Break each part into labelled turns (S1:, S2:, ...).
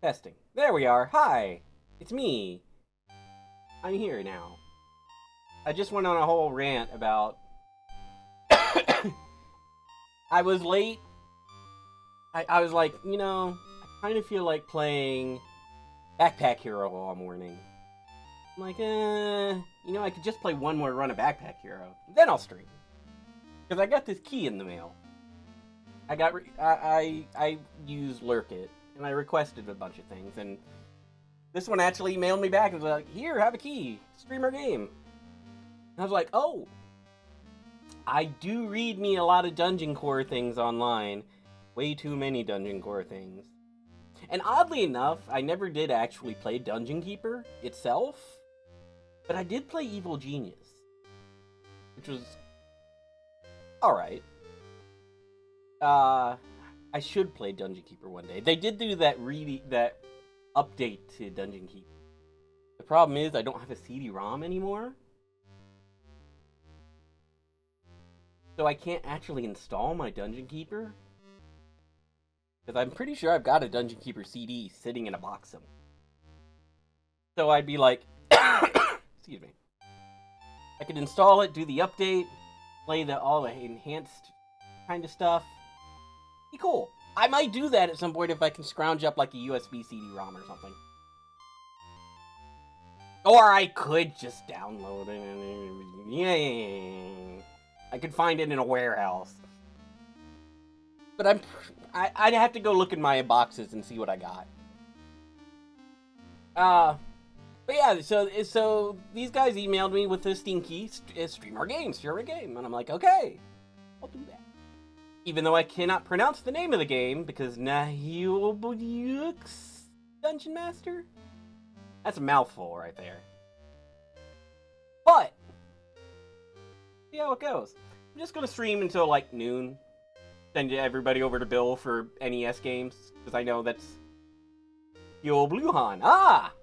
S1: Testing. There we are. Hi. It's me. I'm here now. I just went on a whole rant about... I was late. I was like, I kind of feel like playing Backpack Hero all morning. I'm like, I could just play one more run of Backpack Hero. Then I'll stream. Because I got this key in the mail. I used Lurk It, and I requested a bunch of things, and this one actually emailed me back and was like, here, have a key, stream our game. And I was like, oh, I do read me a lot of Dungeon Core things online. Way too many Dungeon Core things. And oddly enough, I never did actually play Dungeon Keeper itself, but I did play Evil Genius, which was alright. I should play Dungeon Keeper one day. They did do that update to Dungeon Keeper. The problem is I don't have a CD-ROM anymore, so I can't actually install my Dungeon Keeper. Because I'm pretty sure I've got a Dungeon Keeper CD sitting in a box somewhere. So I'd be like, excuse me. I could install it, do the update, play all the enhanced kind of stuff. Be cool. I might do that at some point if I can scrounge up like a USB CD-ROM or something. Or I could just download it. Yay! I could find it in a warehouse. But I'd have to go look in my boxes and see what I got. But yeah, so these guys emailed me with the Steam key, stream our game, and I'm like, okay, I'll do that. Even though I cannot pronounce the name of the game, because Naheulbeuk Dungeon Master? That's a mouthful right there. But, see how it goes. I'm just gonna stream until like noon. Send everybody over to Bill for NES games, because I know that's Yo Bluhan. Ah!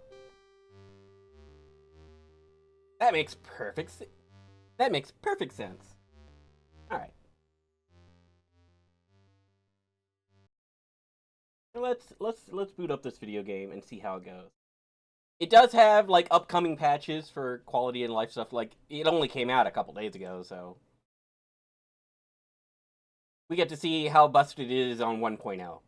S1: That makes perfect sense. Alright. Let's boot up this video game and see how it goes. It does have like upcoming patches for quality and life stuff. Like it only came out a couple days ago, so we get to see how busted it is on 1.0.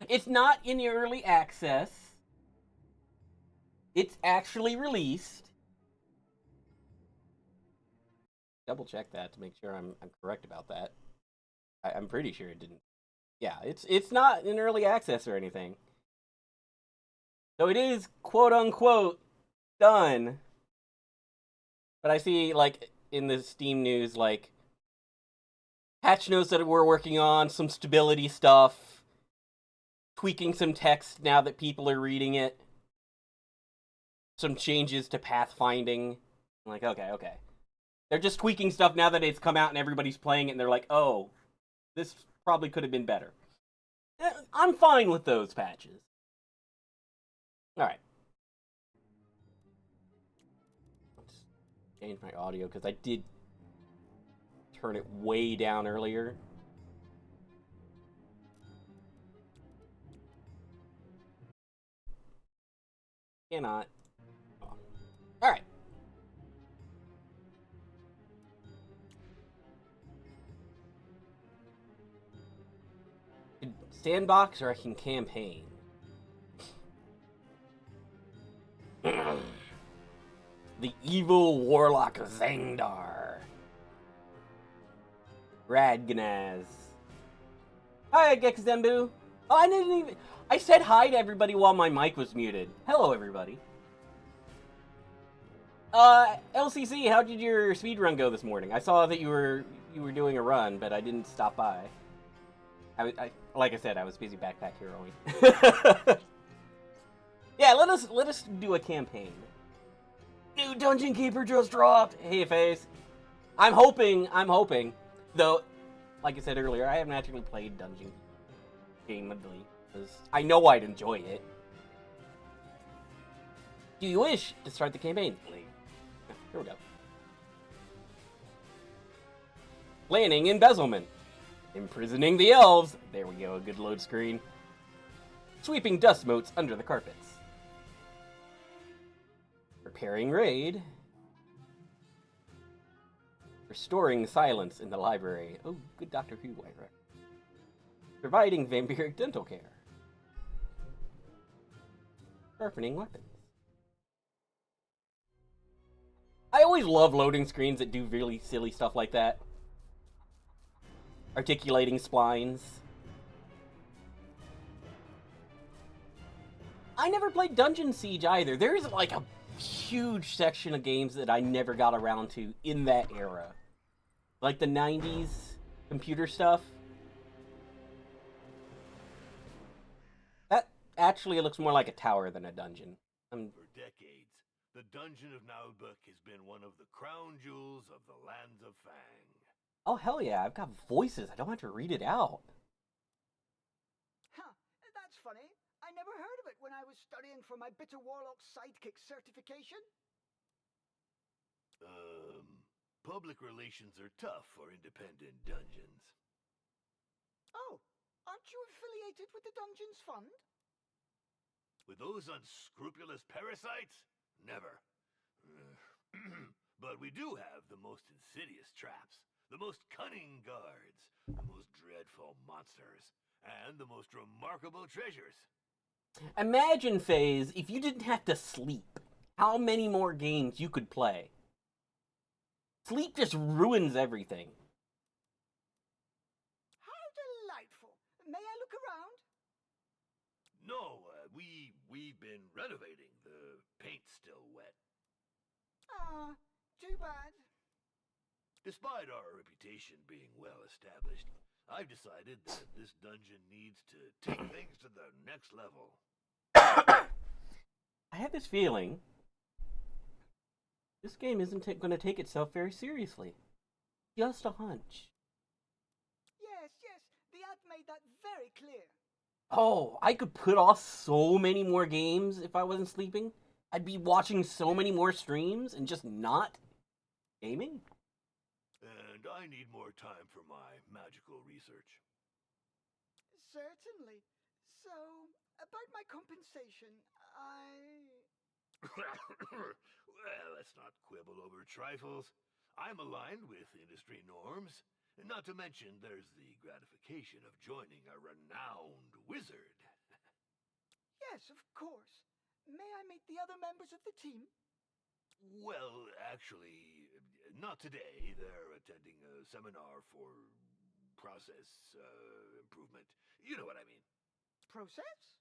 S1: It's not in early access. It's actually released. Double check that to make sure I'm correct about that. I'm pretty sure it didn't. Yeah, it's not in early access or anything. So it is quote unquote done. But I see like in the Steam news like patch notes that we're working on, some stability stuff, tweaking some text now that people are reading it. Some changes to pathfinding. I'm like, okay. They're just tweaking stuff now that it's come out and everybody's playing it, and they're like, oh, this probably could have been better. I'm fine with those patches. Alright. Let's change my audio, because I did turn it way down earlier. Cannot. Alright. Sandbox, or I can campaign. The evil warlock Zangdar. Radganaz. Hi, Gexdembu. Oh, I didn't even... I said hi to everybody while my mic was muted. Hello, everybody. LCC, how did your speedrun go this morning? I saw that you were doing a run, but I didn't stop by. I like I said, I was busy Backpack Heroing. Yeah, let us do a campaign. New Dungeon Keeper just dropped. Hey, Face. I'm hoping. Though, like I said earlier, I haven't actually played Dungeon gamedly because I know I'd enjoy it. Do you wish to start the campaign? Here we go. Planning embezzlement. Imprisoning the elves. There we go, a good load screen. Sweeping dust motes under the carpets. Preparing raid. Restoring silence in the library. Oh, good Doctor Who, I reckon. Providing vampiric dental care. Sharpening weapons. I always love loading screens that do really silly stuff like that. Articulating splines. I never played Dungeon Siege either. There is like a huge section of games that I never got around to in that era. Like the 90s computer stuff. That actually looks more like a tower than a dungeon.
S2: For decades, the Dungeon of Naheulbeuk has been one of the crown jewels of the lands of Fang.
S1: Oh, hell yeah, I've got voices. I don't have to read it out.
S3: Huh, that's funny. I never heard of it when I was studying for my Bitter Warlock Sidekick certification.
S2: Public relations are tough for independent dungeons.
S3: Oh, aren't you affiliated with the Dungeons Fund?
S2: With those unscrupulous parasites? Never. But we do have the most insidious traps, the most cunning guards, the most dreadful monsters, and the most remarkable treasures.
S1: Imagine, FaZe, if you didn't have to sleep, how many more games you could play. Sleep just ruins everything.
S3: How delightful. May I look around?
S2: No, we've been renovating. The paint's still wet.
S3: Ah, too bad.
S2: Despite our reputation being well established, I've decided that this dungeon needs to take things to the next level.
S1: I have this feeling this game isn't going to take itself very seriously. Just a hunch.
S3: Yes, the ad made that very clear.
S1: Oh, I could put off so many more games if I wasn't sleeping. I'd be watching so many more streams and just not gaming.
S2: And I need more time for my magical research.
S3: Certainly. So, about my compensation,
S2: Well, let's not quibble over trifles. I'm aligned with industry norms. Not to mention, there's the gratification of joining a renowned wizard.
S3: Yes, of course. May I meet the other members of the team?
S2: Well, actually, not today. They're attending a seminar for process improvement. You know what I mean.
S3: Process?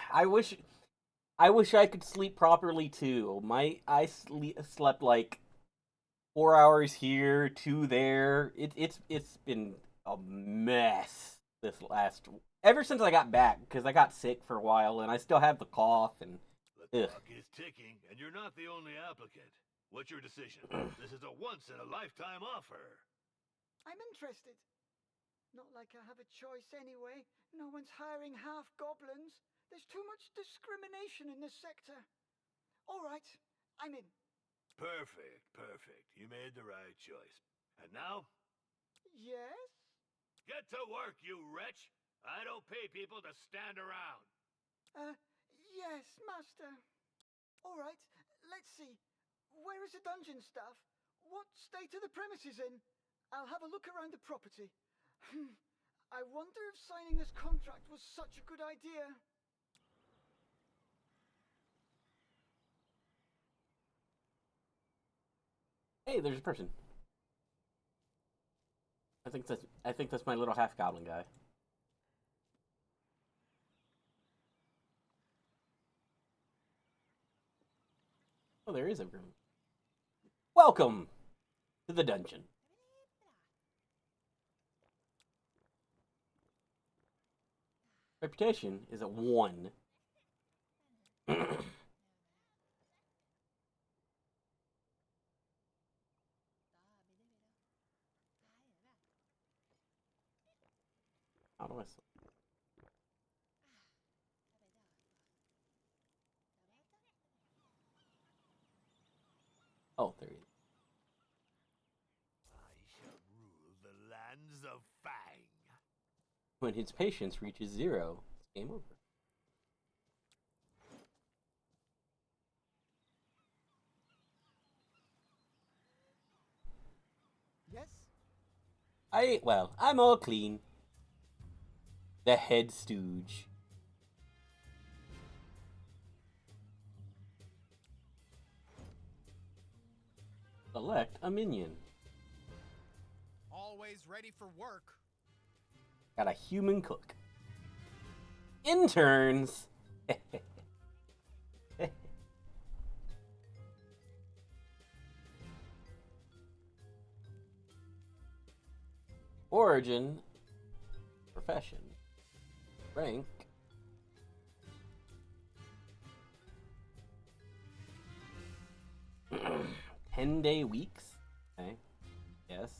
S1: I wish I could sleep properly too. I slept like 4 hours here, 2 there. It's been a mess this last ever since I got back because I got sick for a while and I still have the cough and.
S2: The clock is ticking, and you're not the only applicant. What's your decision? This is a once-in-a-lifetime offer.
S3: I'm interested. Not like I have a choice anyway. No one's hiring half goblins. There's too much discrimination in this sector. All right, I'm in.
S2: Perfect. You made the right choice. And now?
S3: Yes?
S2: Get to work, you wretch! I don't pay people to stand around.
S3: Yes, master. All right, let's see. Where is the dungeon staff? What state are the premises in? I'll have a look around the property. I wonder if signing this contract was such a good idea.
S1: Hey, there's a person. I think that's my little half goblin guy. Oh, there is a room. Welcome to the dungeon. Reputation is at 1. How do I? Oh, there he is.
S2: I shall rule the lands of Fang.
S1: When his patience reaches 0, it's game over.
S3: Yes?
S1: I'm all clean. The head stooge. Select a minion.
S4: Always ready for work.
S1: Got a human cook. Interns. Origin. Profession. Rank. $10-day weeks. Okay. Yes.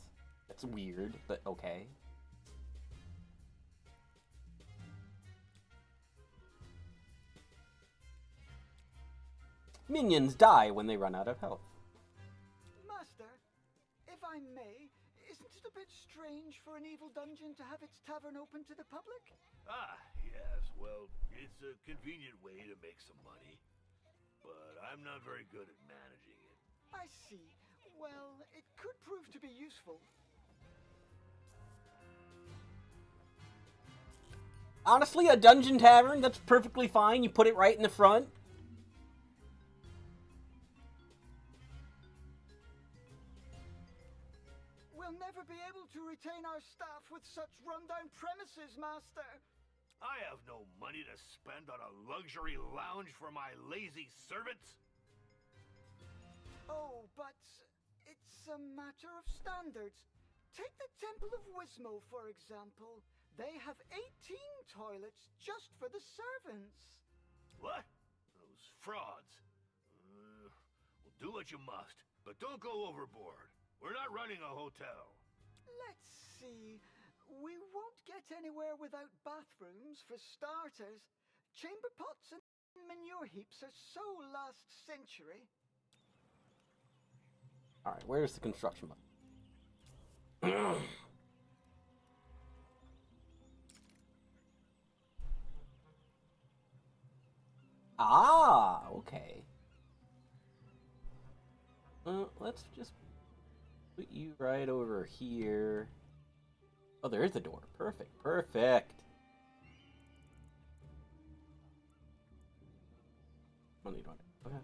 S1: That's weird, but okay. Minions die when they run out of health.
S3: Master, if I may, isn't it a bit strange for an evil dungeon to have its tavern open to the public?
S2: Ah, yes, well, it's a convenient way to make some money. But I'm not very good at managing it.
S3: I see. Well, it could prove to be useful.
S1: Honestly, a dungeon tavern, that's perfectly fine. You put it right in the front.
S3: We'll never be able to retain our staff with such rundown premises, Master.
S2: I have no money to spend on a luxury lounge for my lazy servants.
S3: Oh, but it's a matter of standards. Take the Temple of Wismo, for example. They have 18 toilets just for the servants.
S2: What? Those frauds. Well, do what you must, but don't go overboard. We're not running a hotel.
S3: Let's see. We won't get anywhere without bathrooms, for starters. Chamber pots and manure heaps are so last century.
S1: Alright, where's the construction button? Ah, okay. Let's just put you right over here. Oh, there is a door. Perfect, perfect. Oh, you don't. Okay.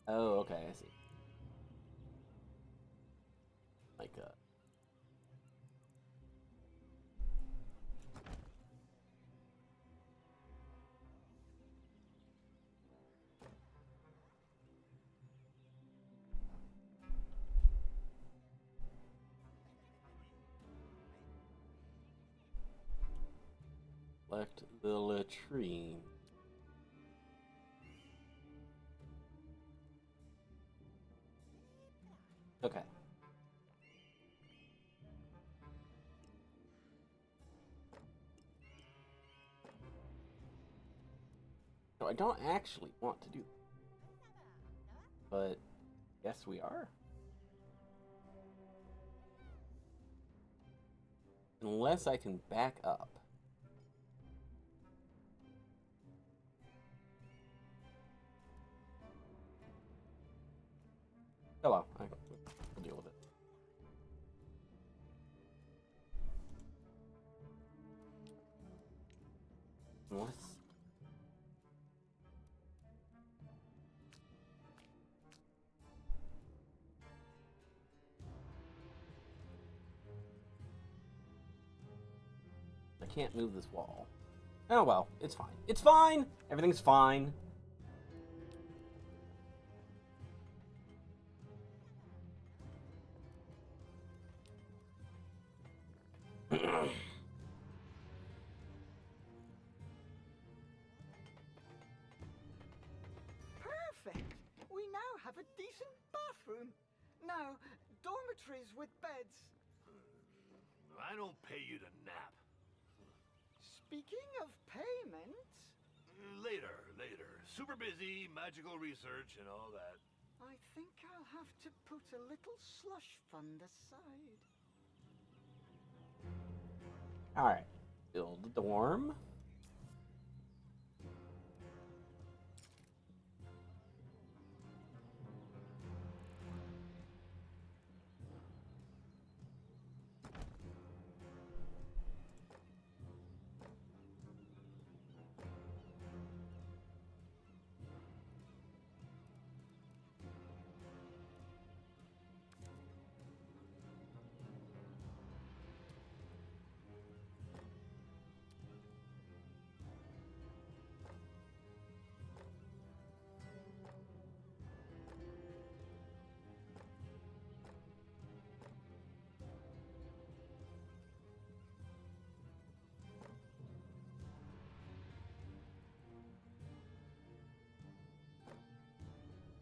S1: Oh, okay, I see. Like, select the latrine. Okay. No, I don't actually want to do that. But yes, we are. Unless I can back up. Oh well, we'll deal with it. Unless... I can't move this wall. Oh well, it's fine. It's fine! Everything's fine.
S3: Perfect! We now have a decent bathroom. Now, dormitories with beds.
S2: I don't pay you to nap.
S3: Speaking of payment...
S2: Later. Super busy, magical research and all that.
S3: I think I'll have to put a little slush fund aside.
S1: Alright. Build a dorm.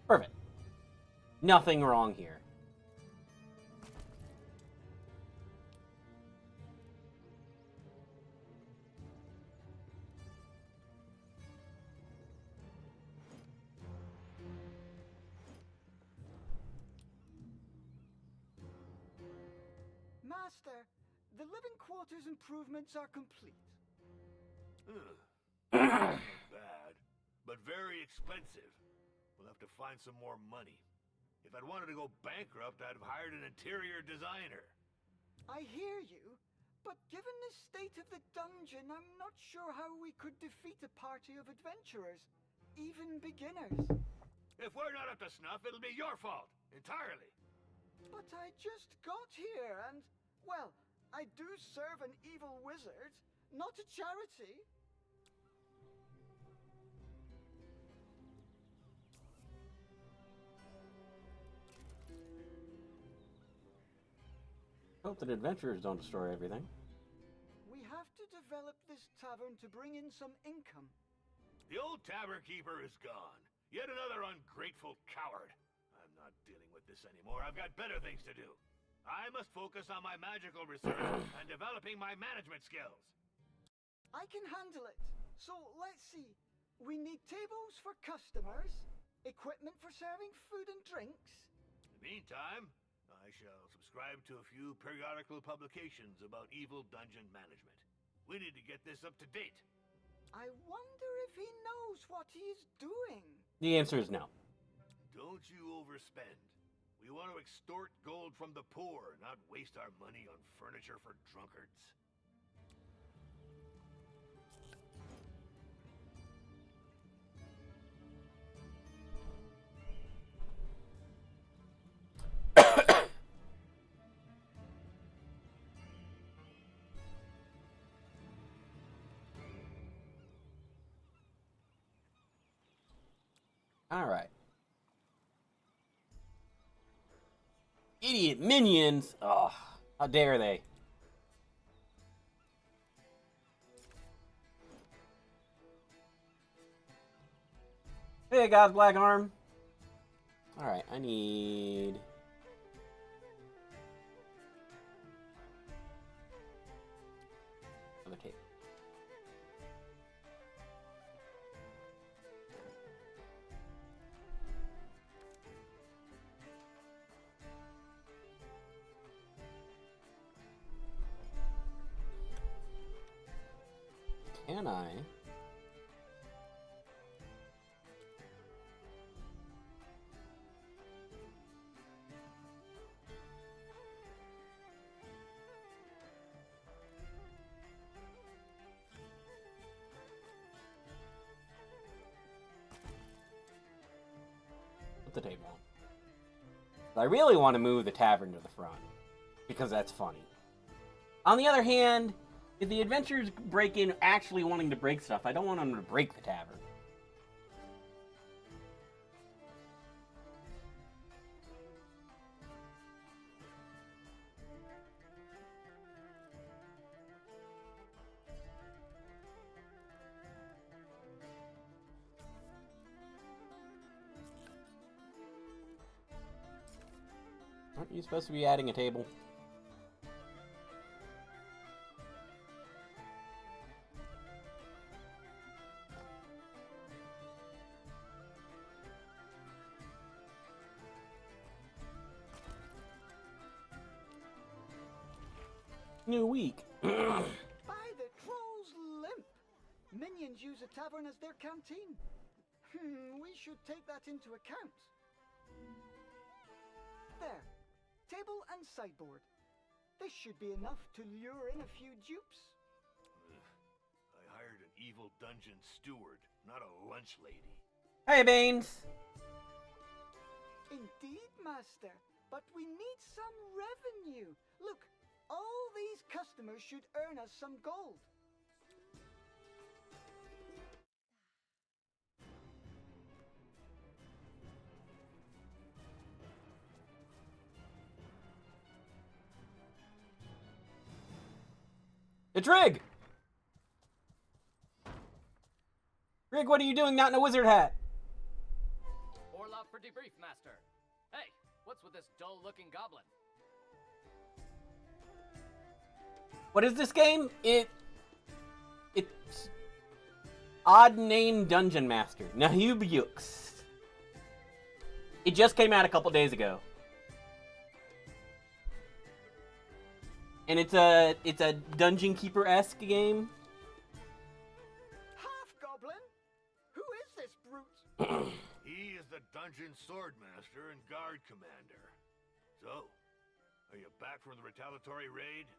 S1: Perfect. Nothing wrong here.
S3: Master, the living quarters improvements are complete.
S2: Not bad, but very expensive. We'll have to find some more money. If I'd wanted to go bankrupt, I'd have hired an interior designer.
S3: I hear you, but given the state of the dungeon, I'm not sure how we could defeat a party of adventurers, even beginners.
S2: If we're not up to snuff, it'll be your fault, entirely.
S3: But I just got here and, well, I do serve an evil wizard, not a charity.
S1: Hope that adventurers don't destroy everything.
S3: We have to develop this tavern to bring in some income.
S2: The old tavern keeper is gone. Yet another ungrateful coward. I'm not dealing with this anymore. I've got better things to do. I must focus on my magical research and developing my management skills.
S3: I can handle it. So let's see. We need tables for customers, equipment for serving food and drinks.
S2: In the meantime, I shall subscribe to a few periodical publications about evil dungeon management. We need to get this up to date.
S3: I wonder if he knows what he is doing.
S1: The answer is no.
S2: Don't you overspend. We want to extort gold from the poor, not waste our money on furniture for drunkards.
S1: Alright. Idiot minions! Oh, how dare they? Hey, God's Black Arm. Alright, I need... another tape. Can I? Put the table on. I really want to move the tavern to the front because that's funny. On the other hand, if the adventurers break in actually wanting to break stuff, I don't want them to break the tavern. Aren't you supposed to be adding a table? New week.
S3: By the troll's limp! Minions use a tavern as their canteen. We should take that into account. There. Table and sideboard. This should be enough to lure in a few dupes.
S2: I hired an evil dungeon steward, not a lunch lady.
S1: Hey, Baines.
S3: Indeed, Master. But we need some revenue. Look, all these customers should earn us some gold.
S1: It's Rig! Rig, what are you doing not in a wizard hat?
S4: Orlov for debrief, Master. Hey, what's with this dull-looking goblin?
S1: What is this game? It's odd name Dungeon Master. Naheulbeuk. It just came out a couple days ago. And it's a Dungeon Keeper-esque game.
S3: Half-goblin? Who is this brute?
S2: He is the dungeon sword master and guard commander. So, are you back from the retaliatory raid?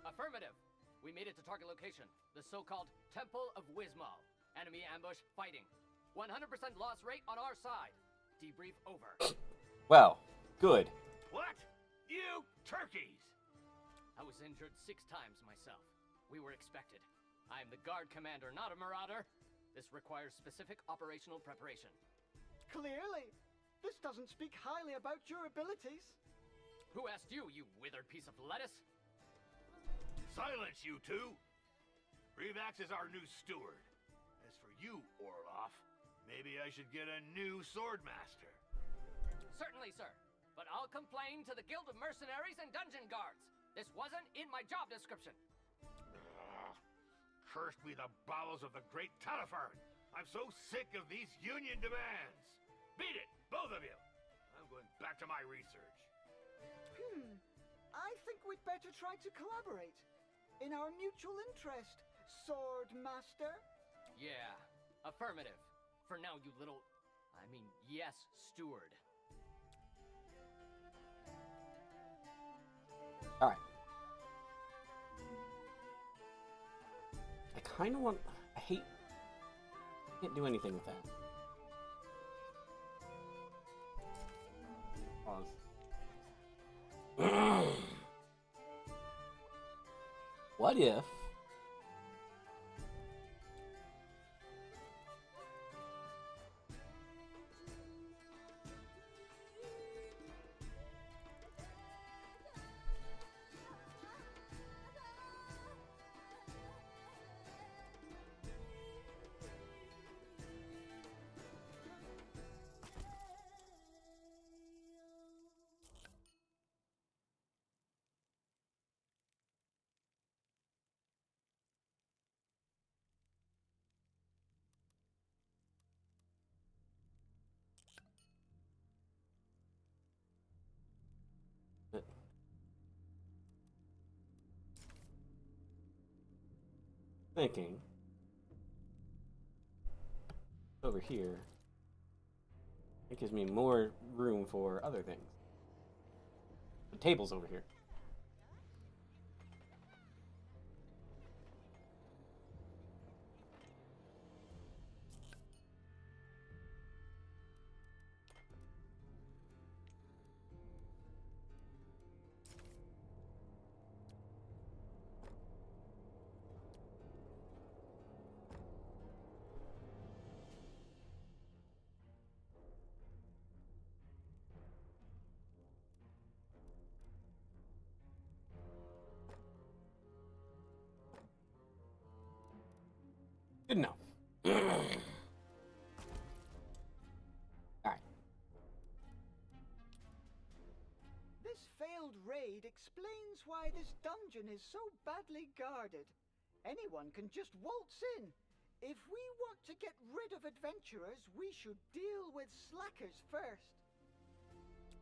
S4: Affirmative. We made it to target location, the so-called Temple of Wismal. Enemy ambush fighting. 100% loss rate on our side. Debrief over.
S1: Well, good.
S2: What? You turkeys!
S4: I was injured 6 times myself. We were expected. I am the guard commander, not a marauder. This requires specific operational preparation.
S3: Clearly. This doesn't speak highly about your abilities.
S4: Who asked you, you withered piece of lettuce?
S2: Silence, you two! Revax is our new steward. As for you, Orloff, maybe I should get a new sword master.
S4: Certainly, sir. But I'll complain to the Guild of Mercenaries and Dungeon Guards. This wasn't in my job description.
S2: Cursed be the bowels of the great Talifern! I'm so sick of these union demands! Beat it, both of you! I'm going back to my research.
S3: I think we'd better try to collaborate. In our mutual interest, Sword Master.
S4: Yeah, affirmative. For now, you little... yes, steward.
S1: Alright. I kind of want... I can't do anything with that. Pause. What if... thinking over here, it gives me more room for other things. The table's over here. Good enough. Alright.
S3: This failed raid explains why this dungeon is so badly guarded. Anyone can just waltz in. If we want to get rid of adventurers, we should deal with slackers first.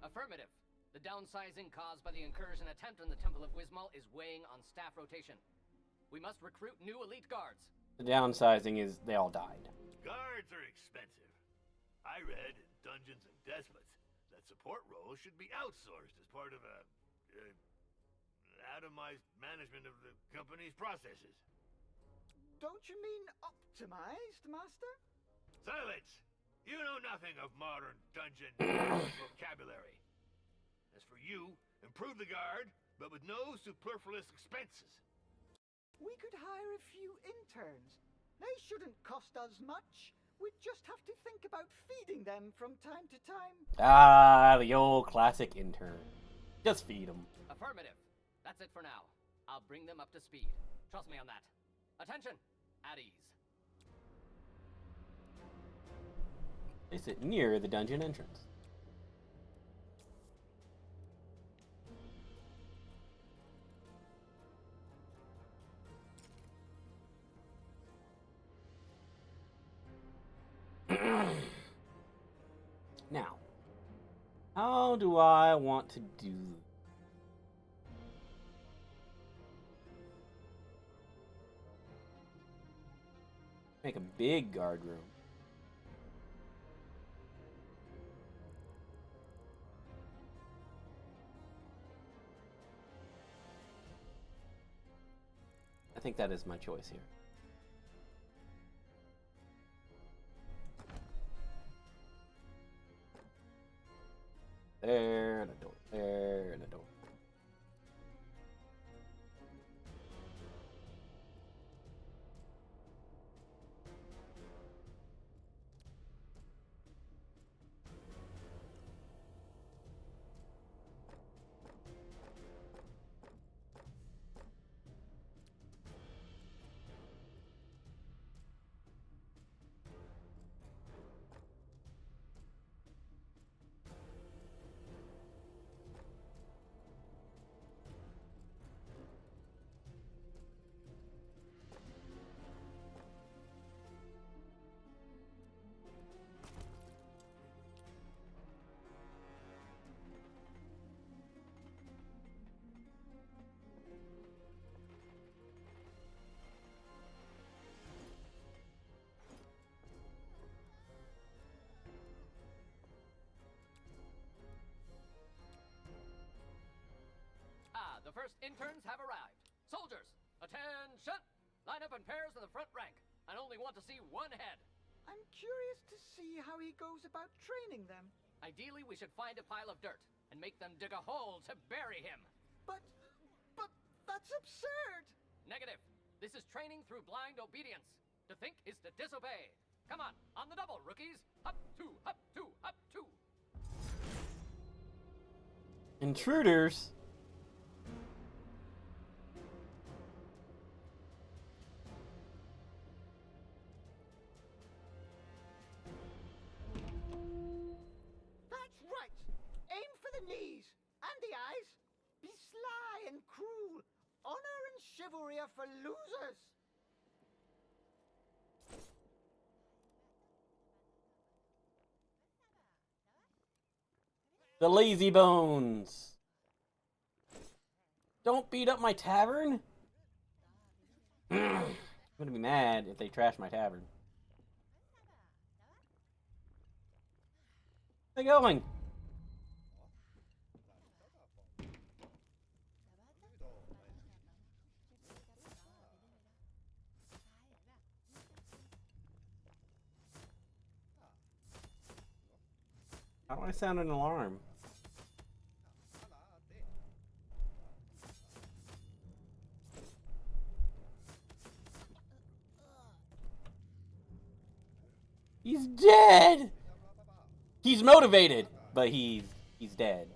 S4: Affirmative. The downsizing caused by the incursion attempt in the Temple of Wismal is weighing on staff rotation. We must recruit new elite guards.
S1: The downsizing is they all died.
S2: Guards are expensive. I read in Dungeons and Despots that support roles should be outsourced as part of a atomized management of the company's processes.
S3: Don't you mean optimized, Master?
S2: Silence! You know nothing of modern dungeon vocabulary. As for you, improve the guard, but with no superfluous expenses.
S3: We could hire a few interns. They shouldn't cost us much. We'd just have to think about feeding them from time to time.
S1: Ah, the old classic intern. Just feed them.
S4: Affirmative. That's it for now. I'll bring them up to speed. Trust me on that. Attention! At ease.
S1: They sit near the dungeon entrance. Now, how do I want to do this? Make a big guard room. I think that is my choice here. There, and a door. There, and a door.
S4: The first interns have arrived. Soldiers, attention! Line up in pairs in the front rank. I only want to see one head.
S3: I'm curious to see how he goes about training them.
S4: Ideally, we should find a pile of dirt and make them dig a hole to bury him.
S3: But that's absurd!
S4: Negative. This is training through blind obedience. To think is to disobey. Come on the double, rookies. Up, two, up, two, up, two.
S1: Intruders.
S3: That's right! Aim for the knees and the eyes. Be sly and cruel. Honor and chivalry are for losers.
S1: The lazy bones. Don't beat up my tavern. I'm gonna be mad if they trash my tavern. Where they going? How do I sound an alarm? He's dead! He's motivated, but he's dead.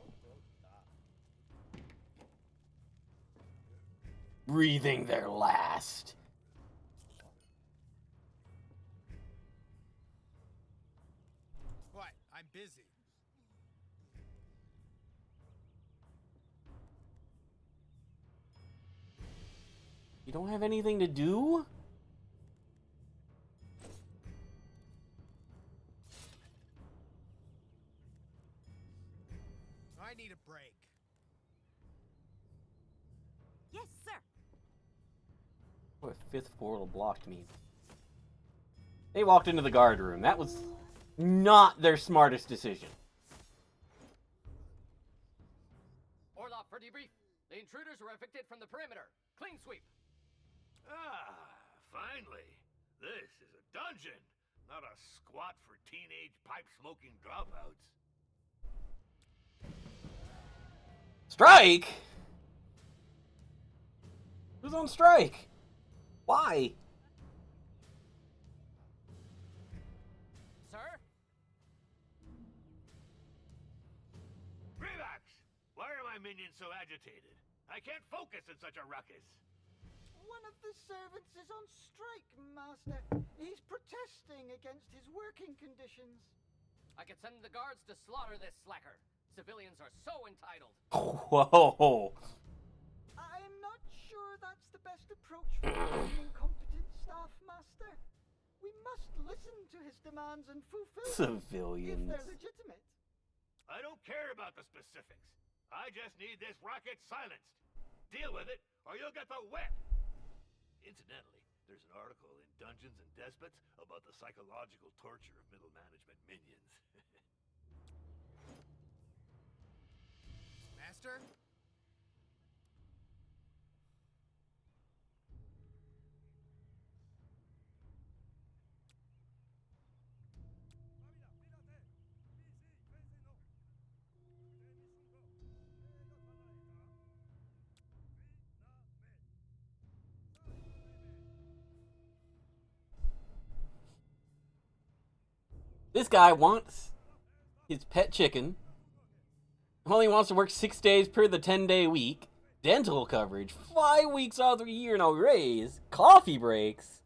S1: Breathing their last.
S5: What? I'm busy.
S1: You don't have anything to do?
S5: Might need a break.
S6: Yes, sir.
S1: What a fifth portal blocked means. They walked into the guard room. That was not their smartest decision.
S4: Orloff for debrief. The intruders were evicted from the perimeter. Clean sweep.
S2: Finally. This is a dungeon, not a squat for teenage pipe-smoking dropouts.
S1: Strike? Who's on strike? Why?
S4: Sir?
S2: Relax! Why are my minions so agitated? I can't focus in such a ruckus.
S3: One of the servants is on strike, Master. He's protesting against his working conditions.
S4: I could send the guards to slaughter this slacker. Civilians are so entitled.
S1: Whoa.
S3: I'm not sure that's the best approach for an incompetent staff, Master. We must listen to his demands and fulfill them
S1: Civilians.
S3: if they're legitimate.
S2: I don't care about the specifics. I just need this rocket silenced. Deal with it, or you'll get the wet. Incidentally, there's an article in Dungeons and Despots about the psychological torture of middle management minions.
S5: Master?
S1: This guy wants his pet chicken. Only wants to work 6 days per the 10-day week. Dental coverage, 5 weeks out of the year, no raise. Coffee breaks.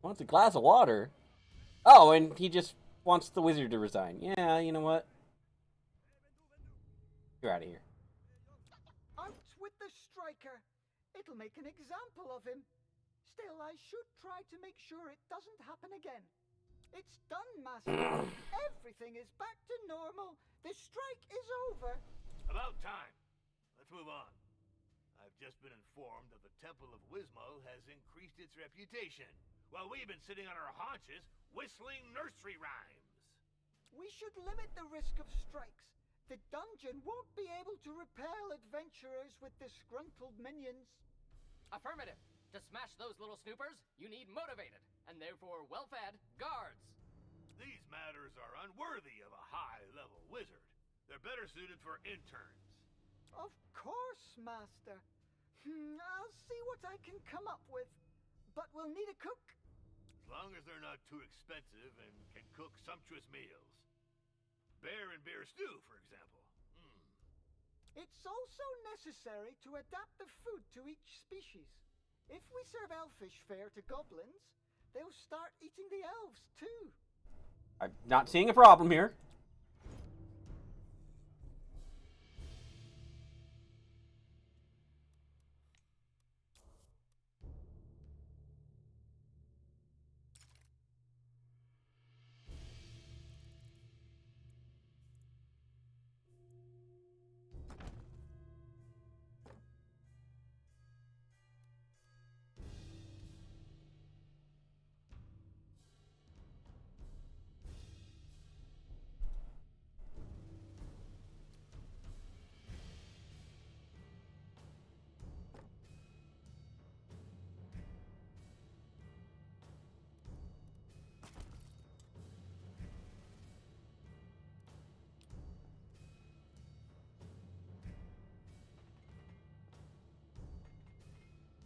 S1: Wants a glass of water. Oh, and he just wants the wizard to resign. Yeah, you know what? You're out of here.
S3: Out with the striker. It'll make an example of him. Still, I should try to make sure it doesn't happen again. It's done, Master. Everything is back to normal. The strike is over.
S2: About time. Let's move on. I've just been informed that the Temple of Wismal has increased its reputation, while we've been sitting on our haunches whistling nursery rhymes.
S3: We should limit the risk of strikes. The dungeon won't be able to repel adventurers with disgruntled minions.
S4: Affirmative. To smash those little snoopers, you need motivated, and therefore well-fed, guards.
S2: These matters are unworthy of a high-level wizard. They're better suited for interns.
S3: Of course, Master. I'll see what I can come up with. But we'll need a cook.
S2: As long as they're not too expensive and can cook sumptuous meals. Bear and beer stew, for example.
S3: It's also necessary to adapt the food to each species. If we serve elfish fare to goblins, they'll start eating the elves too.
S1: I'm not seeing a problem here.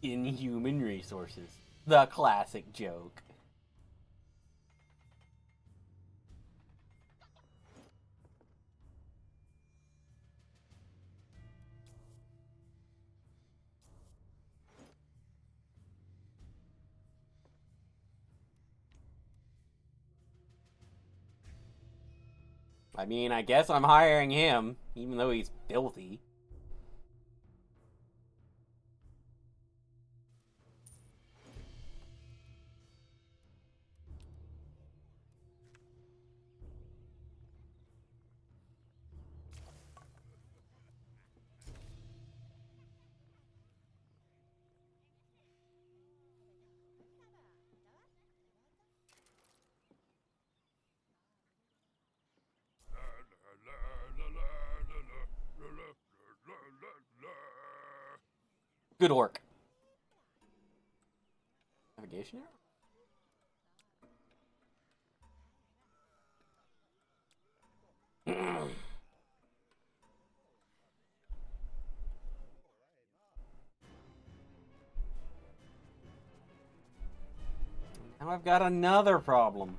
S1: Inhuman resources. The classic joke. I mean, I guess I'm hiring him, even though he's filthy. Good orc. Navigation arrow? Now I've got another problem.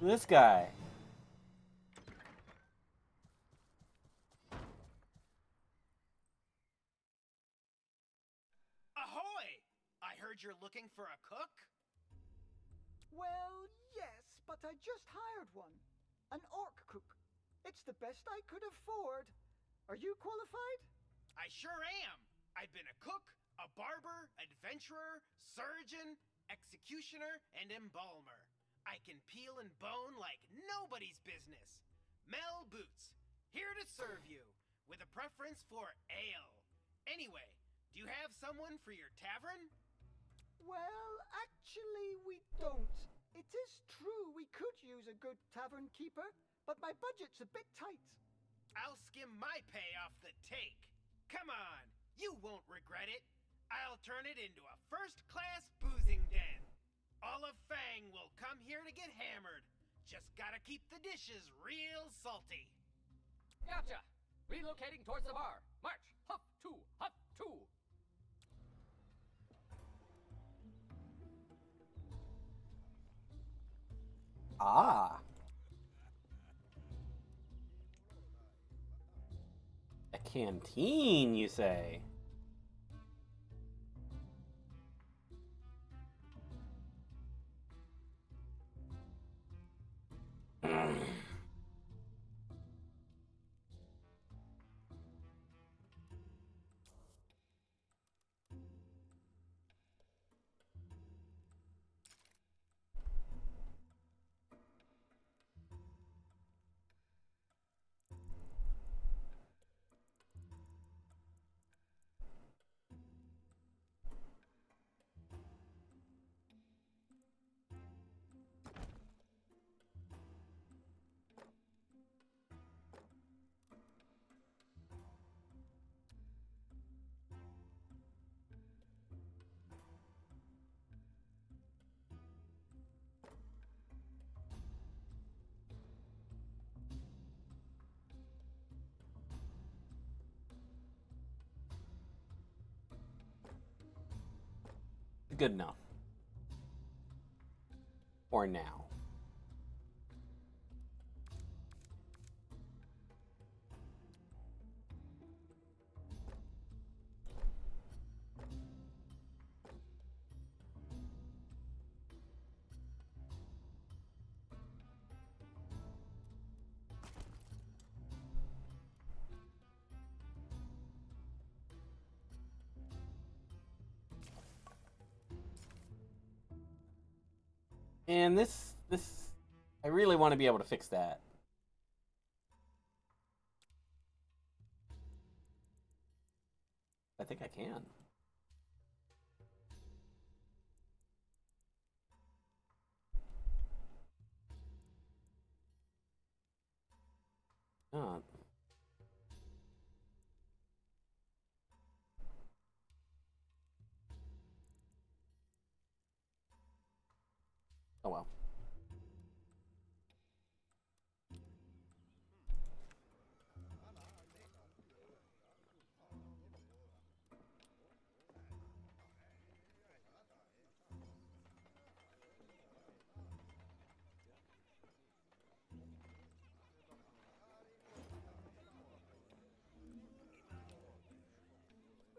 S1: This guy.
S5: Ahoy! I heard you're looking for a cook?
S3: Well, yes, but I just hired one. An orc cook. It's the best I could afford. Are you qualified?
S5: I sure am. I've been a cook, a barber, adventurer, surgeon, executioner, and embalmer. I can peel and bone like nobody's business. Mel Boots, here to serve you, with a preference for ale. Anyway, do you have someone for your tavern?
S3: Well, actually, we don't. It is true we could use a good tavern keeper, but my budget's a bit tight.
S5: I'll skim my pay off the take. Come on, you won't regret it. I'll turn it into a first-class boozing den. All of Fang will come here to get hammered. Just gotta keep the dishes real salty.
S4: Gotcha! Relocating towards the bar. March! Hup, two, hup, two.
S1: Ah. A canteen, you say? Good enough. For now. And this, I really want to be able to fix that. I think I can. Oh. Oh well.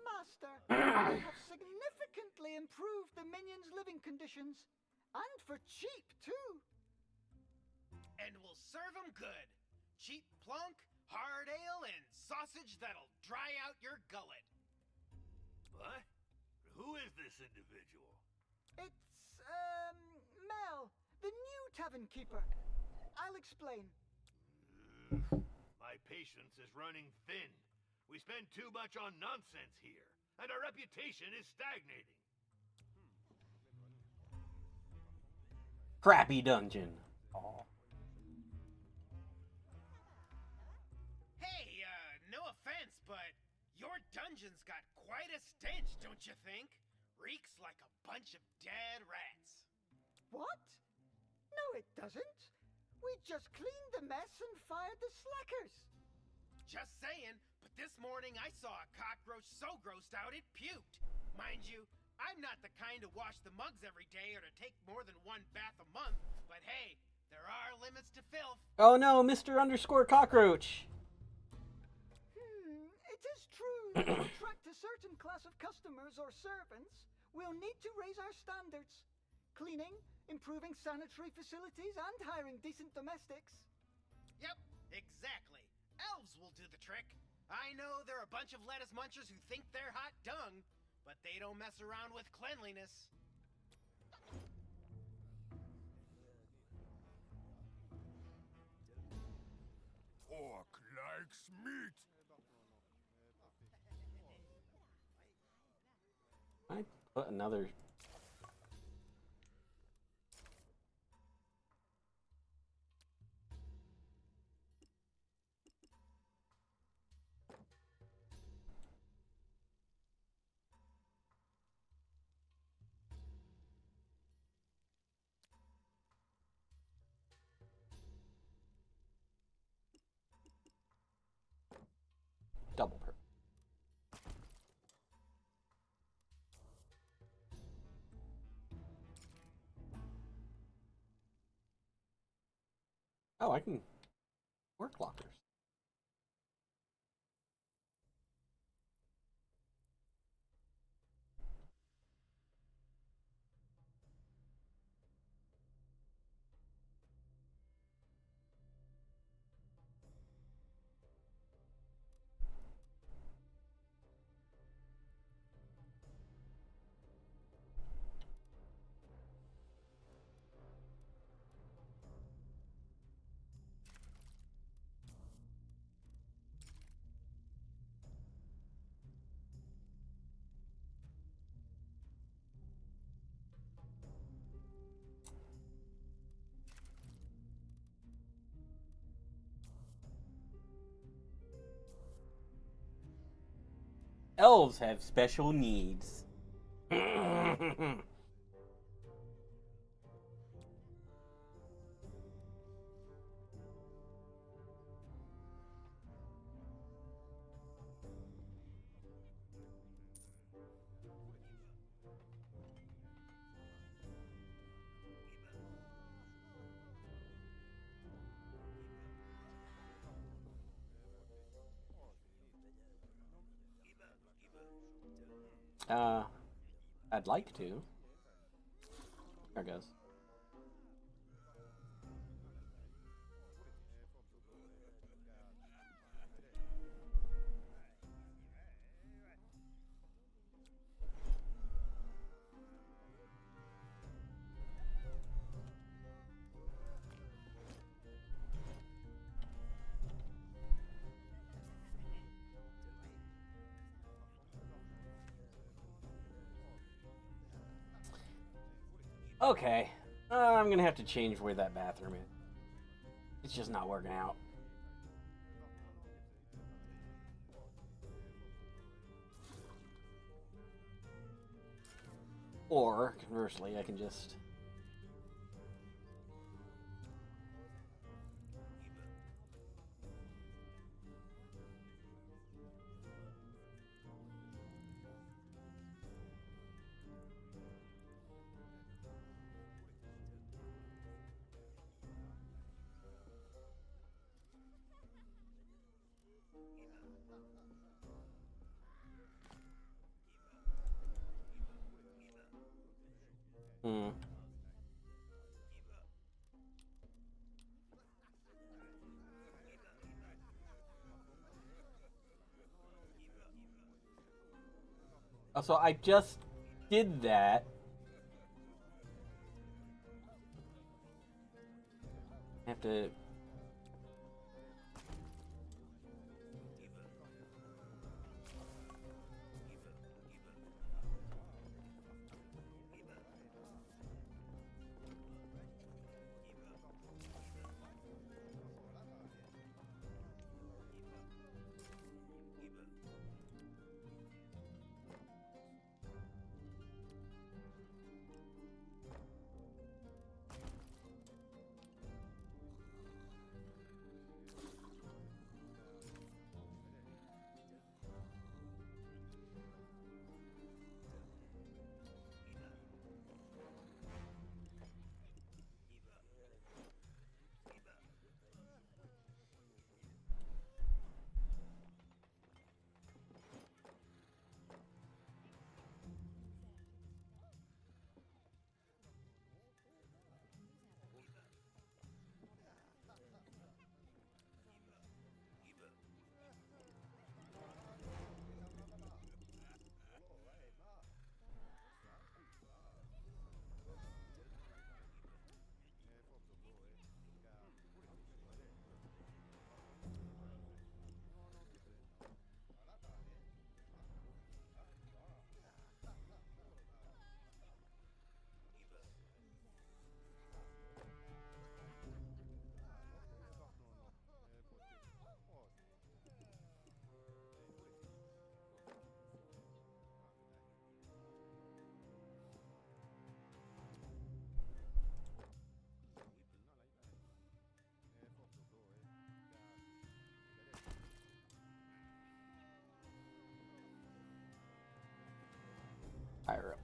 S3: Master, I have significantly improved the minions' living conditions. And for cheap, too.
S5: And we'll serve 'em good. Cheap plunk, hard ale, and sausage that'll dry out your gullet.
S2: What? Who is this individual?
S3: It's, Mel, the new tavern keeper. I'll explain.
S2: My patience is running thin. We spend too much on nonsense here, and our reputation is stagnating.
S1: Crappy dungeon. Oh.
S5: Hey, no offense, but your dungeon dungeon's got quite a stench, don't you think? Reeks like a bunch of dead rats.
S3: What? No, it doesn't. We just cleaned the mess and fired the slackers.
S5: Just saying, but this morning I saw a cockroach so grossed out it puked. Mind you, I'm not the kind to wash the mugs every day or to take more than one bath a month, but hey, there are limits to filth.
S1: Oh no, Mr. Underscore Cockroach.
S3: It is true that to attract a certain class of customers or servants, we'll need to raise our standards. Cleaning, improving sanitary facilities, and hiring decent domestics.
S5: Yep, exactly. Elves will do the trick. I know they're a bunch of lettuce munchers who think they're hot dung, but they don't mess around with cleanliness.
S2: Orc likes meat.
S1: I put another. Double per. Oh, I can work lockers. Elves have special needs. I'd like to. There it goes. Okay. I'm gonna have to change where that bathroom is. It's just not working out. Or, conversely, I can just... Hmm. Oh, so I just did that. I have to...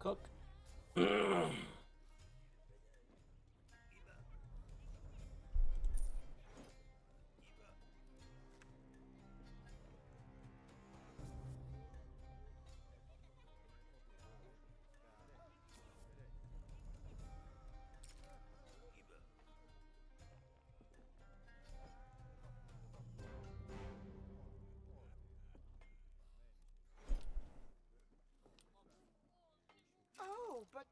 S1: cook.
S3: Oh, but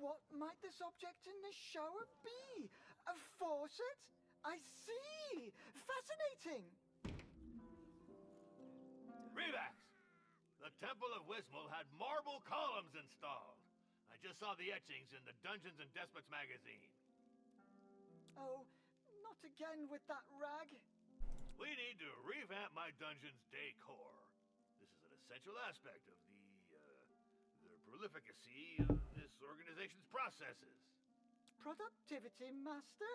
S3: what might this object in the shower be? A faucet? I see! Fascinating!
S2: Revax! The Temple of Wismal had marble columns installed. I just saw the etchings in the Dungeons and Despots magazine.
S3: Oh, not again with that rag.
S2: We need to revamp my dungeon's decor. This is an essential aspect of the prolificacy of this organization's processes.
S3: Productivity, Master?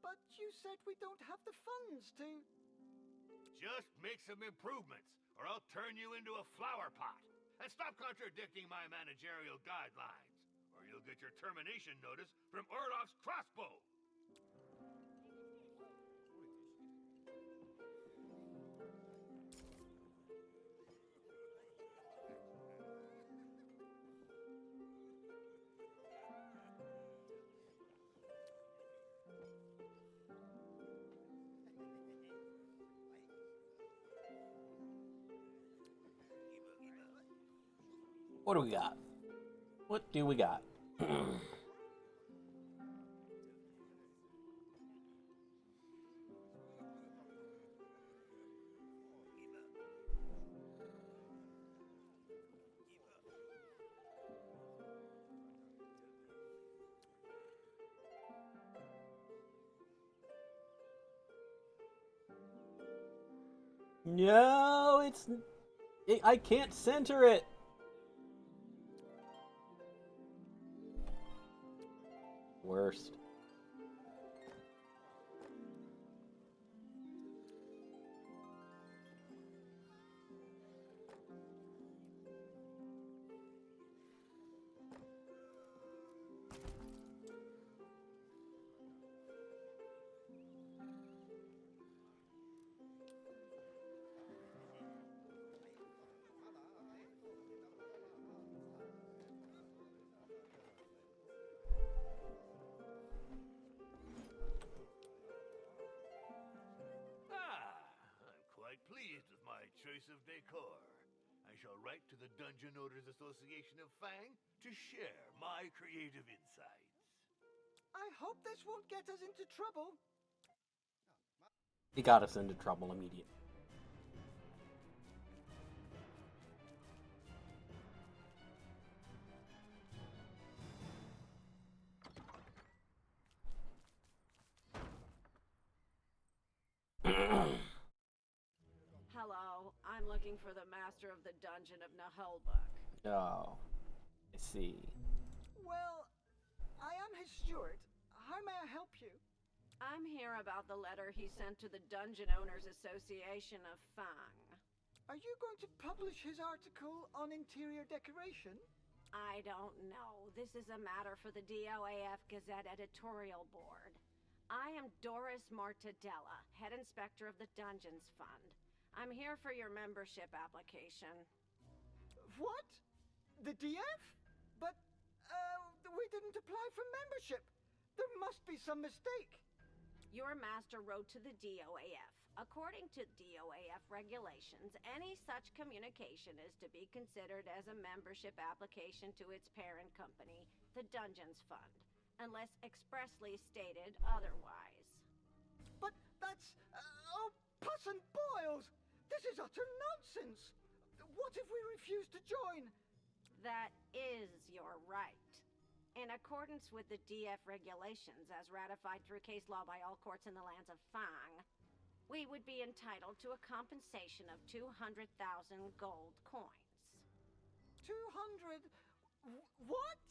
S3: But you said we don't have the funds to...
S2: Just make some improvements, or I'll turn you into a flower pot. And stop contradicting my managerial guidelines, or you'll get your termination notice from Orloff's crossbow.
S1: What do we got? What do we got? No, I can't center it. Worst.
S2: I'm quite pleased with my choice of decor. I shall write to the Dungeon Owners Association of Fang to share my creative insights.
S3: I hope this won't get us into trouble.
S1: It got us into trouble immediately.
S7: Hello, I'm looking for the master of the dungeon of Naheulbeuk.
S1: Oh, I see.
S3: Well, I am his steward. How may I help you?
S7: I'm here about the letter he sent to the Dungeon Owners Association of Fang.
S3: Are you going to publish his article on interior decoration?
S7: I don't know. This is a matter for the DOAF Gazette editorial board. I am Doris Mortadella, head inspector of the Dungeons Fund. I'm here for your membership application.
S3: What? The DF? But, we didn't apply for membership. There must be some mistake.
S7: Your master wrote to the DOAF. According to DOAF regulations, any such communication is to be considered as a membership application to its parent company, the Dungeons Fund, unless expressly stated otherwise.
S3: But that's... oh, pus and boils! This is utter nonsense! What if we refuse to join?
S7: That is your right. In accordance with the DF regulations as ratified through case law by all courts in the lands of Fang, we would be entitled to a compensation of 200,000 gold coins.
S3: 200... What?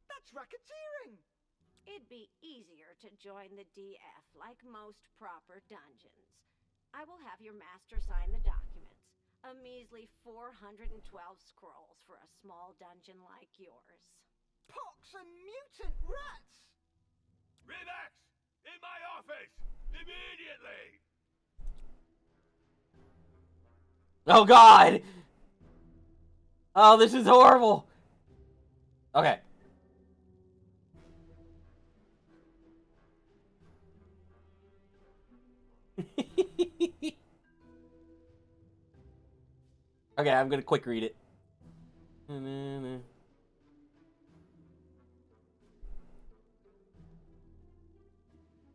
S3: That's racketeering!
S7: It'd be easier to join the DF like most proper dungeons. I will have your master sign the documents. A measly 412 scrolls for a small dungeon like yours.
S3: Pox and mutant rats!
S2: Relax! In my office! Immediately!
S1: Oh God! Oh, this is horrible. Okay. Okay, I'm gonna quick read it.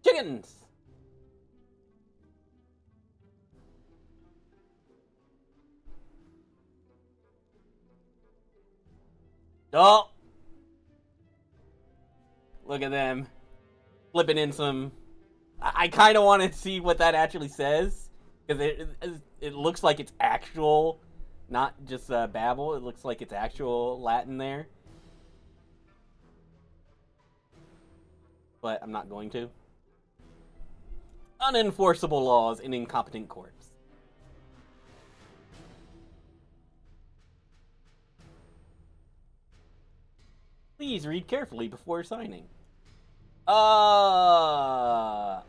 S1: Chickens! Oh! Look at them. Flipping in some... I kind of want to see what that actually says. Because it looks like it's actual, not just babble. It looks like it's actual Latin there. But I'm not going to. Unenforceable laws in incompetent courts. Please read carefully before signing. I'm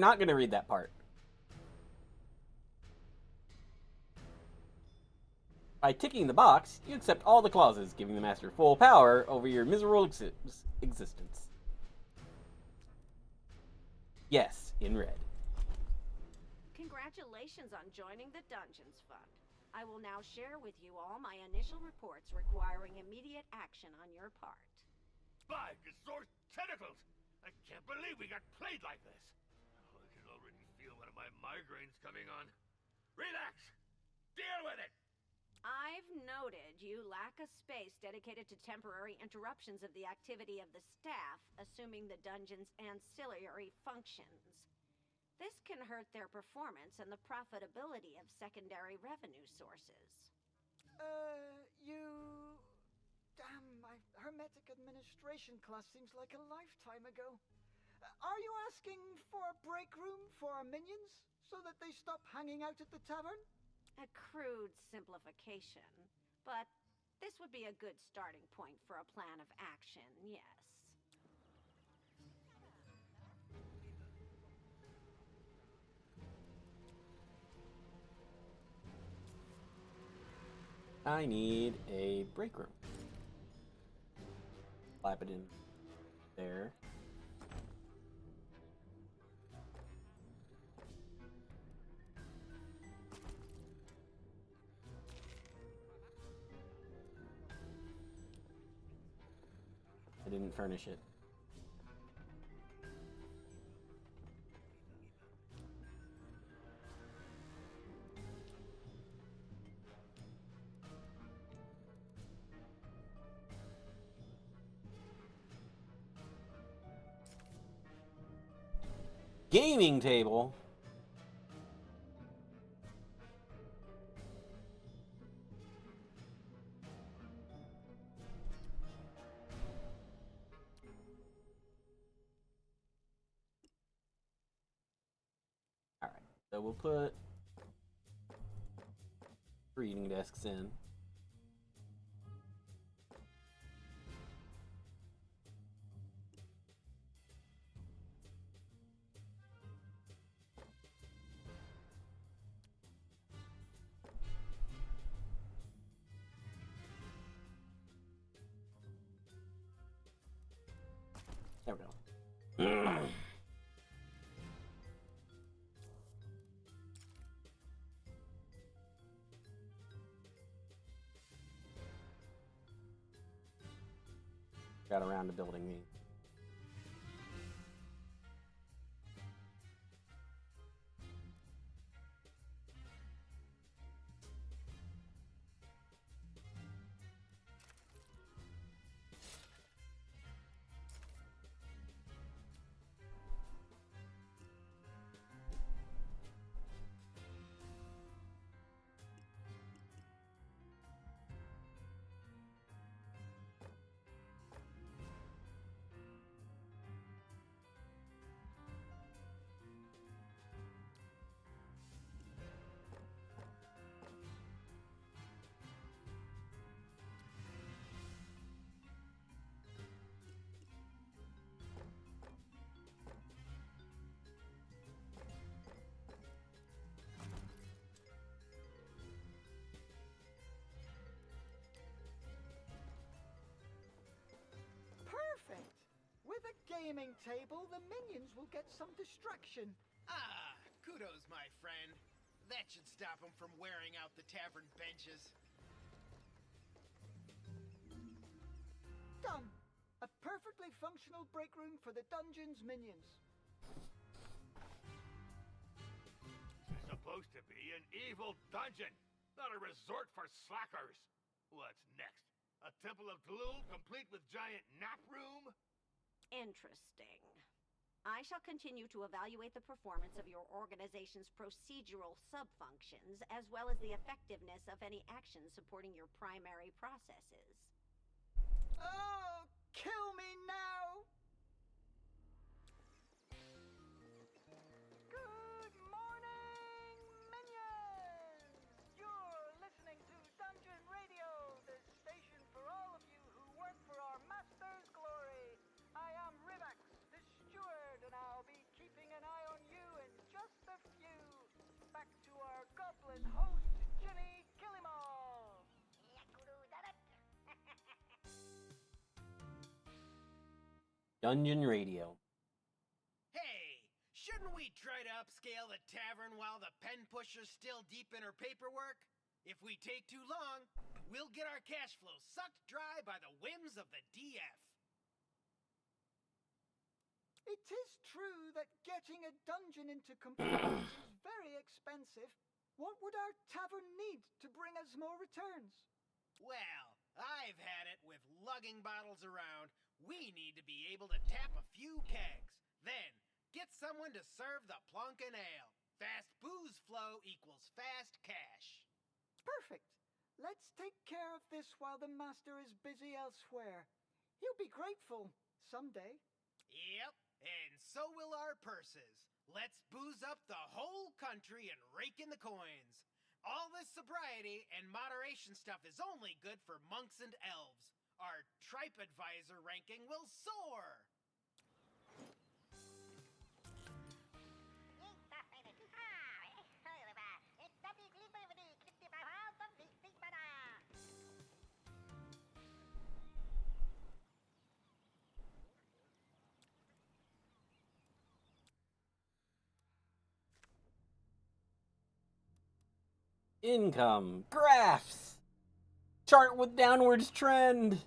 S1: not gonna read that part. By ticking the box, you accept all the clauses, giving the master full power over your miserable existence. Yes, in red.
S7: Congratulations on joining the Dungeons Fund. I will now share with you all my initial reports requiring immediate action on your part.
S2: By Gasor's tentacles! I can't believe we got played like this. Oh, I can already feel one of my migraines coming on. Relax! Deal with it!
S7: I've noted you lack a space dedicated to temporary interruptions of the activity of the staff, assuming the dungeon's ancillary functions. This can hurt their performance and the profitability of secondary revenue sources.
S3: Damn, my Hermetic Administration class seems like a lifetime ago. Are you asking for a break room for our minions, so that they stop hanging out at the tavern?
S7: A crude simplification, but this would be a good starting point for a plan of action, yes.
S1: I need a break room. Slap it in there. I didn't furnish it. Gaming table? Alright, so we'll put reading desks in. There we go. Got around to building these.
S3: gaming table, the minions will get some distraction.
S5: Ah, kudos, my friend. That should stop them from wearing out the tavern benches.
S3: Done. A perfectly functional break room for the dungeon's minions.
S2: This is supposed to be an evil dungeon, not a resort for slackers. What's next? A temple of gloom complete with giant nap room?
S7: Interesting. I shall continue to evaluate the performance of your organization's procedural subfunctions, as well as the effectiveness of any actions supporting your primary processes.
S3: Oh, kill me now! Good morning, minions! You're listening to Dungeon Radio, the station for all of you who work for our master's glory. I am Rivax, the steward, and I'll be keeping an eye on you in just a few. Back to our goblin host, Ginny Killimal.
S1: Dungeon Radio.
S5: Hey, shouldn't we try to upscale the tavern while the pen pusher's still deep in her paperwork? If we take too long, we'll get our cash flow sucked dry by the whims of the DF.
S3: It is true that getting a dungeon into compliance is very expensive. What would our tavern need to bring us more returns?
S5: Well, I've had it with lugging bottles around. We need to be able to tap a few kegs. Then, get someone to serve the plunkin' ale. Fast booze flow equals fast cash.
S3: Perfect. Let's take care of this while the master is busy elsewhere. He'll be grateful someday.
S5: Yep, and so will our purses. Let's booze up the whole country and rake in the coins. All this sobriety and moderation stuff is only good for monks and elves. Our tripe advisor ranking will soar.
S1: Income. Graphs. Chart with downwards trend.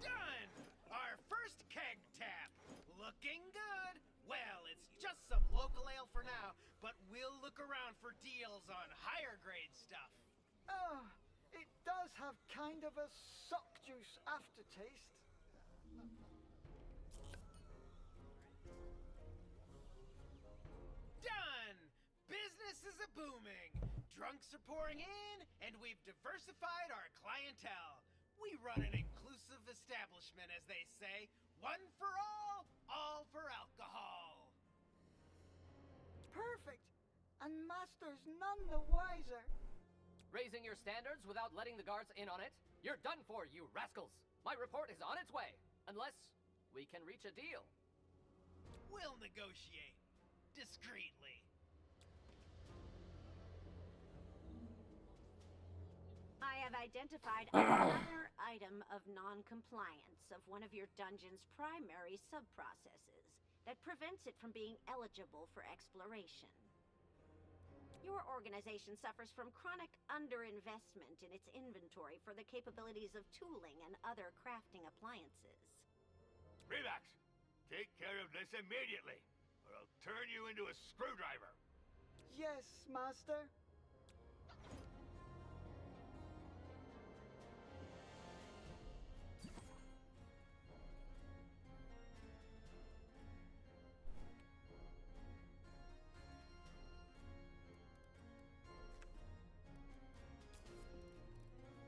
S5: Done! Our first keg tap. Looking good. Well, it's just some local ale for now, but we'll look around for deals on higher grade stuff.
S3: Ah, it does have kind of a sock juice aftertaste.
S5: Done! Business is a booming. Drunks are pouring in, and we've diversified our clientele. We run an inclusive establishment, as they say. One for all for alcohol.
S3: Perfect. And Master's none the wiser.
S4: Raising your standards without letting the guards in on it? You're done for, you rascals! My report is on its way, unless we can reach a deal.
S5: We'll negotiate. Discreetly.
S7: I have identified another item of non-compliance of one of your dungeon's primary sub-processes that prevents it from being eligible for exploration. Your organization suffers from chronic underinvestment in its inventory for the capabilities of tooling and other crafting appliances.
S2: Relax. Take care of this immediately, or I'll turn you into a screwdriver.
S3: Yes, Master.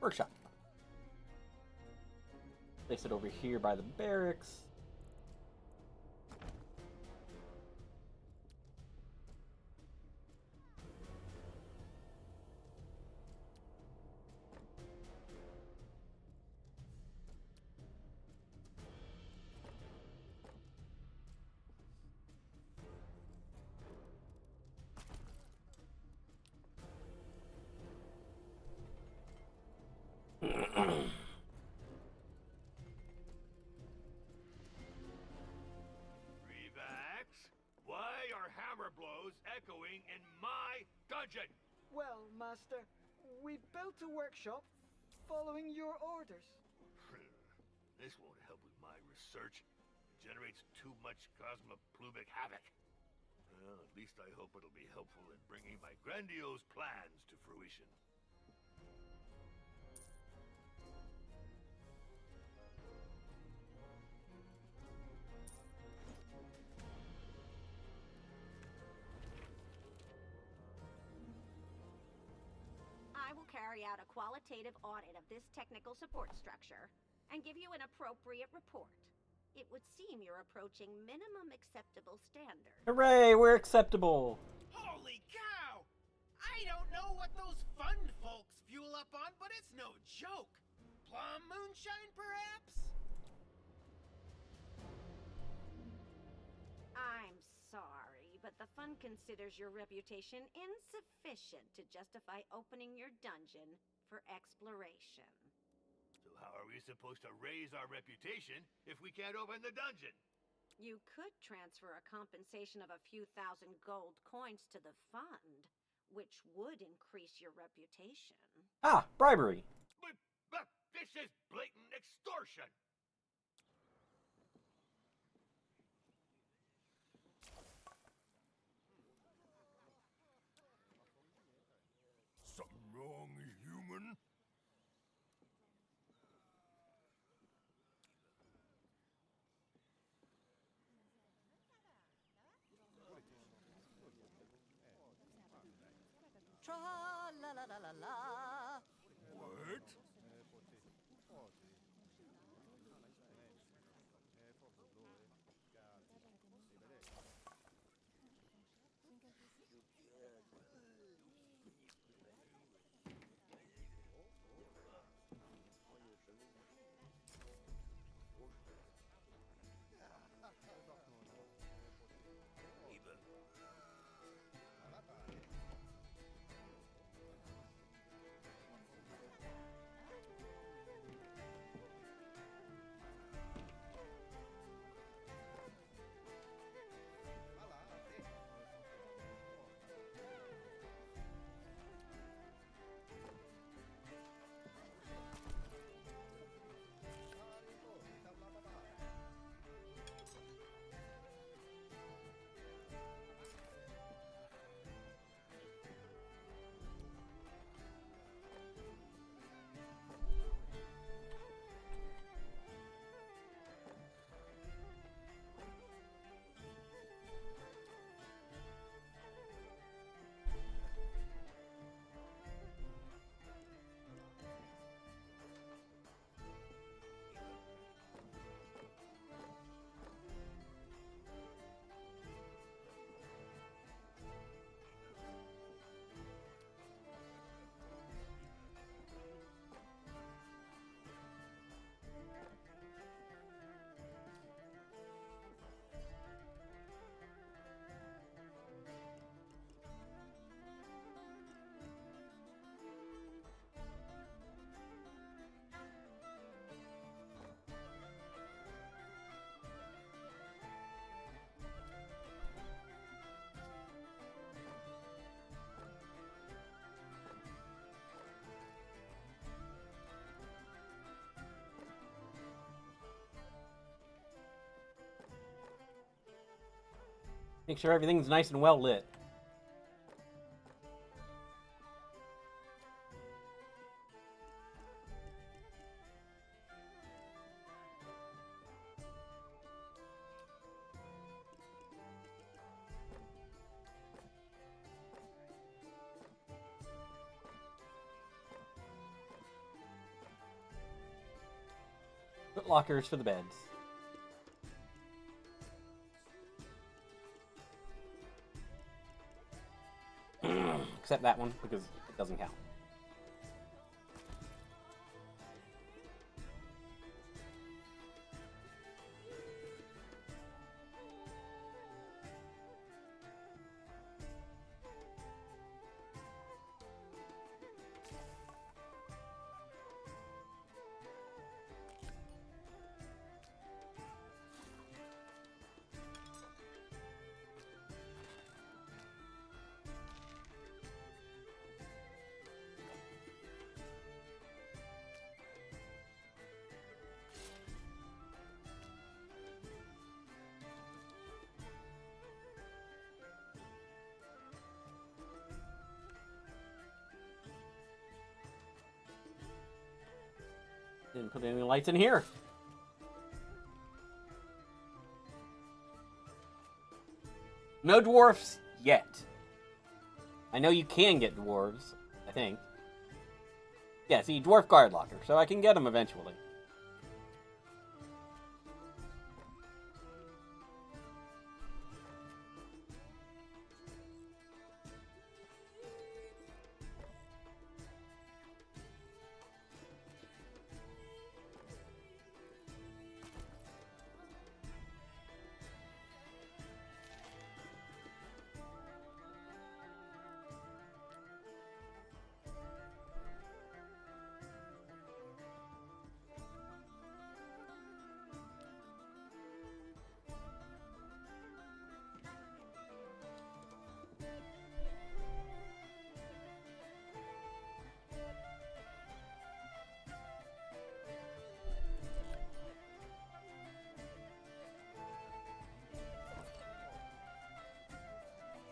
S1: Workshop. Place it over here by the barracks.
S2: Revax, why are hammer blows echoing in my dungeon?
S3: Well, Master, we built a workshop following your orders.
S2: This won't help with my research. It generates too much cosmoplubic havoc. Well, at least I hope it'll be helpful in bringing my grandiose plans to fruition.
S7: I will carry out a qualitative audit of this technical support structure and give you an appropriate report. It would seem you're approaching minimum acceptable standards.
S1: Hooray, we're acceptable.
S5: Holy cow! I don't know what those fund folks fuel up on, but it's no joke. Plum moonshine, perhaps?
S7: I'm sorry, but the fund considers your reputation insufficient to justify opening your dungeon for exploration.
S2: So how are we supposed to raise our reputation if we can't open the dungeon?
S7: You could transfer a compensation of a few thousand gold coins to the fund, which would increase your reputation.
S1: Ah, bribery.
S2: But this is blatant extortion! Something wrong, human?
S6: Tra la la la la la.
S2: What?
S1: Make sure everything's nice and well lit. Put lockers for the beds. Except that one, because it doesn't count. Didn't put any lights in here. No dwarfs yet. I know you can get dwarves, I think. Yeah, see, dwarf guard locker, so I can get them eventually.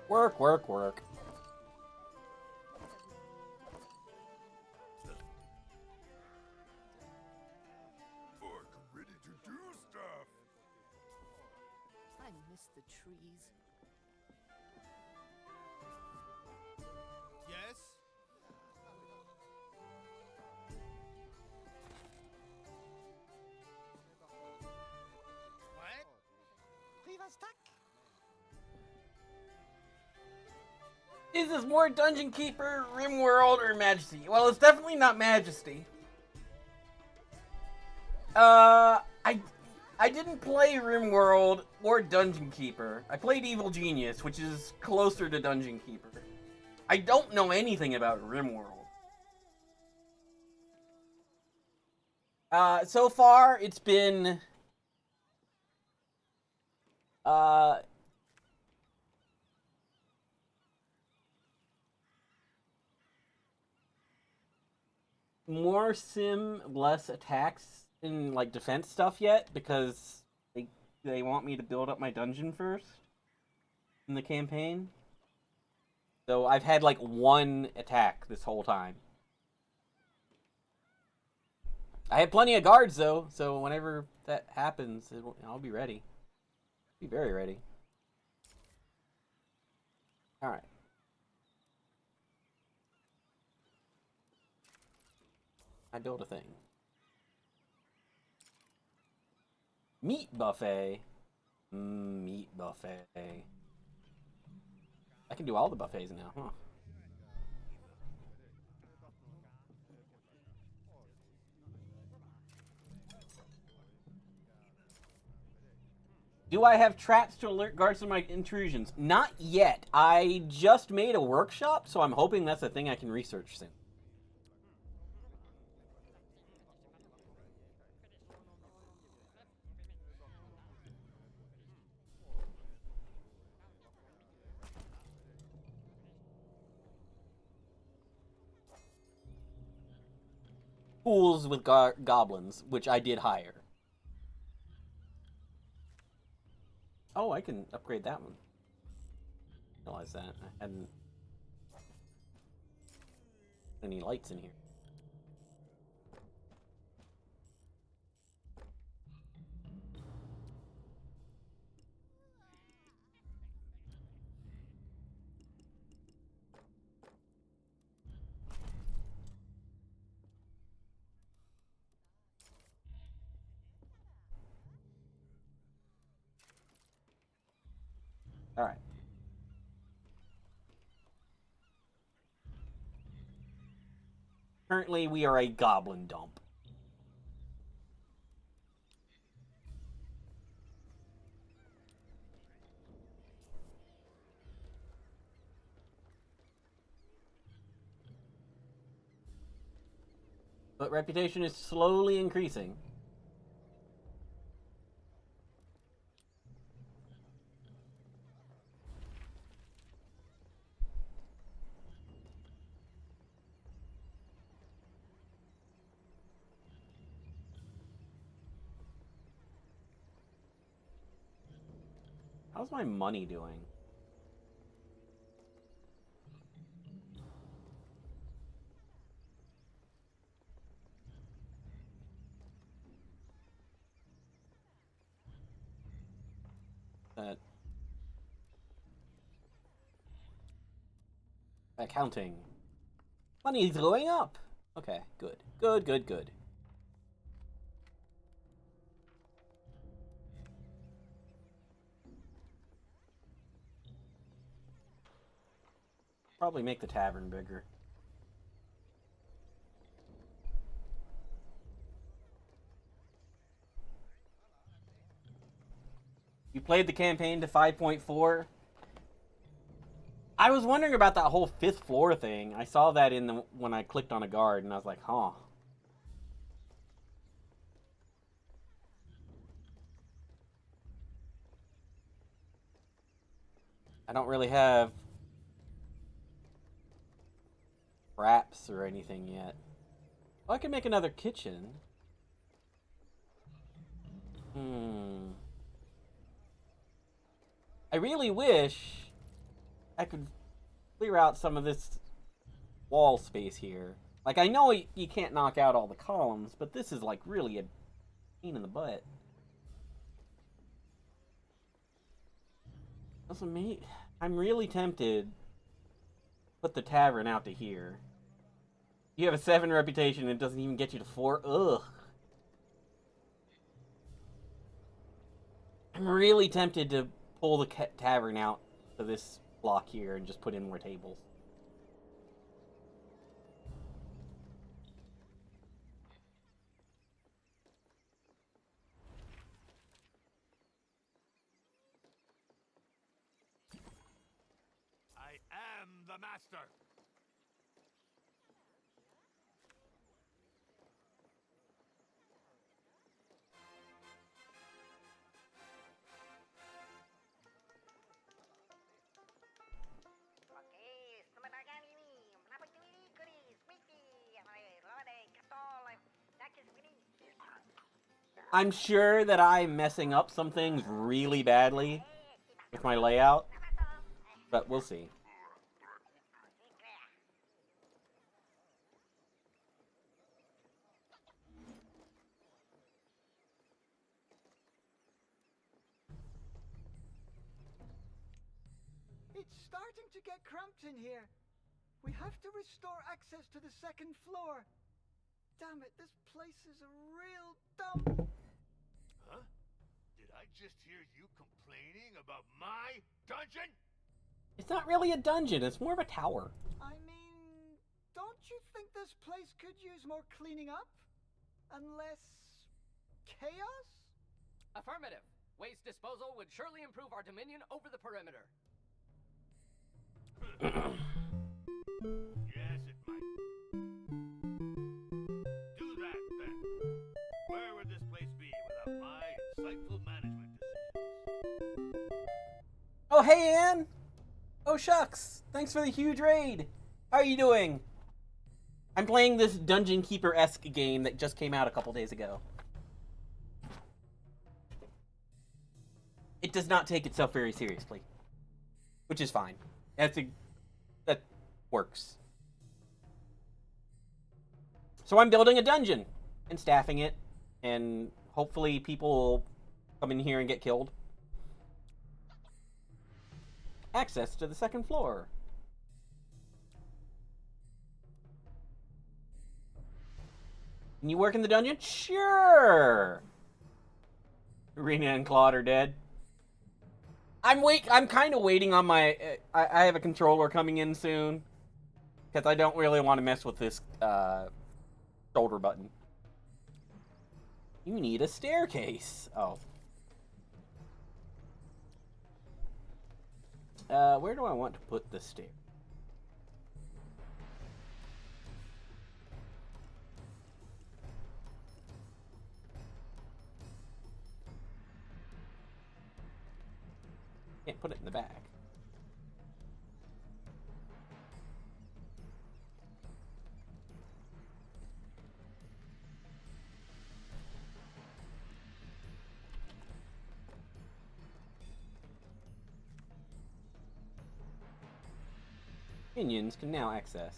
S1: Work, work, work.
S8: Orc ready to do stuff.
S6: I miss the trees.
S5: Yes? What?
S3: Leave us stuck.
S1: Is this more Dungeon Keeper, RimWorld, or Majesty? Well, it's definitely not Majesty. I didn't play RimWorld or Dungeon Keeper. I played Evil Genius, which is closer to Dungeon Keeper. I don't know anything about RimWorld. So far, it's been... more sim, less attacks and like defense stuff yet, because they want me to build up my dungeon first in the campaign. So I've had like one attack this whole time. I have plenty of guards though, so whenever that happens, I'll be ready. Be very ready. All right. I built a thing. Meat buffet. Meat buffet. I can do all the buffets now, huh? Do I have traps to alert guards to my intrusions? Not yet. I just made a workshop, so I'm hoping that's a thing I can research soon. Fools with goblins, which I did hire. Oh, I can upgrade that one. realize that. I hadn't any lights in here. All right. Currently, we are a goblin dump. But reputation is slowly increasing. How's my money doing? That accounting. Money's going up. Okay, good. Good, good, good. Probably make the tavern bigger. You played the campaign to 5.4? I was wondering about that whole 5th floor thing. I saw that in the when I clicked on a guard, and I was like, huh. I don't really have wraps or anything yet. Well, I can make another kitchen. I really wish I could clear out some of this wall space here. Like, I know you can't knock out all the columns, but this is, like, really a pain in the butt. Also, I'm really tempted to put the tavern out to here. You have a 7 reputation and it doesn't even get you to 4? Ugh. I'm really tempted to pull the tavern out to this block here and just put in more tables.
S2: I am the master.
S1: I'm sure that I'm messing up some things really badly with my layout, but we'll see.
S3: It's starting to get cramped in here. We have to restore access to the 2nd floor. Damn it, this place is a real dump.
S2: Huh? Did I just hear you complaining about my dungeon?
S1: It's not really a dungeon, it's more of a tower.
S3: I mean, don't you think this place could use more cleaning up? And less chaos?
S4: Affirmative. Waste disposal would surely improve our dominion over the perimeter.
S2: Yes, it might. Do that, then. Where would this place be without my insightful management decisions?
S1: Oh, hey, Ann! Oh, shucks! Thanks for the huge raid! How are you doing? I'm playing this Dungeon Keeper-esque game that just came out a couple days ago. It does not take itself very seriously, which is fine. That works. So I'm building a dungeon and staffing it, and hopefully people will come in here and get killed. Access to the second floor. Can you work in the dungeon? Sure. Rena and Claude are dead. I'm kind of waiting on my. I have a controller coming in soon because I don't really want to mess with this shoulder button. You need a staircase. Oh. Where do I want to put the stair? Can't put it in the back. Minions can now access.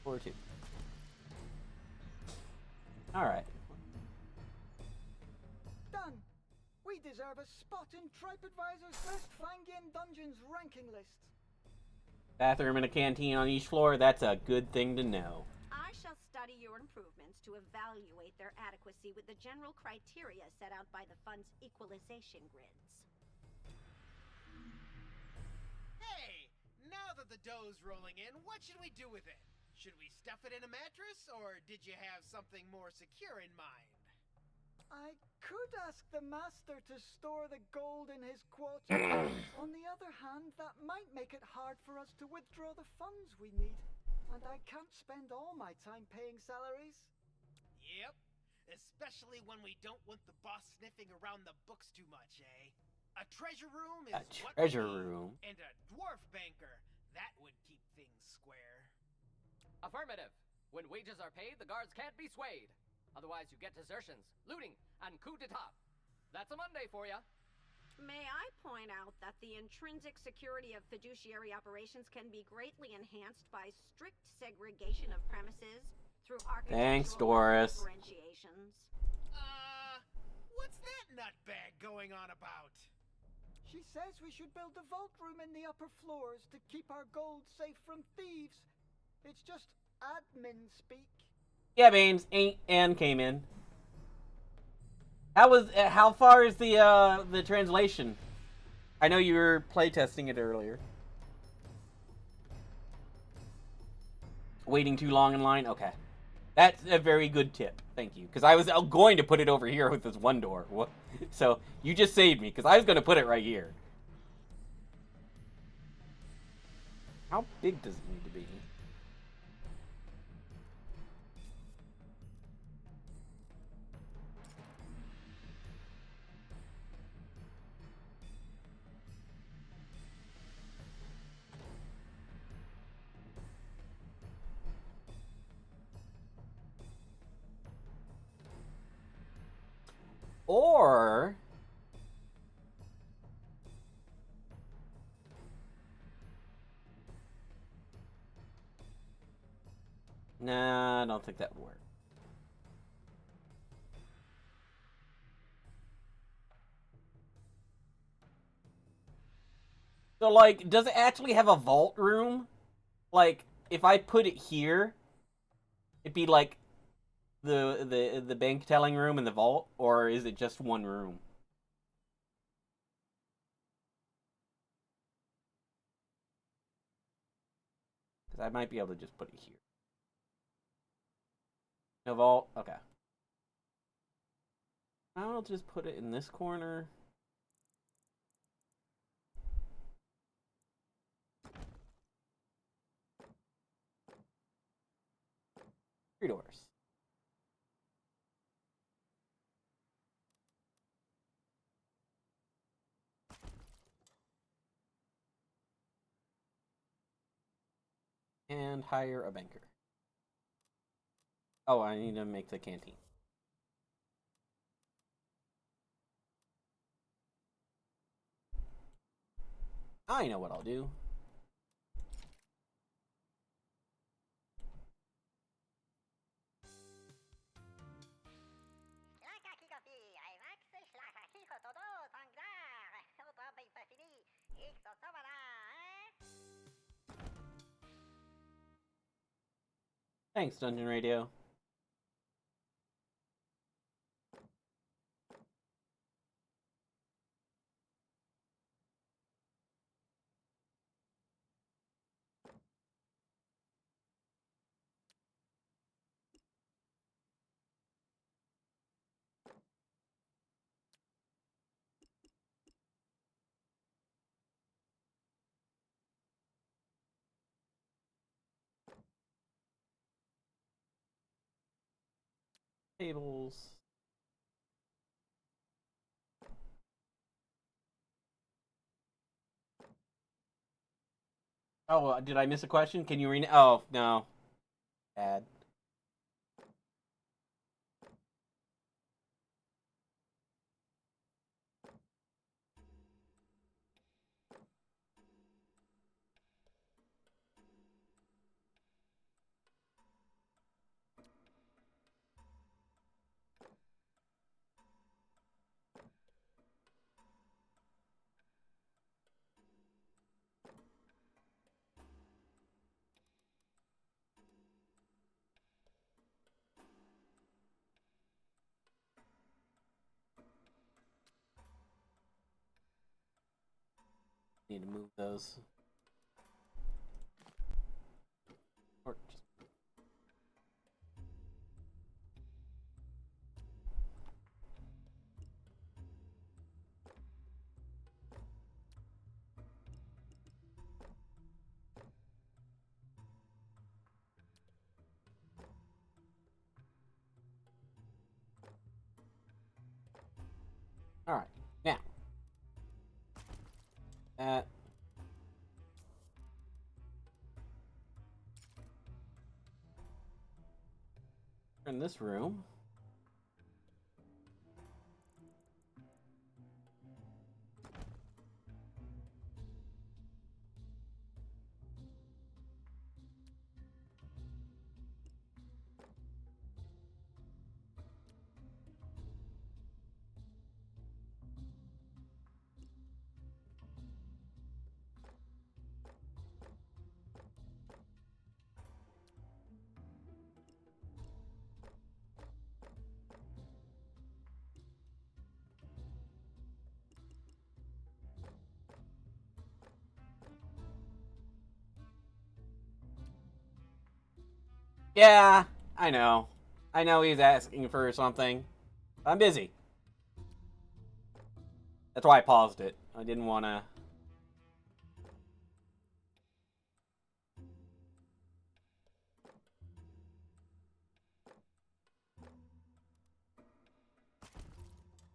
S1: Or two. Alright.
S3: Done. We deserve a spot in TripAdvisor's best fine-game dungeons ranking list.
S1: Bathroom and a canteen on each floor, that's a good thing to know.
S7: I shall study your improvements to evaluate their adequacy with the general criteria set out by the fund's equalization grids.
S5: Hey, now that the dough's rolling in, what should we do with it? Should we stuff it in a mattress, or did you have something more secure in mind?
S3: I could ask the master to store the gold in his quarters. On the other hand, that might make it hard for us to withdraw the funds we need. And I can't spend all my time paying salaries.
S5: Yep, especially when we don't want the boss sniffing around the books too much, eh? A treasure room is
S1: A
S5: what
S1: treasure
S5: we need.
S1: room.
S5: And a dwarf banker. That would keep things square.
S4: Affirmative. When wages are paid, the guards can't be swayed. Otherwise, you get desertions, looting, and coup d'etat. That's a Monday for ya.
S7: May I point out that the intrinsic security of fiduciary operations can be greatly enhanced by strict segregation of premises through
S1: Thanks,
S7: architectural
S1: Doris.
S7: differentiations.
S5: What's that nutbag going on about?
S3: She says we should build a vault room in the upper floors to keep our gold safe from thieves. It's just admin speak.
S1: Yeah, Baines, Anne came in. How far is the translation? I know you were playtesting it earlier. Waiting too long in line? Okay. That's a very good tip. Thank you. Because I was going to put it over here with this one door. So, you just saved me, because I was going to put it right here. How big does it need to be? Or nah, I don't think that would work. So, like, does it actually have a vault room? Like, if I put it here, it'd be like the bank telling room and the vault, or is it just one room? Because I might be able to just put it here. No vault? Okay. I'll just put it in this corner. Three doors. And hire a banker. Oh, I need to make the canteen. I know what I'll do. Thanks, Dungeon Radio. Tables. Oh, did I miss a question? Can you read? Oh, no. Bad. Need to move those. Or just... All right, now that in this room. Yeah, I know. I know he's asking for something. I'm busy. That's why I paused it. I didn't want to...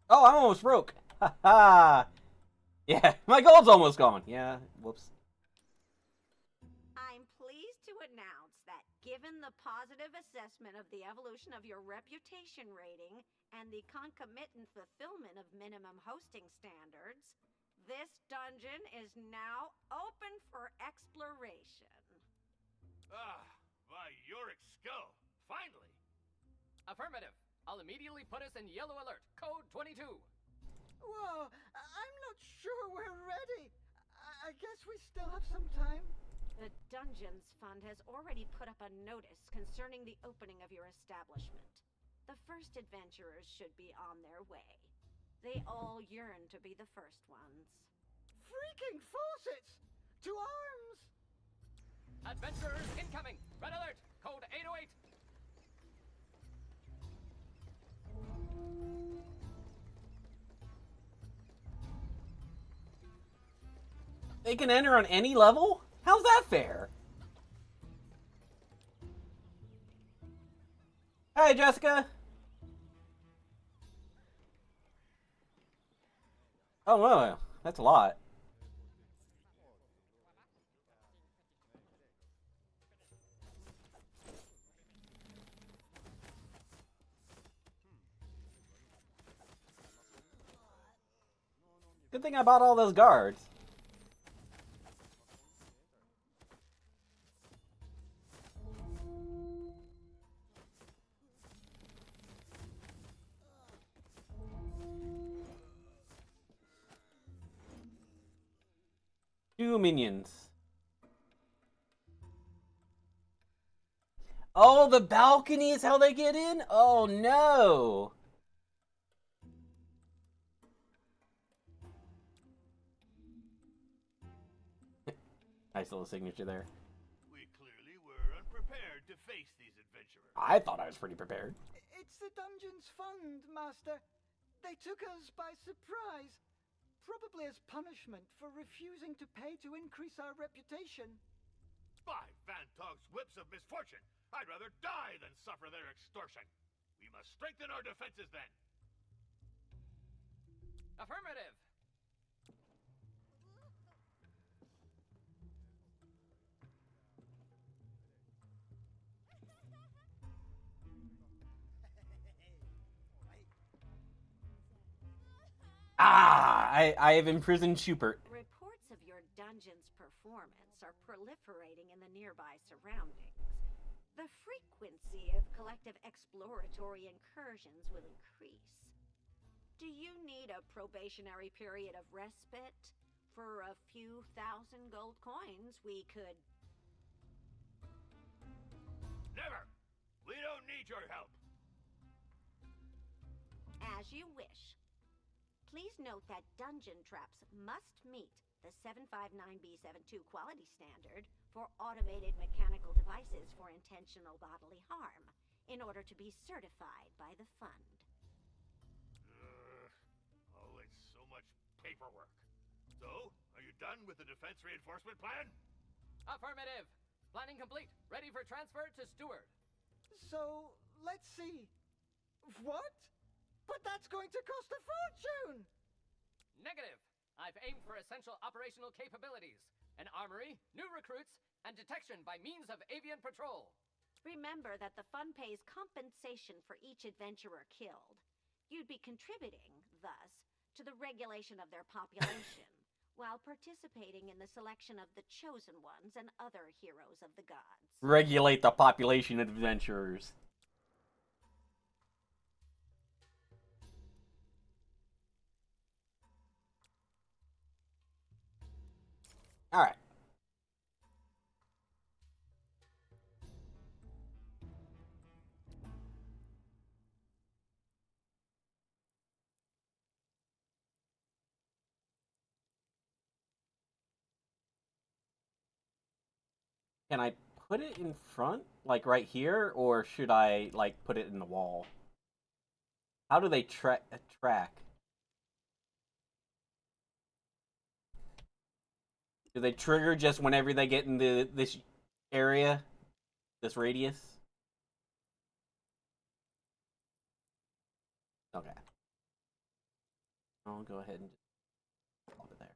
S1: Oh, I'm almost broke. Ha ha. Yeah, my gold's almost gone. Yeah, whoops.
S7: I'm pleased to announce that given the positive assessment of the evolution of your reputation rating and the concomitant fulfillment of minimum hosting standards, this dungeon is now open for exploration.
S2: Ah, by Yorick's skull. Finally.
S4: Affirmative. I'll immediately put us in yellow alert. Code 22.
S3: Whoa, I'm not sure we're ready. I guess we still have some time.
S7: The Dungeons Fund has already put up a notice concerning the opening of your establishment. The first adventurers should be on their way. They all yearn to be the first ones.
S3: Freaking faucets! To arms!
S4: Adventurers incoming. Red alert. Code 808.
S1: They can enter on any level? How's that fair? Hi, Jessica. Oh, no, that's a lot. Good thing I bought all those guards. 2 minions. Oh, the balcony is how they get in? Oh, no. Nice little signature there.
S2: We clearly were unprepared to face these adventurers.
S1: I thought I was pretty prepared.
S3: It's the Dungeons Fund, Master. They took us by surprise. Probably as punishment for refusing to pay to increase our reputation.
S2: By Van Tog's whips of misfortune! I'd rather die than suffer their extortion. We must strengthen our defenses then.
S4: Affirmative.
S1: Ah, I have imprisoned Schubert.
S7: Reports of your dungeon's performance are proliferating in the nearby surroundings. The frequency of collective exploratory incursions will increase. Do you need a probationary period of respite? For a few thousand gold coins, we could...
S2: Never! We don't need your help.
S7: As you wish. Please note that dungeon traps must meet the 759B72 quality standard for automated mechanical devices for intentional bodily harm in order to be certified by the fund.
S2: Oh, it's so much paperwork. So, are you done with the defense reinforcement plan?
S4: Affirmative. Planning complete. Ready for transfer to steward.
S3: So, let's see. What? But that's going to cost a fortune!
S4: Negative. I've aimed for essential operational capabilities. An armory, new recruits, and detection by means of avian patrol.
S7: Remember that the fund pays compensation for each adventurer killed. You'd be contributing, thus, to the regulation of their population, while participating in the selection of the chosen ones and other heroes of the gods.
S1: Regulate the population of adventurers. Alright. Can I put it in front? Like right here? Or should I, like, put it in the wall? How do they track? Do they trigger just whenever they get in this area? This radius? Okay. I'll go ahead and just pop it there.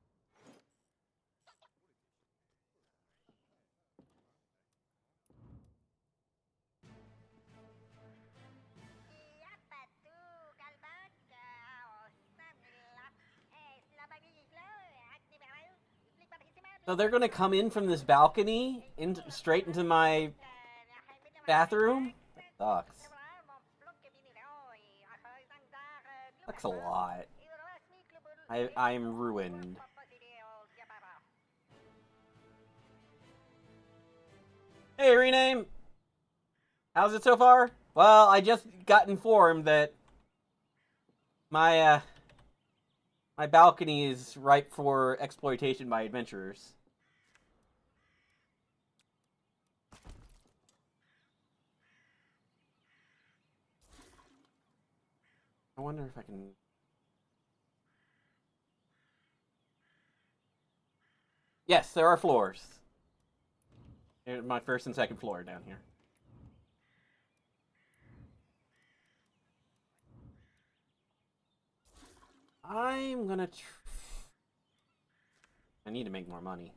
S1: So they're gonna come in from this balcony straight into my bathroom? That sucks. Sucks a lot. I'm ruined. Hey, Rename! How's it so far? Well, I just got informed that my my balcony is ripe for exploitation by adventurers. I wonder if I can... Yes, there are floors. Here's my first and second floor down here. I'm gonna... I need to make more money.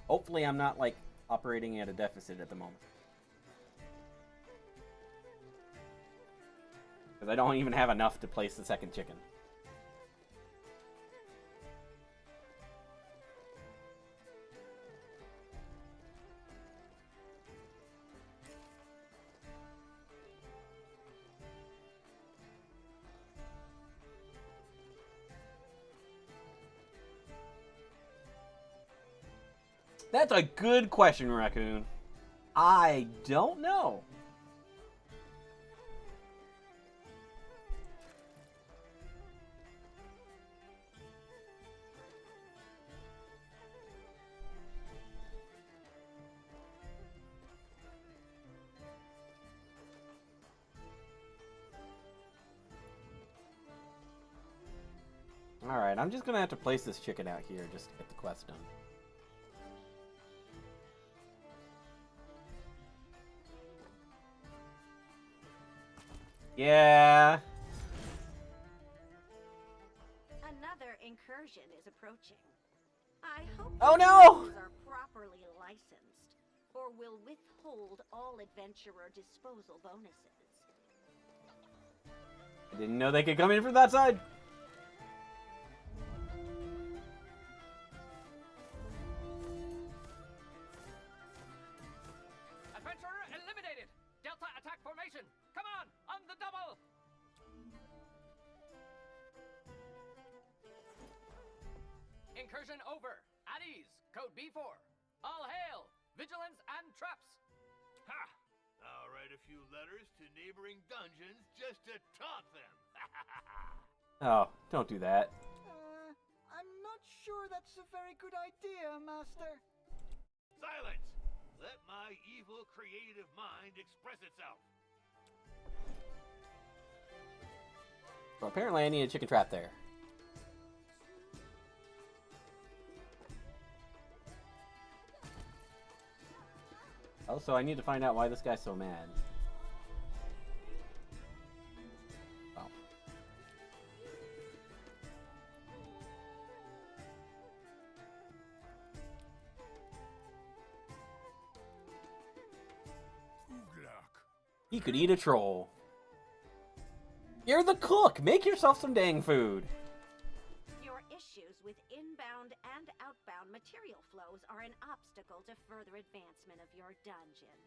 S1: Hopefully I'm not, like, operating at a deficit at the moment. Because I don't even have enough to place the second chicken. That's a good question, Raccoon. I don't know. Alright, I'm just gonna have to place this chicken out here just to get the quest done. Yeah.
S7: Another incursion is approaching. I hope
S1: Oh,
S7: the
S1: no!
S7: vehicles are properly licensed, or will withhold all adventurer disposal bonuses.
S1: I didn't know they could come in from that side.
S4: Adventurer eliminated! Delta attack formation! Come on the double! Incursion over. At ease. Code B4. All hail! Vigilance and traps!
S2: Ha! I'll write a few letters to neighboring dungeons just to taunt them.
S1: Oh, don't do that.
S3: I'm not sure that's a very good idea, Master.
S2: Silence! Let my evil creative mind express itself.
S1: Well, apparently I need a chicken trap there. Also, I need to find out why this guy's so mad. Oh. He could eat a troll. You're the cook! Make yourself some dang food!
S7: Your issues with inbound and outbound material flows are an obstacle to further advancement of your dungeon.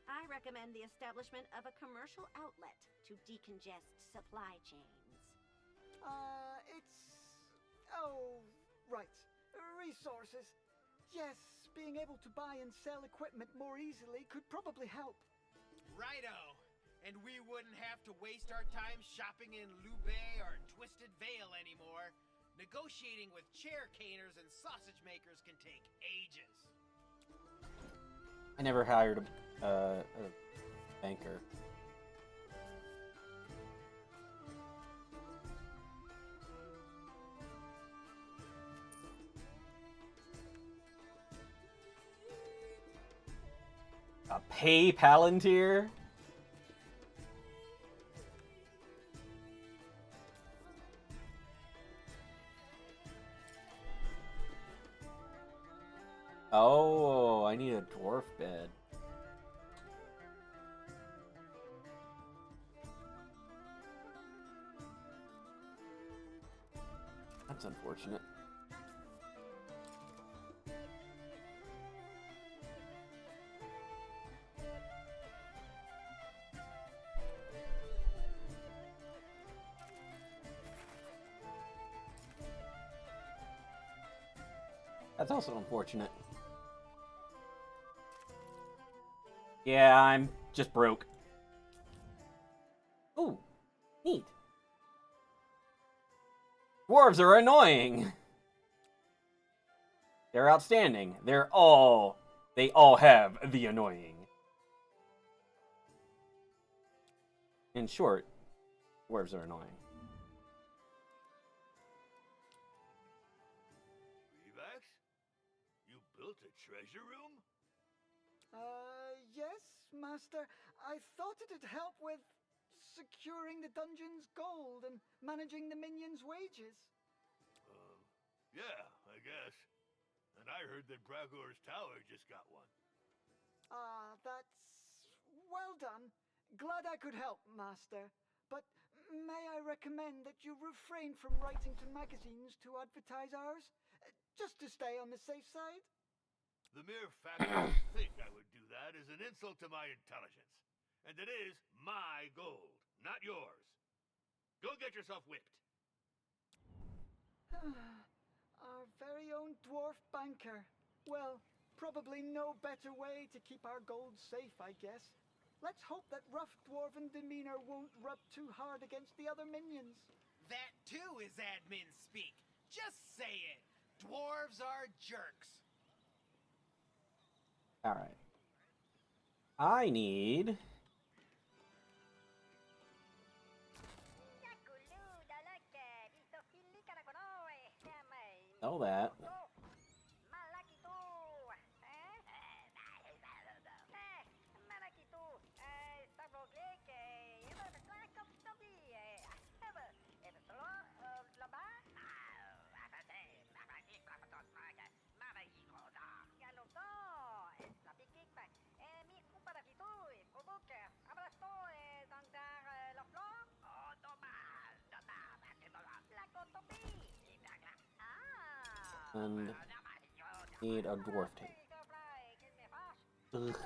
S7: I recommend the establishment of a commercial outlet to decongest supply chains.
S3: Oh, right. Resources. Yes, being able to buy and sell equipment more easily could probably help.
S5: Righto. And we wouldn't have to waste our time shopping in Naheulbeuk or Twisted Vale anymore. Negotiating with chair caners and sausage makers can take ages.
S1: I never hired a banker. A pay Palantir? Oh, I need a dwarf bed. That's unfortunate. That's also unfortunate. Yeah, I'm just broke. Ooh, neat. Dwarves are annoying. They're outstanding. They all have the annoying. In short, dwarves are annoying.
S2: Revax? You built a treasure room?
S3: Yes, Master. I thought it'd help with securing the dungeon's gold and managing the minions' wages.
S2: Yeah, I guess. And I heard that Bragor's tower just got one.
S3: That's well done. Glad I could help, Master. But may I recommend that you refrain from writing to magazines to advertise ours? Just to stay on the safe side?
S2: The mere fact that you think I would do that is an insult to my intelligence. And it is my gold, not yours. Go get yourself whipped.
S3: Our very own dwarf banker. Well, probably no better way to keep our gold safe, I guess. Let's hope that rough dwarven demeanor won't rub too hard against the other minions.
S5: That too is admin speak. Just say it. Dwarves are jerks.
S1: Alright. I need... Oh, that. And need a dwarf tank. Ugh.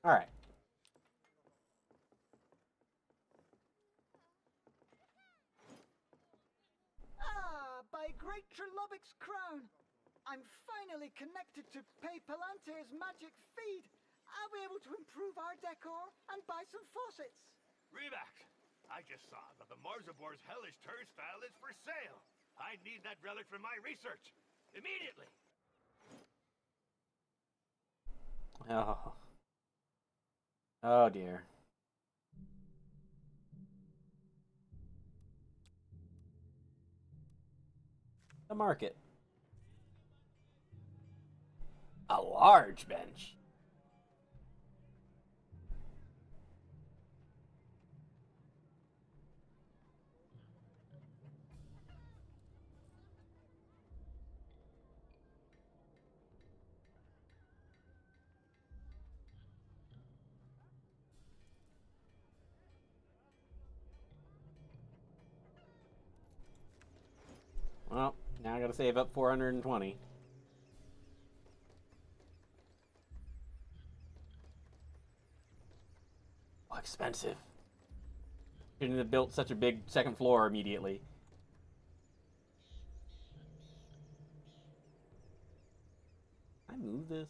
S1: Alright.
S3: Ah, by great Trilobic's crown! I'm finally connected to Pay Palantir's magic feed. I'll be able to improve our decor and buy some faucets.
S2: Revac, I just saw that the Marzabor's hellish turnstile is for sale. I need that relic for my research. Immediately.
S1: Oh. Oh dear. The market. A large bench. Well, now I gotta save up 420. Oh, expensive. Shouldn't have built such a big second floor immediately. Can I move this?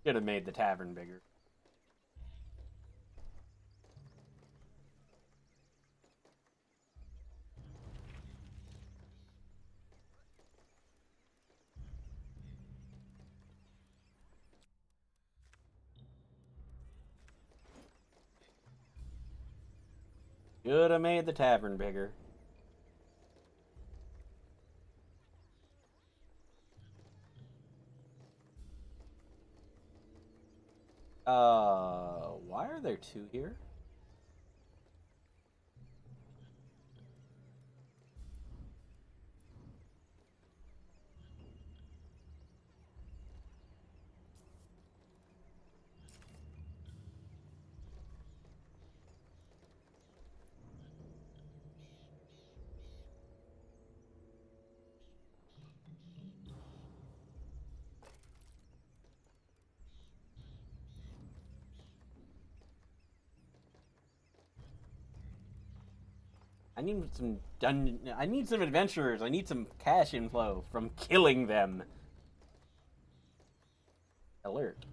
S1: Should have made the tavern bigger. Should have made the tavern bigger. Why are there two here? I need some I need some adventurers. I need some cash inflow from killing them. Alert.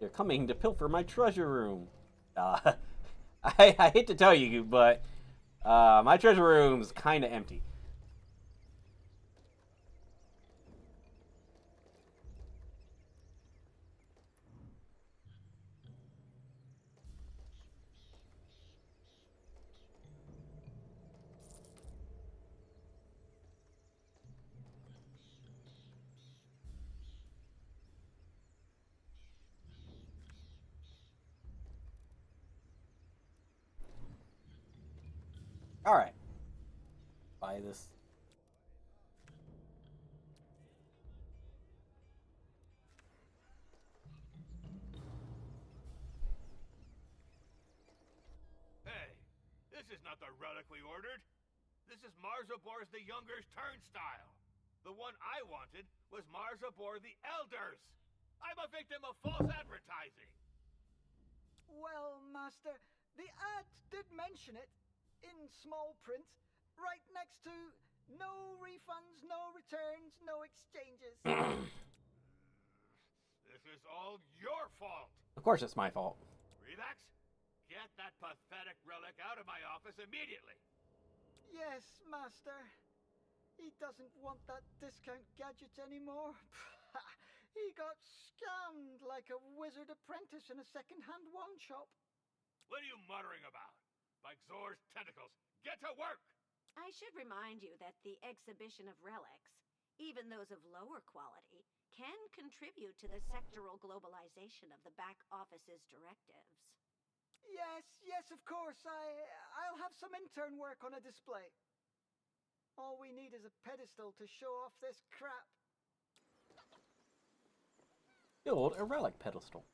S1: They're coming to pilfer my treasure room. I hate to tell you, but my treasure room's kind of empty. All right, buy this.
S2: Hey, this is not the relic we ordered. This is Marzabor the Younger's turnstile. The one I wanted was Marzabor the Elder's. I'm a victim of false advertising.
S3: Well, Master, the ad did mention it in small print, right next to no refunds, no returns, no exchanges.
S2: This is all your fault.
S1: Of course, it's my fault.
S2: Relax. Get that pathetic relic out of my office immediately.
S3: Yes, Master. He doesn't want that discount gadget anymore. He got scammed like a wizard apprentice in a second-hand wand shop.
S2: What are you muttering about? Like Zor's tentacles. Get to work!
S7: I should remind you that the exhibition of relics, even those of lower quality, can contribute to the sectoral globalization of the back office's directives.
S3: Yes, of course. I'll have some intern work on a display. All we need is a pedestal to show off this crap.
S1: Build a relic pedestal.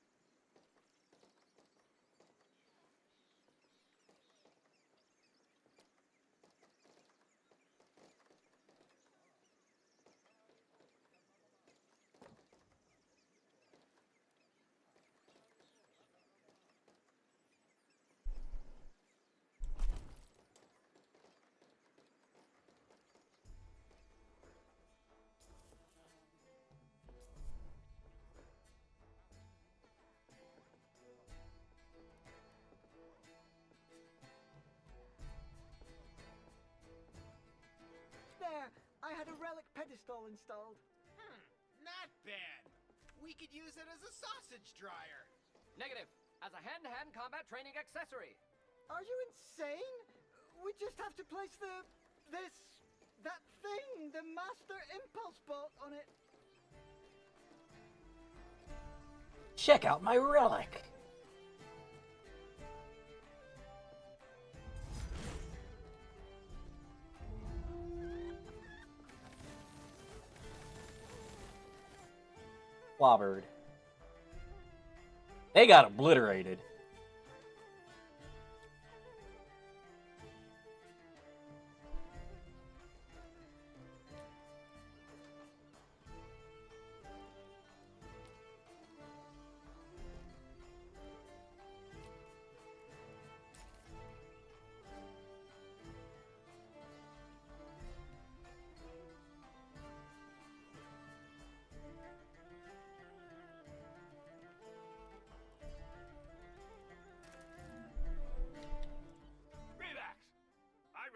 S3: There, I had a relic pedestal installed.
S5: Not bad. We could use it as a sausage dryer.
S4: Negative. As a hand-to-hand combat training accessory.
S3: Are you insane? We just have to place that thing, the Master Impulse Bolt on it.
S1: Check out my relic. Clobbered. They got obliterated.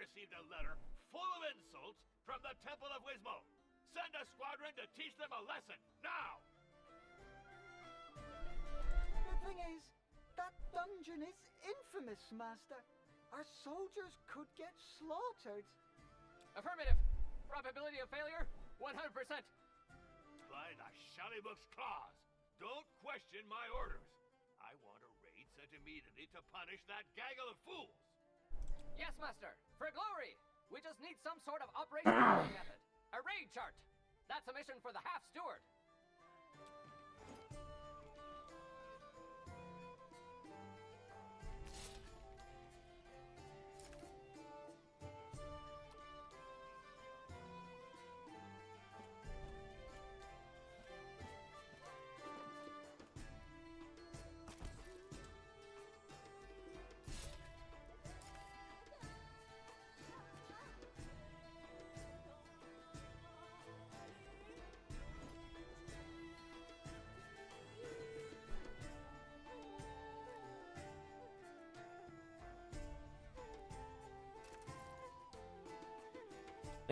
S2: received a letter full of insults from the Temple of Wismo. Send a squadron to teach them a lesson, now!
S3: The thing is, that dungeon is infamous, Master. Our soldiers could get slaughtered.
S4: Affirmative. Probability of failure, 100%.
S2: By the Naheulbeuk's claws, don't question my orders. I want a raid sent immediately to punish that gaggle of fools.
S4: Yes, Master. For glory. We just need some sort of operational method. A raid chart. That's a mission for the half-steward.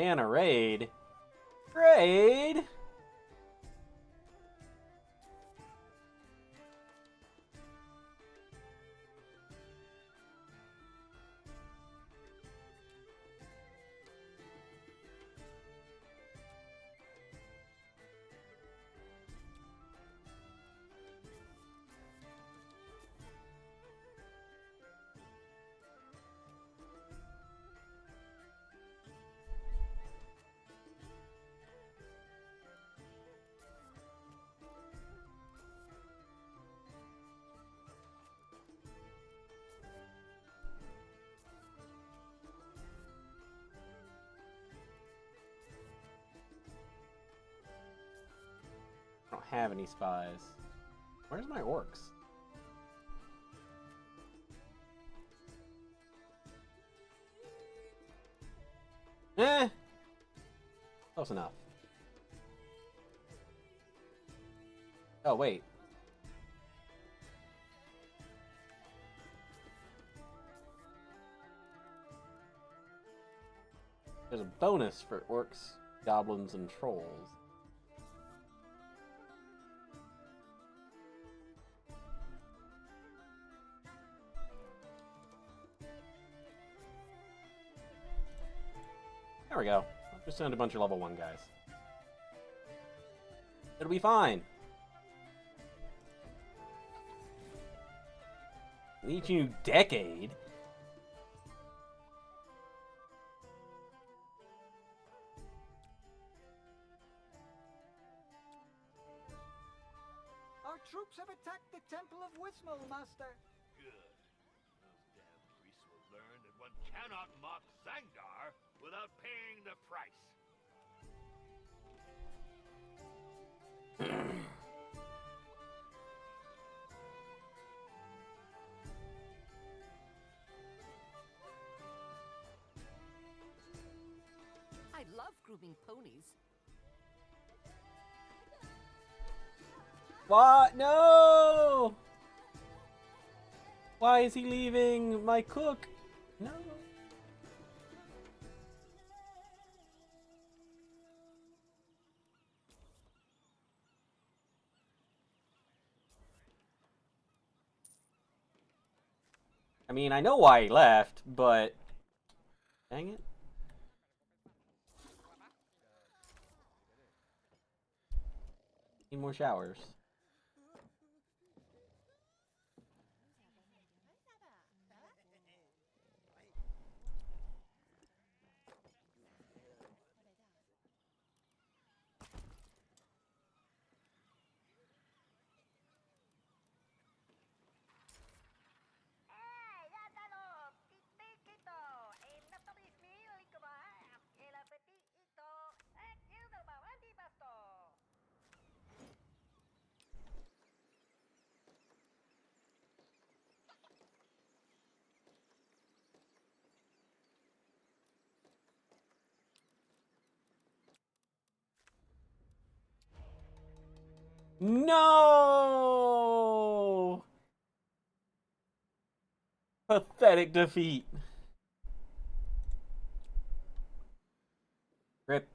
S1: And a raid. Raid? I don't have any spies. Where's my orcs? Eh! Close enough. Oh, wait. There's a bonus for orcs, goblins, and trolls. There we go. Just send a bunch of level 1 guys. It'll be fine. Each new decade.
S3: Our troops have attacked the Temple of Wismol, Master.
S2: Good. Those damn priests will learn that one cannot mock Zangdar without paying the price.
S6: I love grooming ponies.
S1: What? No! Why is he leaving my cook? No. I mean, I know why he left, but... Dang it. Need more showers. No! Pathetic defeat. Rip.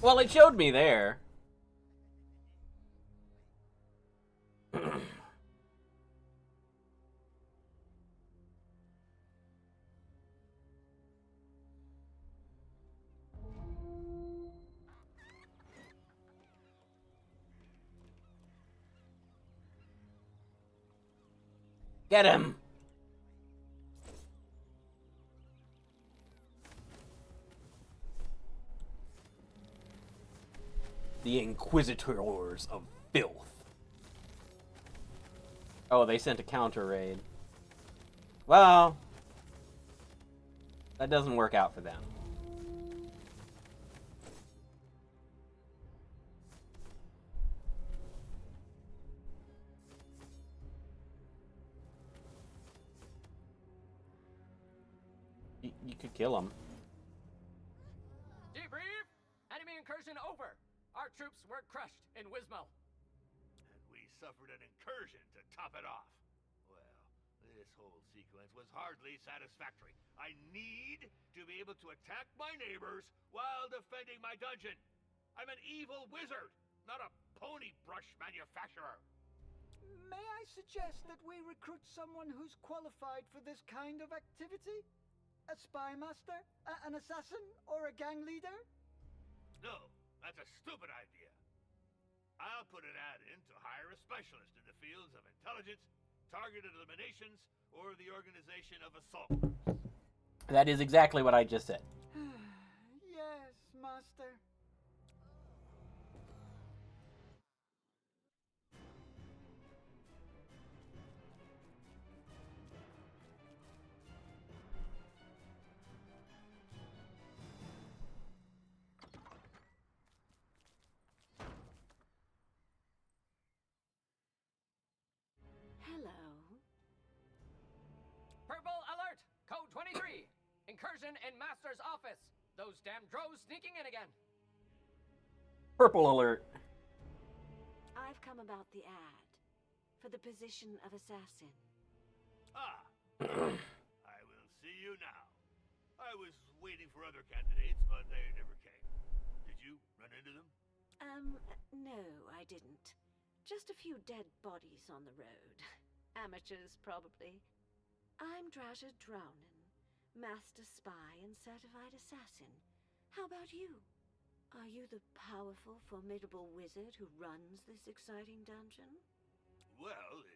S1: Well, it showed me there. Get him! The Inquisitors of Filth. Oh, they sent a counter raid. Well, that doesn't work out for them. you could kill him.
S4: Debrief! Enemy incursion over. Our troops were crushed in Wismo.
S2: And we suffered an incursion to top it off. Well, this whole sequence was hardly satisfactory. I need to be able to attack my neighbors while defending my dungeon. I'm an evil wizard, not a pony brush manufacturer.
S3: May I suggest that we recruit someone who's qualified for this kind of activity? A spy master? An assassin? Or a gang leader?
S2: No, that's a stupid idea. I'll put an ad in to hire a specialist in the fields of intelligence, targeted eliminations, or the organization of assault groups.
S1: That is exactly what I just said.
S3: Yes, master.
S7: Hello.
S4: Purple alert! Code 23! Incursion in Master's office! Those damn drows sneaking in again!
S1: Purple alert.
S7: I've come about the ad for the position of assassin.
S2: Ah, I will see you now. I was waiting for other candidates, but they never came. Did you run into them?
S7: No, I didn't. Just a few dead bodies on the road. Amateurs, probably. I'm Drasha Drownin, master spy and certified assassin. How about you? Are you the powerful, formidable wizard who runs this exciting dungeon?
S2: Well,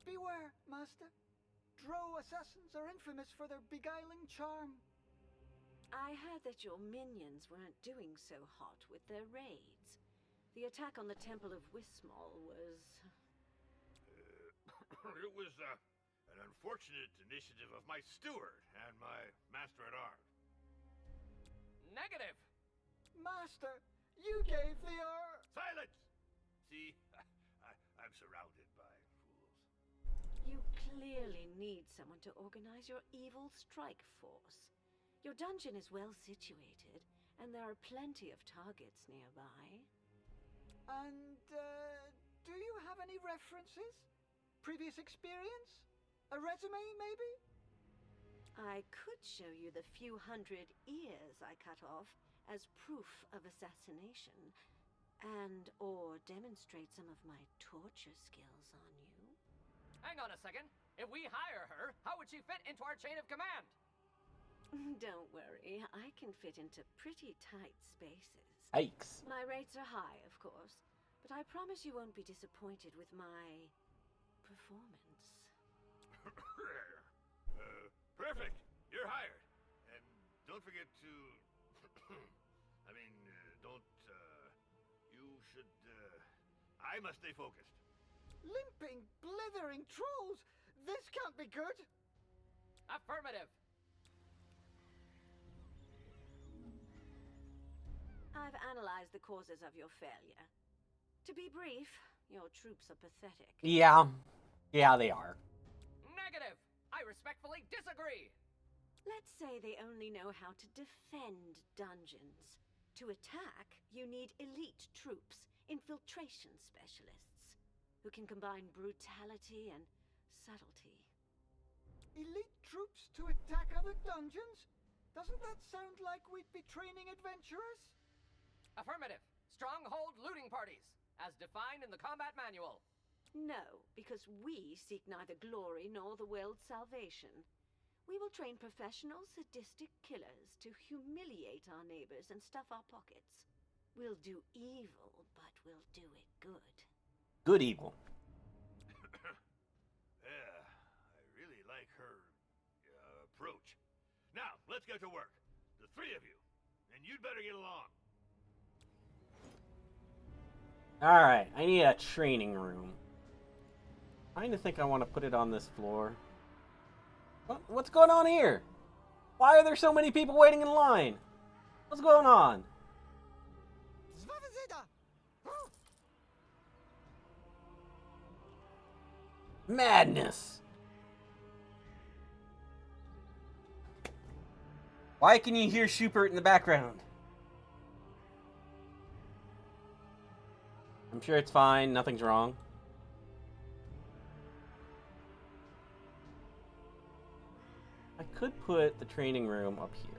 S3: Beware, master. Drow assassins are infamous for their beguiling charm.
S7: I heard that your minions weren't doing so hot with their raids. The attack on the Temple of Wismol was...
S2: it was an unfortunate initiative of my steward and my master-at-arms.
S4: Negative!
S3: Master, you gave the
S2: Silence! See, I'm surrounded by fools.
S7: You clearly need someone to organize your evil strike force. Your dungeon is well situated, and there are plenty of targets nearby.
S3: And, do you have any references? Previous experience? A resume, maybe?
S7: I could show you the few hundred ears I cut off as proof of assassination, and or demonstrate some of my torture skills on you.
S4: Hang on a second. If we hire her, how would she fit into our chain of command?
S7: Don't worry, I can fit into pretty tight spaces.
S1: Yikes.
S7: My rates are high, of course, but I promise you won't be disappointed with my performance.
S2: Perfect. You're hired. And don't forget to... you should, I must stay focused.
S3: Limping, blithering trolls! This can't be good!
S4: Affirmative!
S7: I've analyzed the causes of your failure. To be brief, your troops are pathetic.
S1: Yeah. Yeah, they are.
S4: Negative! I respectfully disagree!
S7: Let's say they only know how to defend dungeons. To attack, you need elite troops, infiltration specialists, who can combine brutality and subtlety.
S3: Elite troops to attack other dungeons? Doesn't that sound like we'd be training adventurers?
S4: Affirmative! Stronghold looting parties, as defined in the combat manual.
S7: No, because we seek neither glory nor the world's salvation. We will train professional sadistic killers to humiliate our neighbors and stuff our pockets. We'll do evil, but we'll do it good.
S1: Good evil.
S2: Yeah, I really like her approach. Now, let's get to work. The three of you. And you'd better get along.
S1: Alright, I need a training room. I kind of think I want to put it on this floor. What's going on here? Why are there so many people waiting in line? What's going on? Madness! Why can you hear Schubert in the background? I'm sure it's fine. Nothing's wrong. I could put the training room up here.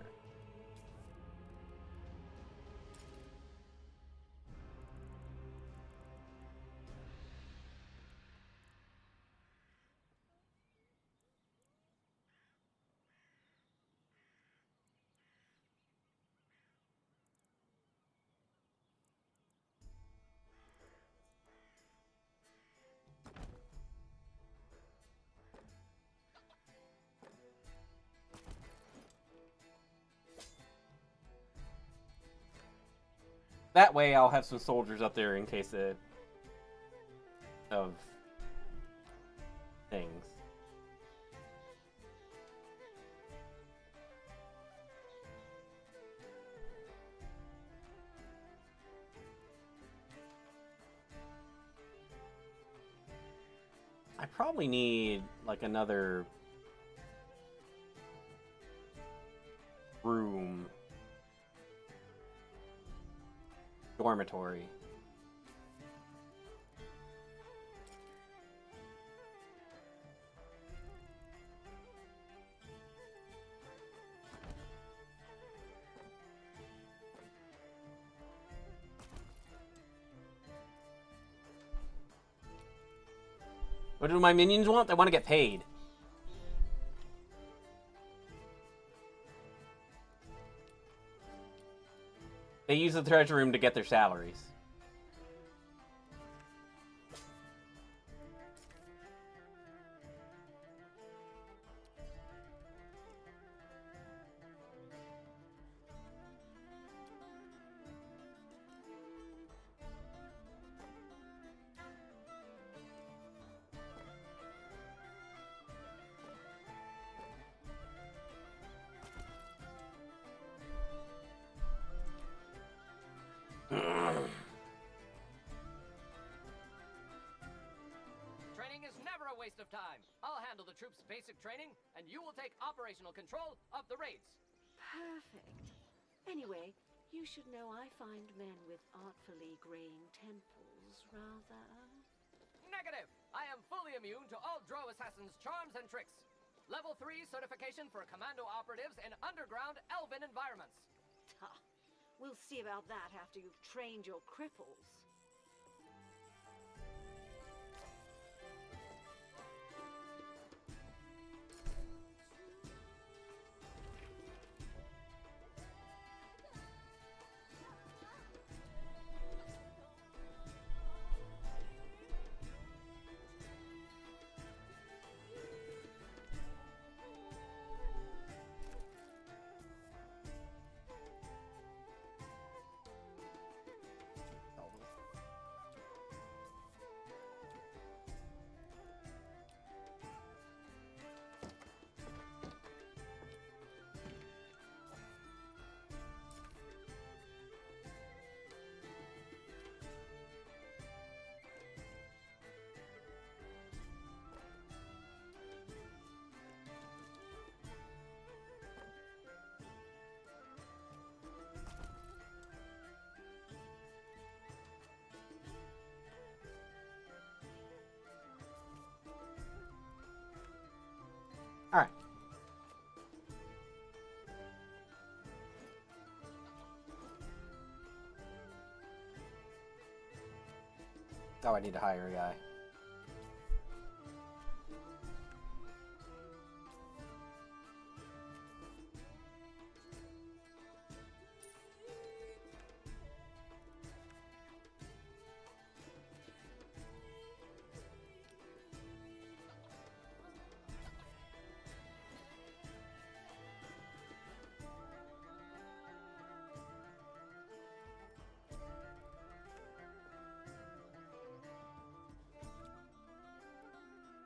S1: That way I'll have some soldiers up there in case of things. I probably need like another room. Dormitory. What do my minions want? They want to get paid. They use the treasure room to get their salaries.
S4: Training is never a waste of time. I'll handle the troops' basic training, and you will take operational control of the raids.
S7: Perfect. Anyway, you should know I find men with artfully graying temples rather...
S4: Negative! I am fully immune to all Drow assassins' charms and tricks. Level 3 certification for commando operatives in underground elven environments.
S7: Ha! We'll see about that after you've trained your cripples.
S1: Alright. Oh, I need to hire a guy.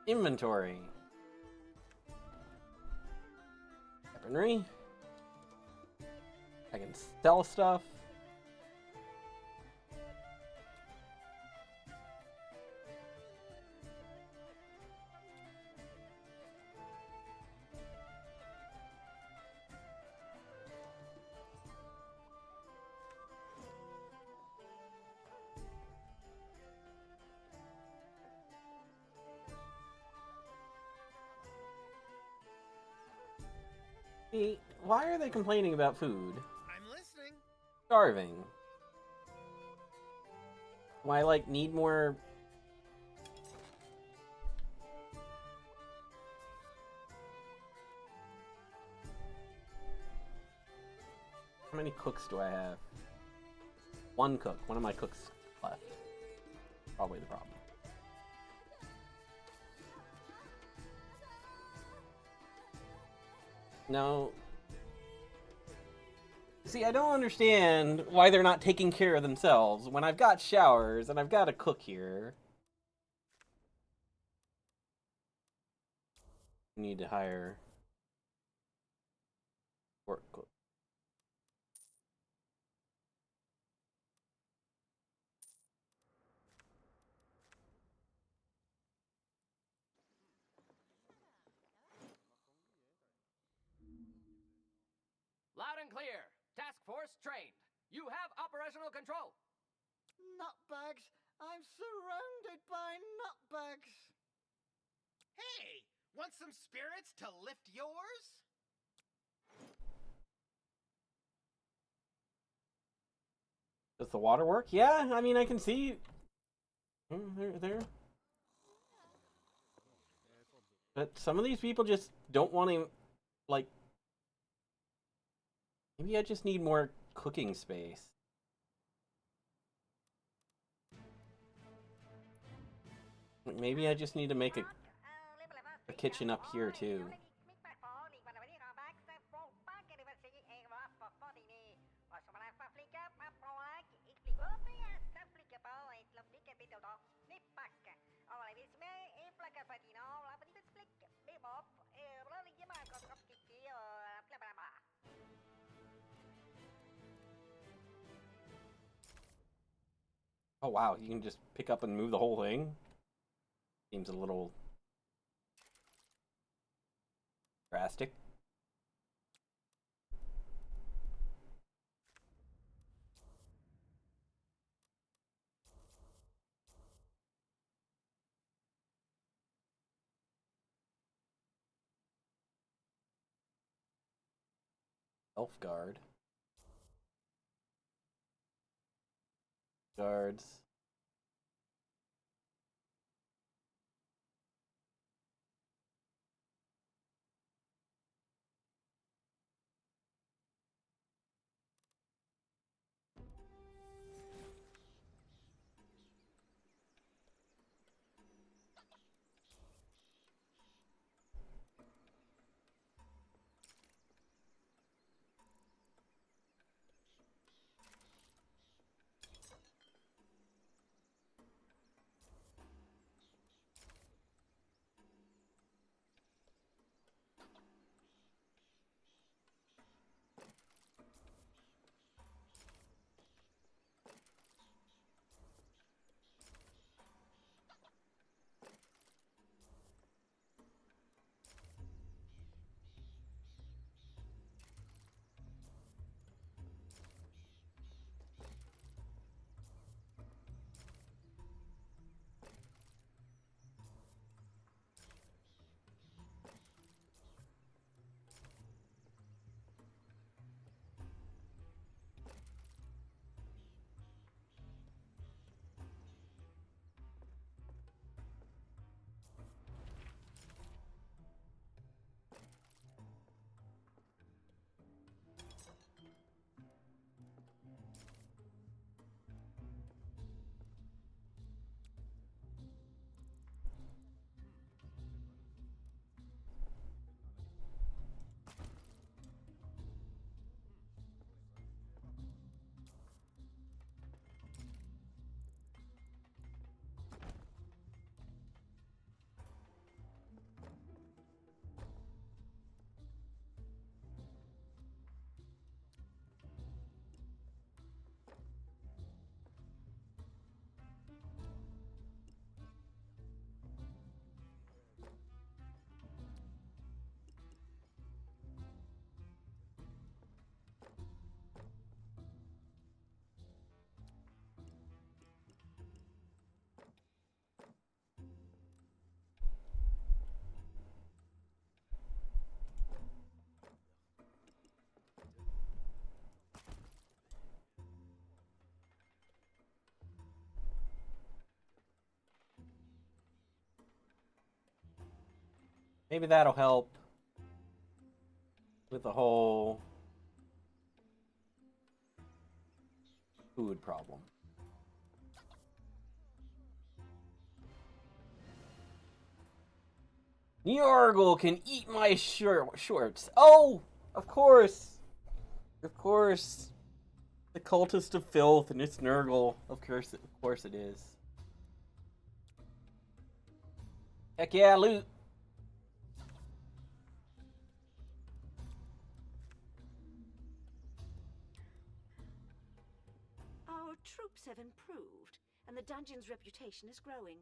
S1: Inventory. Weaponry. I can sell stuff. See, why are they complaining about food?
S5: I'm listening.
S1: Starving. Why, like, need more... How many cooks do I have? One cook. One of my cooks left. Probably the problem. No. See, I don't understand why they're not taking care of themselves when I've got showers and I've got a cook here. Need to hire work cook.
S4: Loud and clear. Task force trained. You have operational control.
S3: Nutbags! I'm surrounded by nutbags!
S5: Hey, want some spirits to lift yours?
S1: Does the water work? Yeah, I mean, I can see. There. But some of these people just don't want to, like. Maybe I just need more cooking space. Maybe I just need to make a kitchen up here too. Oh wow, you can just pick up and move the whole thing? Seems a little drastic. Elf guard. Guards. Maybe that'll help with the whole food problem. Nyorgle can eat my shorts. Oh, of course. Of course. The cultist of filth and it's Nurgle. Of course it is. Heck yeah, loot.
S7: Our troops have improved, and the dungeon's reputation is growing.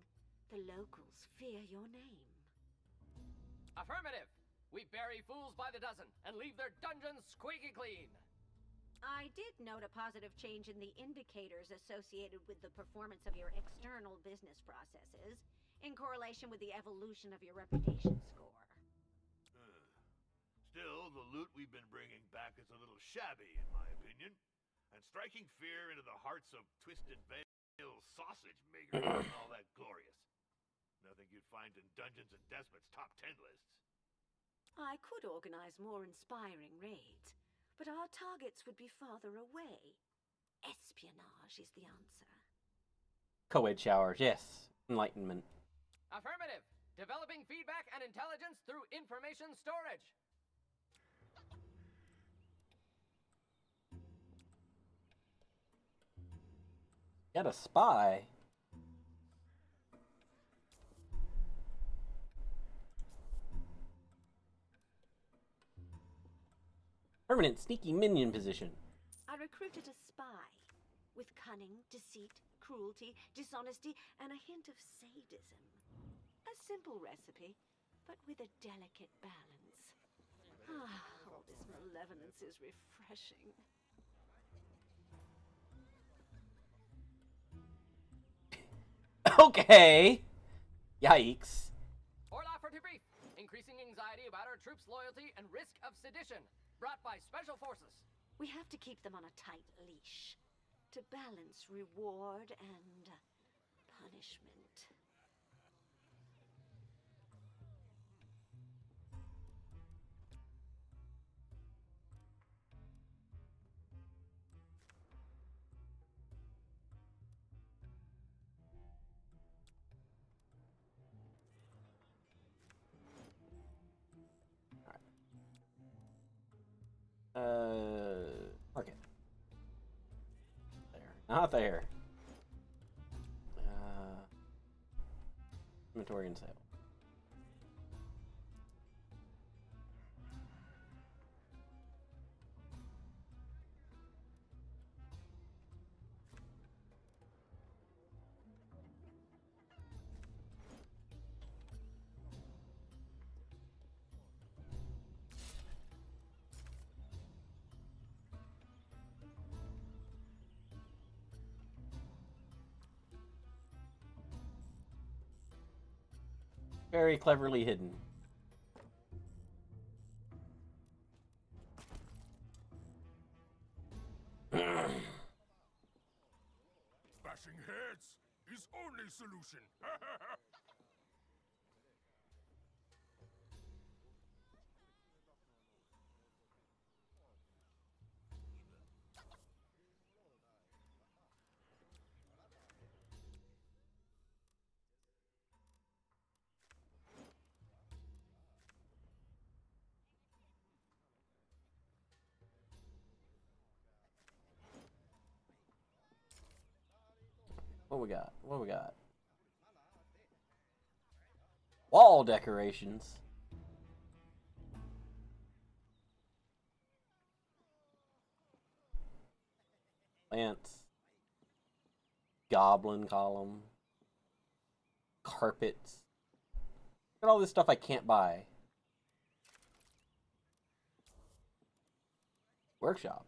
S7: The locals fear your name.
S4: Affirmative! We bury fools by the dozen and leave their dungeons squeaky clean.
S7: I did note a positive change in the indicators associated with the performance of your external business processes, in correlation with the evolution of your reputation score.
S2: Still, the loot we've been bringing back is a little shabby, in my opinion. And striking fear into the hearts of Twisted Veil sausage makers isn't all that glorious. Nothing you'd find in Dungeons and Despots' top 10 lists.
S7: I could organize more inspiring raids, but our targets would be farther away. Espionage is the answer.
S1: Co-ed showers, yes. Enlightenment.
S4: Affirmative! Developing feedback and intelligence through information storage.
S1: Got a spy. Permanent sneaky minion position.
S7: I recruited a spy with cunning, deceit, cruelty, dishonesty, and a hint of sadism. A simple recipe, but with a delicate balance. All this malevolence is refreshing.
S1: Okay. Yikes.
S4: Orla for debrief. Increasing anxiety about our troops' loyalty and risk of sedition. Brought by Special Forces.
S7: We have to keep them on a tight leash to balance reward and punishment.
S1: Okay. There. Not there. Inventory and sale. Very cleverly hidden.
S8: Bashing heads is only solution.
S1: What we got? What we got? Wall decorations. Plants. Goblin column. Carpets. Look at all this stuff I can't buy. Workshop.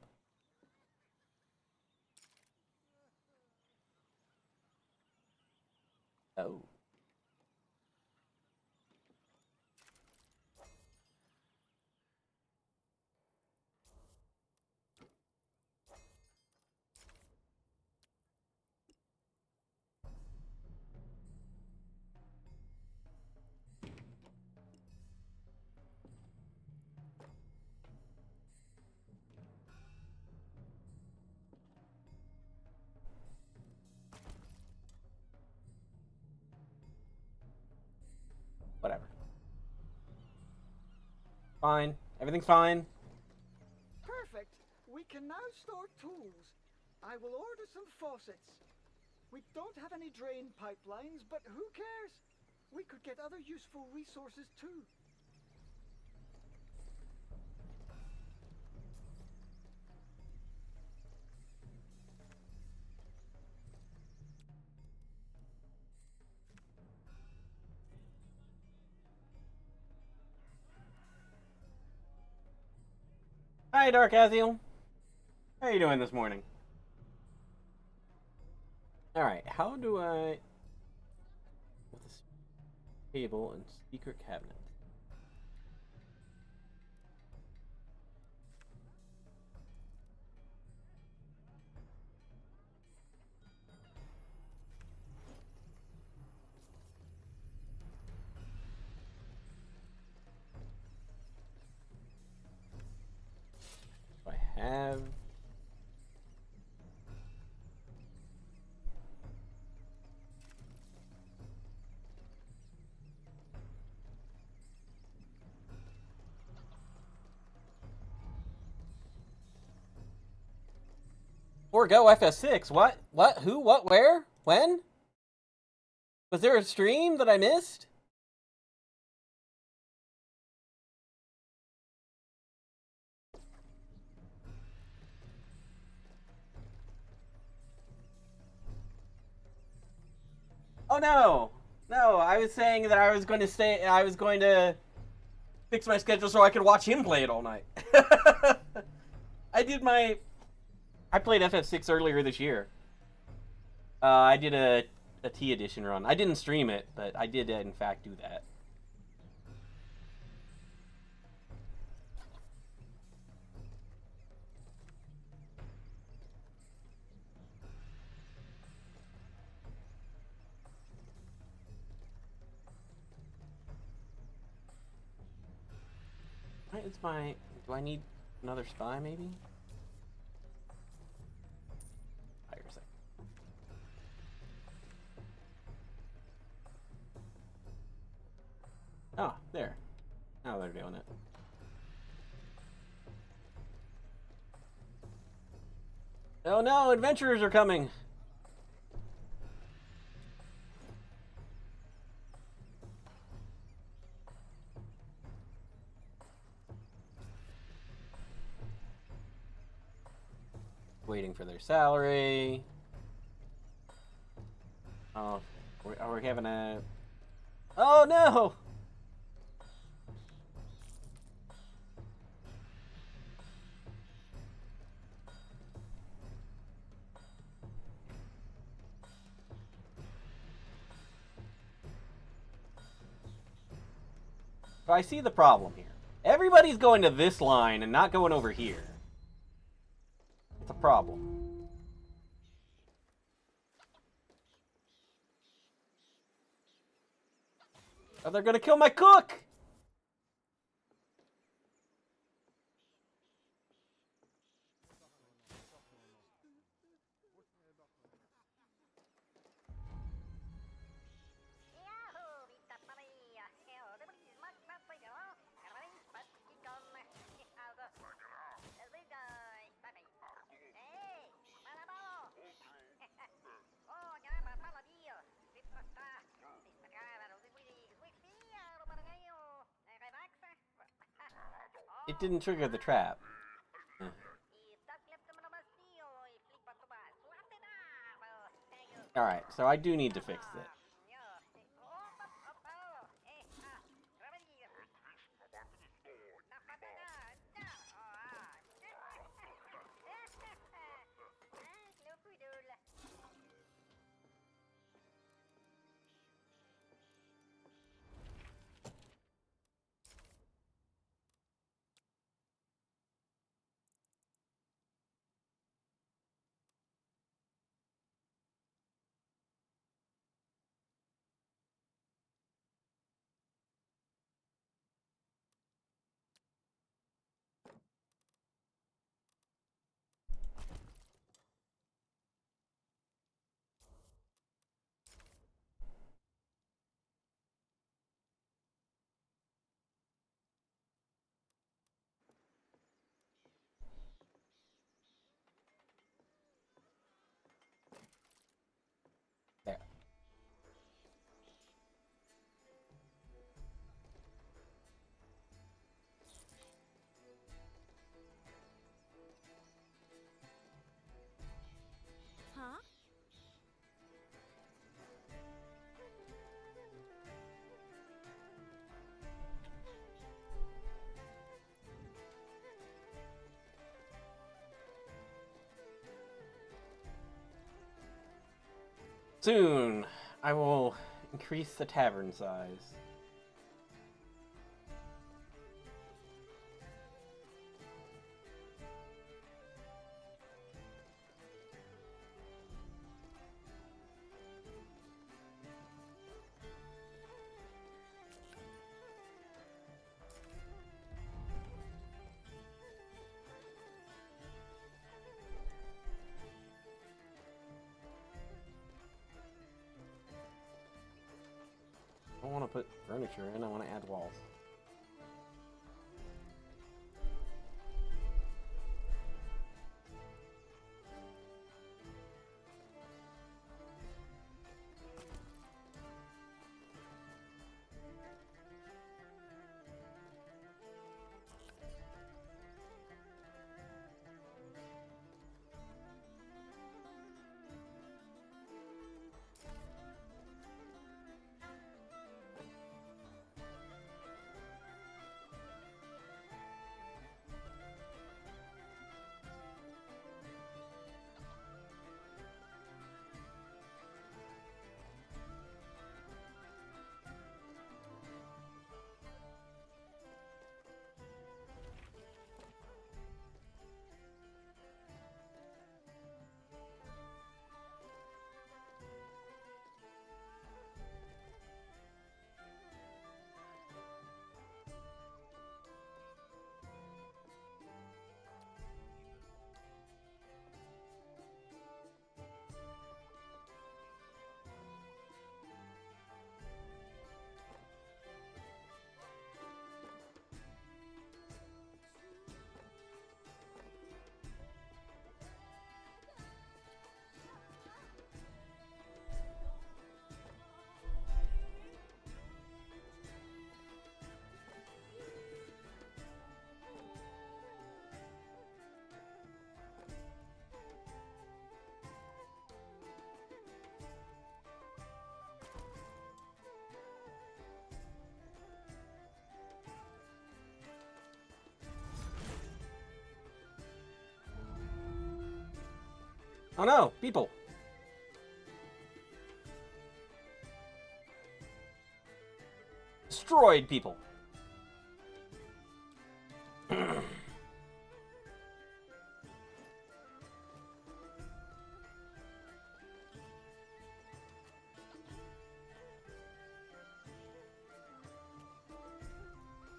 S1: Oh. Fine. Everything's fine.
S3: Perfect. We can now store tools. I will order some faucets. We don't have any drain pipelines, but who cares? We could get other useful resources too.
S1: Hi, Dark Aziel. How are you doing this morning? Alright, how do I... With this table and secret cabinet. Do I have... Forgo FS6? What? What? Who? What? Where? When? Was there a stream that I missed? Oh no! No, I was saying that I was going to stay. I was going to fix my schedule so I could watch him play it all night. I did my. I played FF6 earlier this year. I did a T edition run. I didn't stream it, but I did in fact do that. Right, it's my. Do I need another spy maybe? Fire a second. Oh, there. Now they're doing it. Oh no, adventurers are coming! Waiting for their salary. Oh, are we having a... Oh no! So I see the problem here. Everybody's going to this line and not going over here. It's a problem. Oh, they're gonna kill my cook! It didn't trigger the trap. Alright, so I do need to fix it. Soon, I will increase the tavern size. I don't want to put furniture in, I want to add walls. Oh no, people! Destroyed people!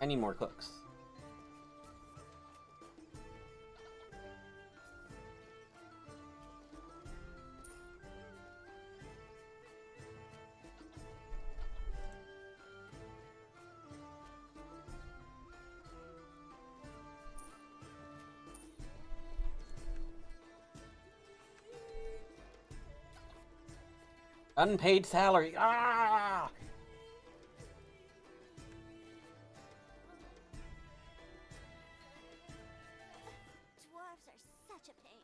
S1: I need more cooks. Unpaid salary. Ah!
S7: Dwarves are such a pain.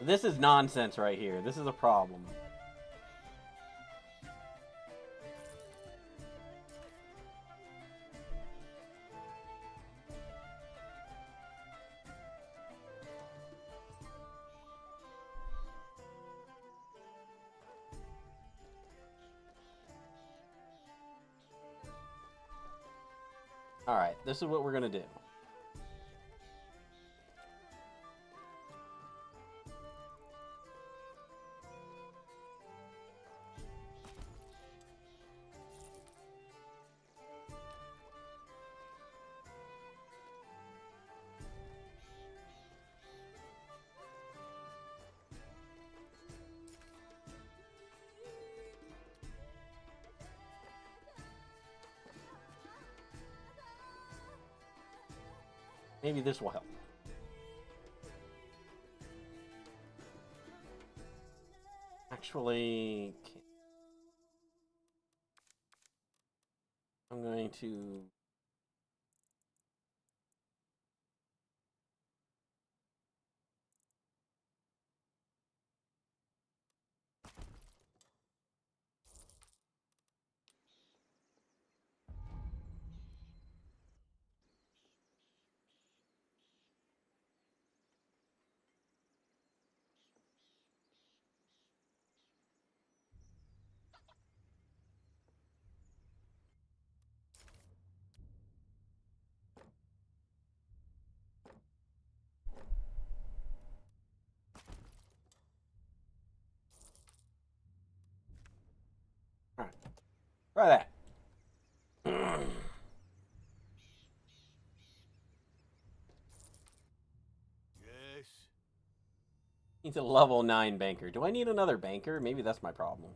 S1: This is nonsense right here. This is a problem. Alright, this is what we're gonna do. Maybe this will help. Actually, I'm going to... Try that.
S2: Yes.
S1: He's a level 9 banker. Do I need another banker? Maybe that's my problem.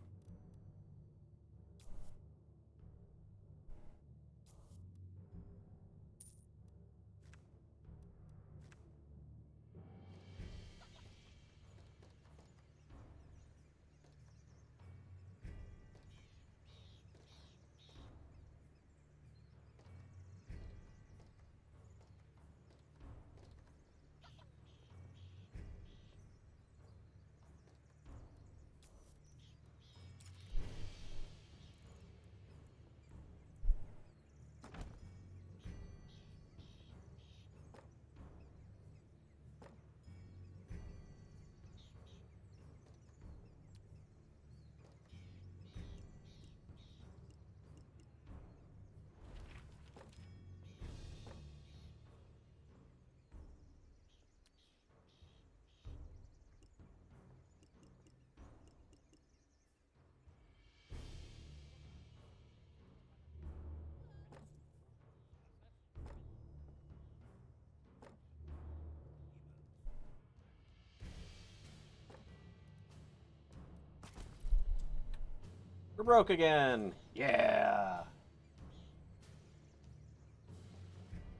S1: We're broke again. Yeah.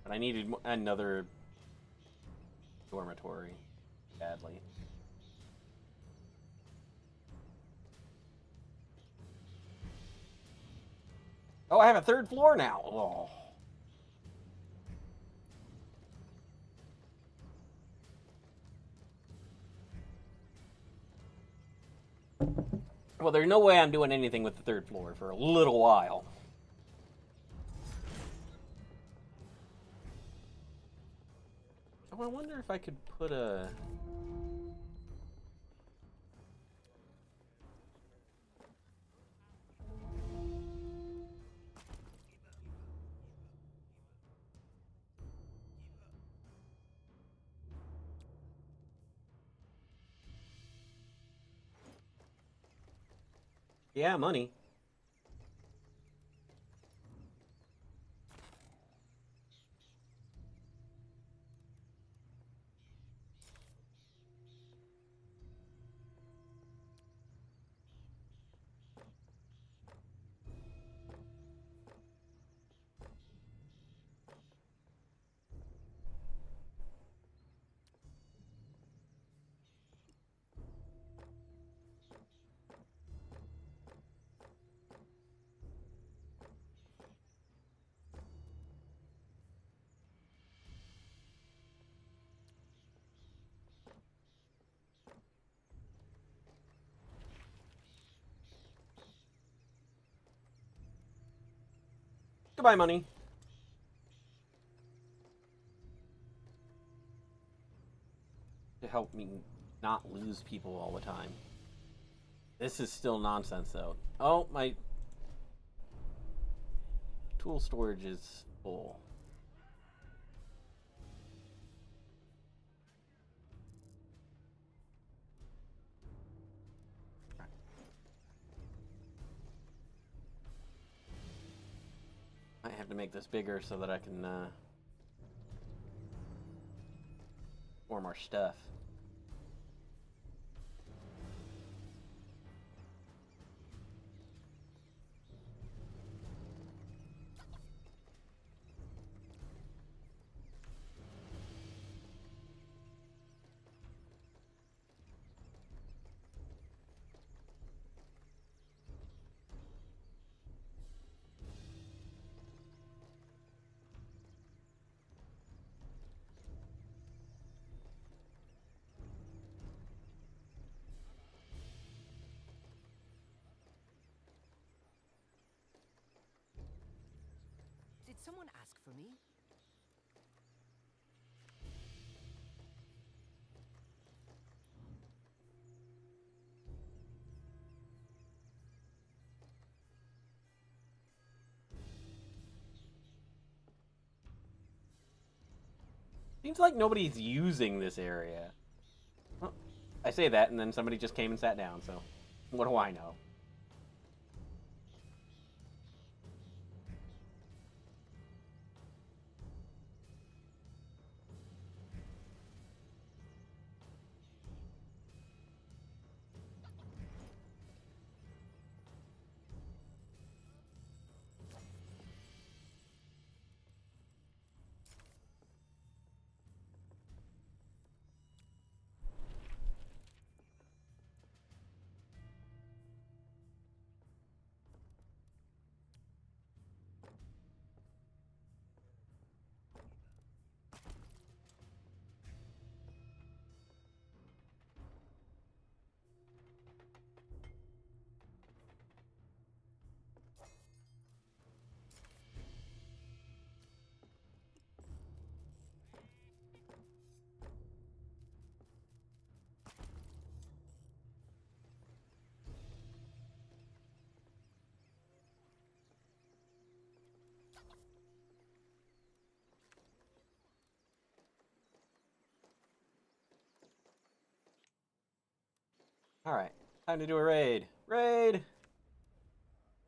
S1: But I needed another dormitory badly. Oh, I have a third floor now. Oh. Well, there's no way I'm doing anything with the third floor for a little while. Oh, I wonder if I could put a... Yeah, money. Goodbye, money. To help me not lose people all the time. This is still nonsense, though. Oh, my tool storage is full. I have to make this bigger so that I can store more stuff.
S6: Did someone ask for me?
S1: Seems like nobody's using this area. Well, I say that, and then somebody just came and sat down, so what do I know? Alright, time to do a raid. Raid!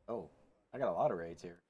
S1: Oh, I got a lot of raids here.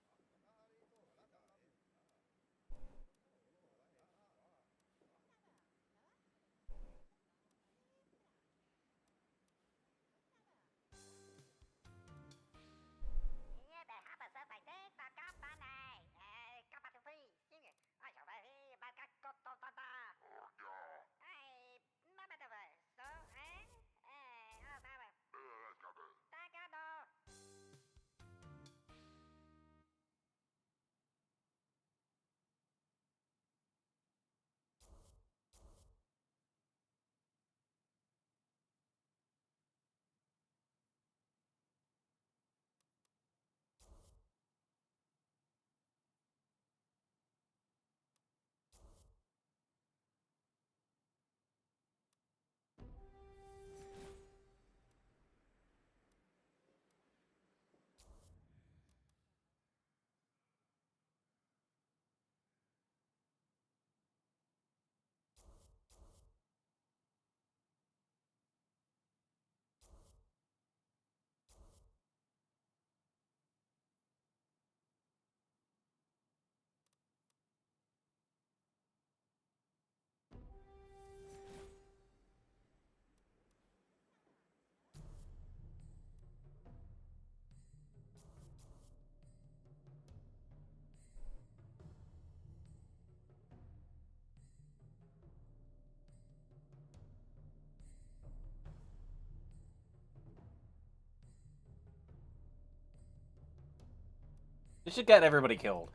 S1: This should get everybody killed.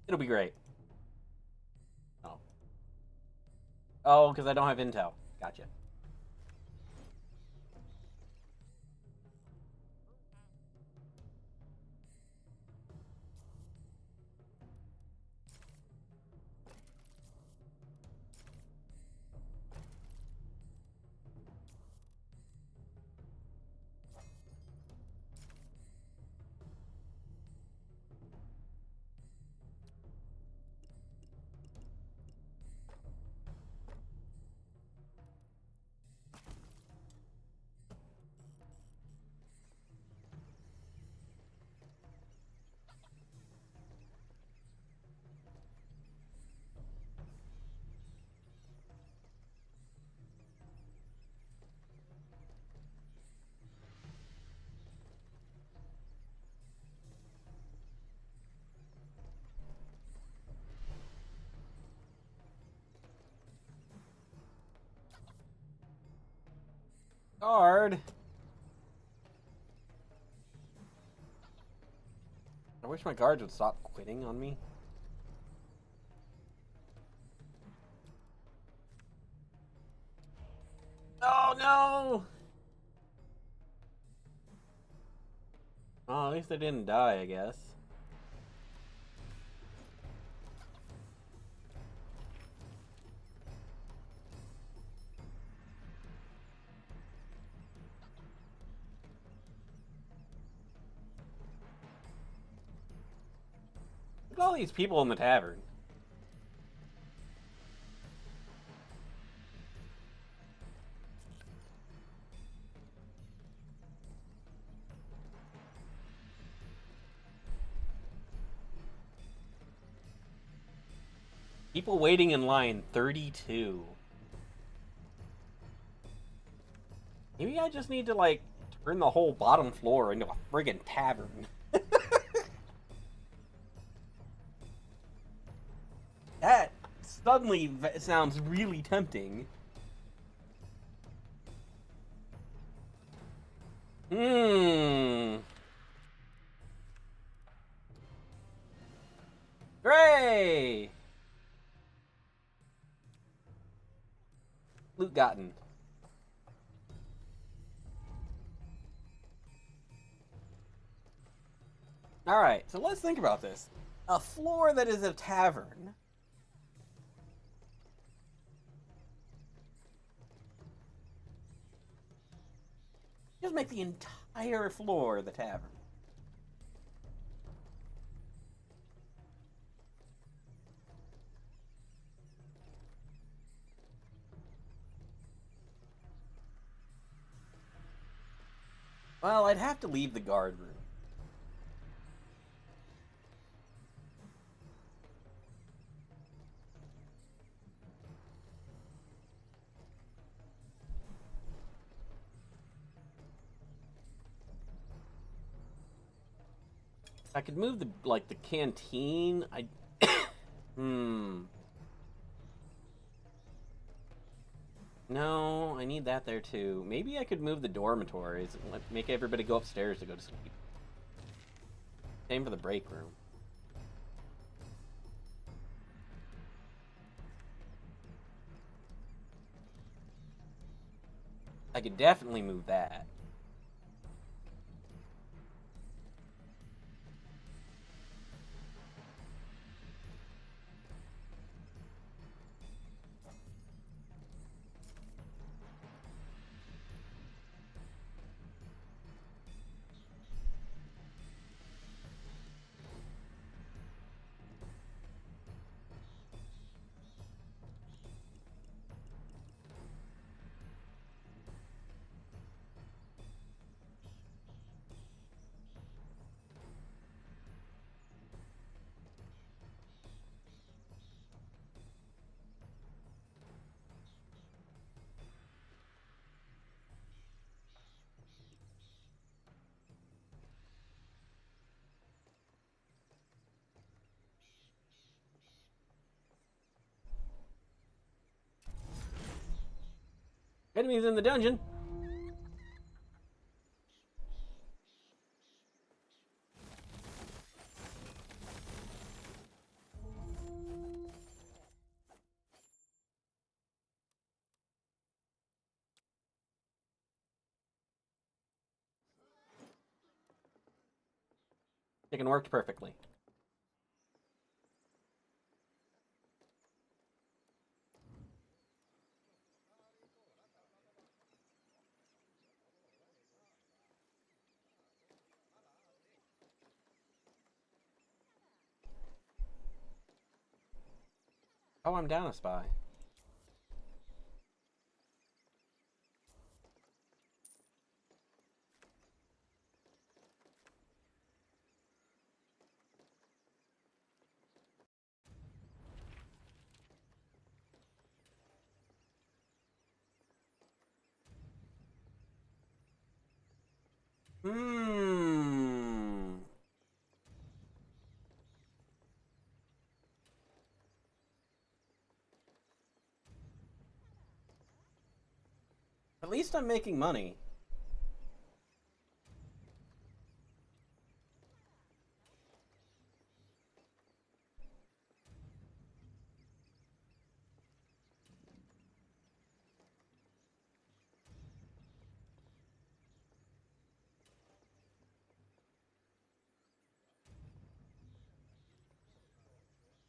S1: It'll be great. Oh. Oh, because I don't have intel. Gotcha. Guard! I wish my guards would stop quitting on me. Oh no! Oh, at least they didn't die, I guess. Look at all these people in the tavern. People waiting in line, 32. Maybe I just need to, like, turn the whole bottom floor into a friggin' tavern. That suddenly sounds really tempting. Hooray! Loot gotten. Alright, so let's think about this. A floor that is a tavern. Just make the entire floor the tavern. Well, I'd have to leave the guard room. I could move the canteen. Hmm. No, I need that there too. Maybe I could move the dormitories and make everybody go upstairs to go to sleep. Same for the break room. I could definitely move that. Enemies in the dungeon. Chicken worked perfectly. Oh, I'm down a spy. Hmm. At least I'm making money.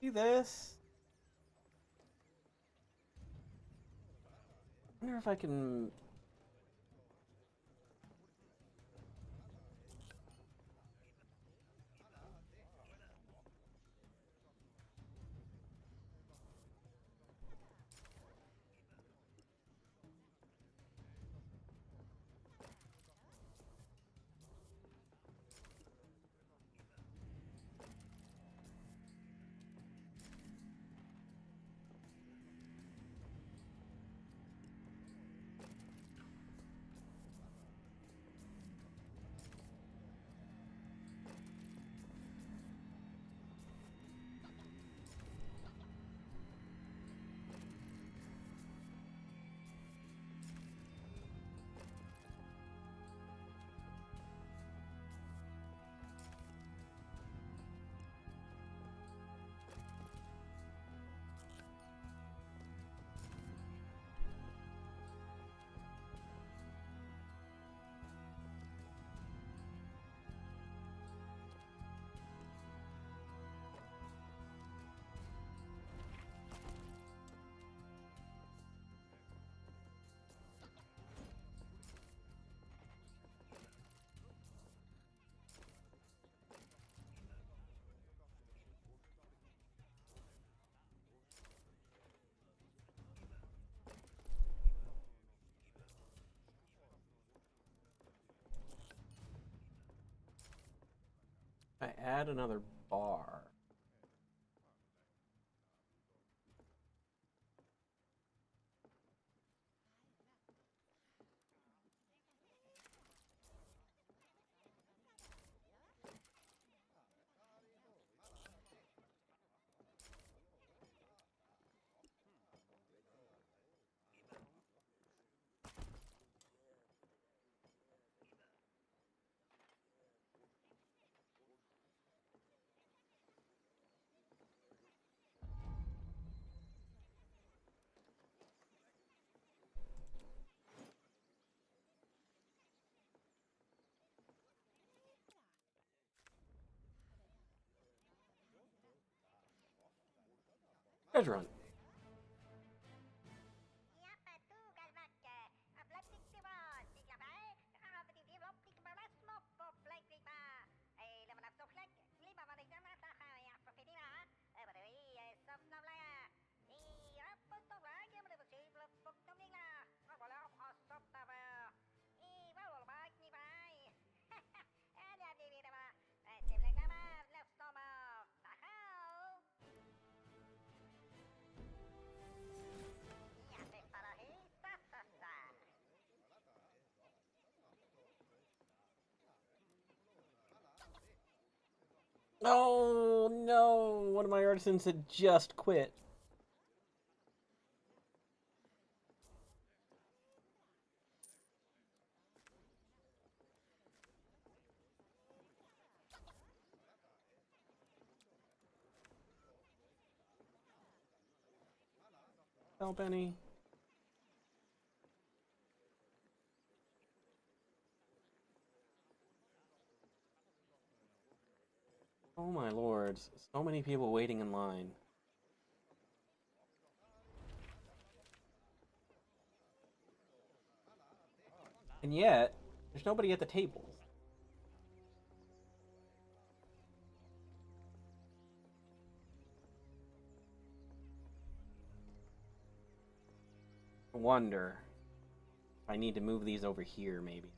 S1: See this? I wonder if I can. I add another bar. Treasure hunt. Oh no! One of my artisans had just quit. Help any? Oh my lords, so many people waiting in line. And yet, there's nobody at the tables. I wonder if I need to move these over here, maybe.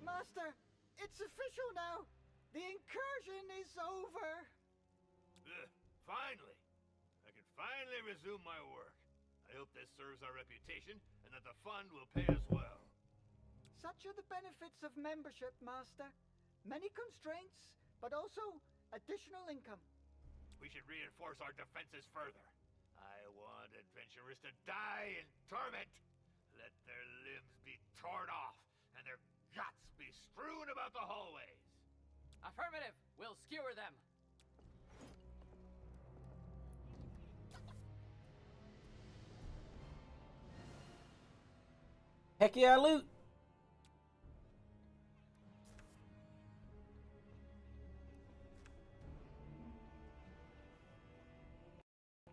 S3: Master, it's official now. The incursion is over.
S2: Finally! I can finally resume my work. I hope this serves our reputation and that the fund will pay us well.
S3: Such are the benefits of membership, Master. Many constraints, but also additional income.
S2: We should reinforce our defenses further. I want adventurers to die in torment. Let their limbs be torn off and their guts be strewn about the hallways.
S4: Affirmative! We'll skewer them!
S1: Heck yeah, loot!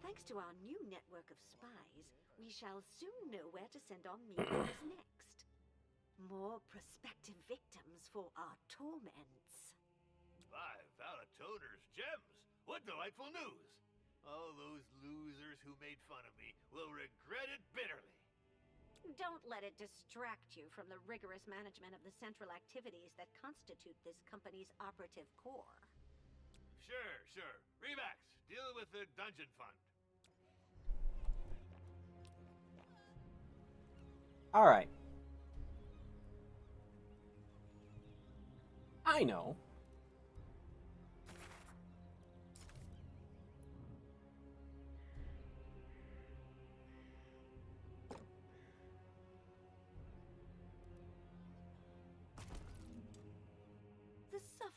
S7: Thanks to our new network of spies, we shall soon know where to send our minions next. More prospective victims for our torments.
S2: 5 Valatoner's gems! What delightful news! All those losers who made fun of me will regret it bitterly.
S7: Don't let it distract you from the rigorous management of the central activities that constitute this company's operative core.
S2: Sure. Remax, deal with the dungeon fund.
S1: Alright. I know.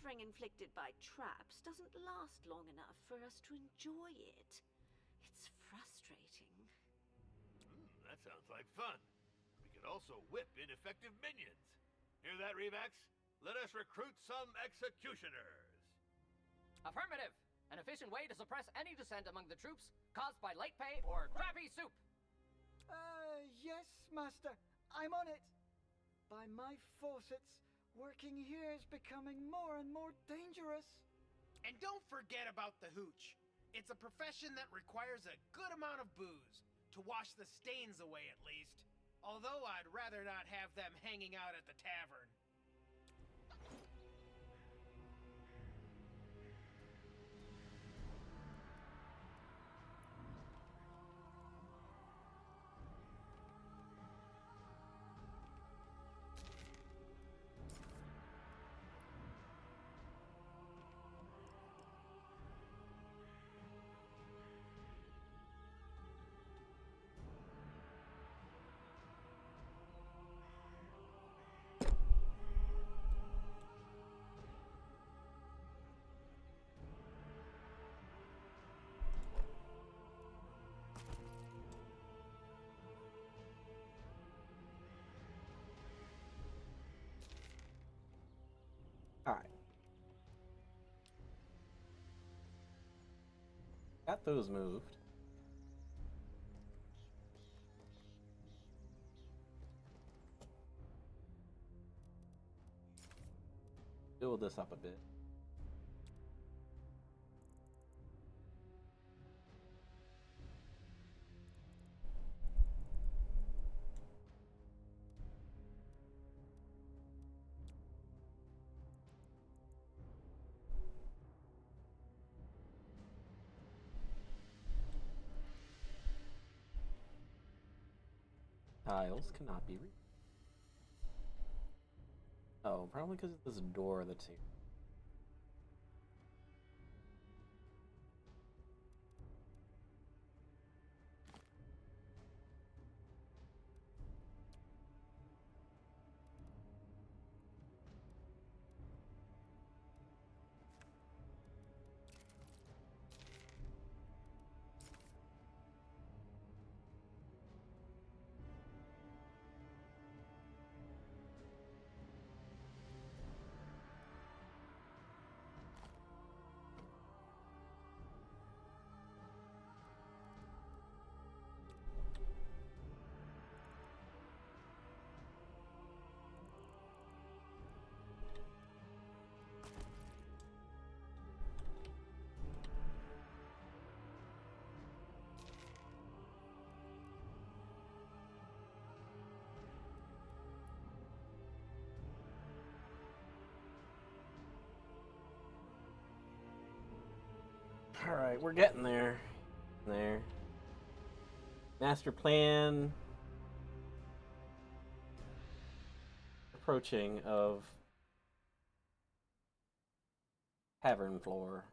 S7: suffering inflicted by traps doesn't last long enough for us to enjoy it. It's frustrating.
S2: That sounds like fun. We could also whip ineffective minions. Hear that, Revax? Let us recruit some executioners.
S4: Affirmative! An efficient way to suppress any dissent among the troops caused by late pay or crappy soup.
S3: Yes, Master. I'm on it. By my faucets, working here is becoming more and more dangerous.
S5: And don't forget about the hooch. It's a profession that requires a good amount of booze, to wash the stains away at least. Although I'd rather not have them hanging out at the tavern.
S1: Alright. Got those moved. Build this up a bit. Tiles cannot be reached. Oh, probably because of this door that's here. Alright, we're getting there. There. Master plan. Approaching of tavern floor.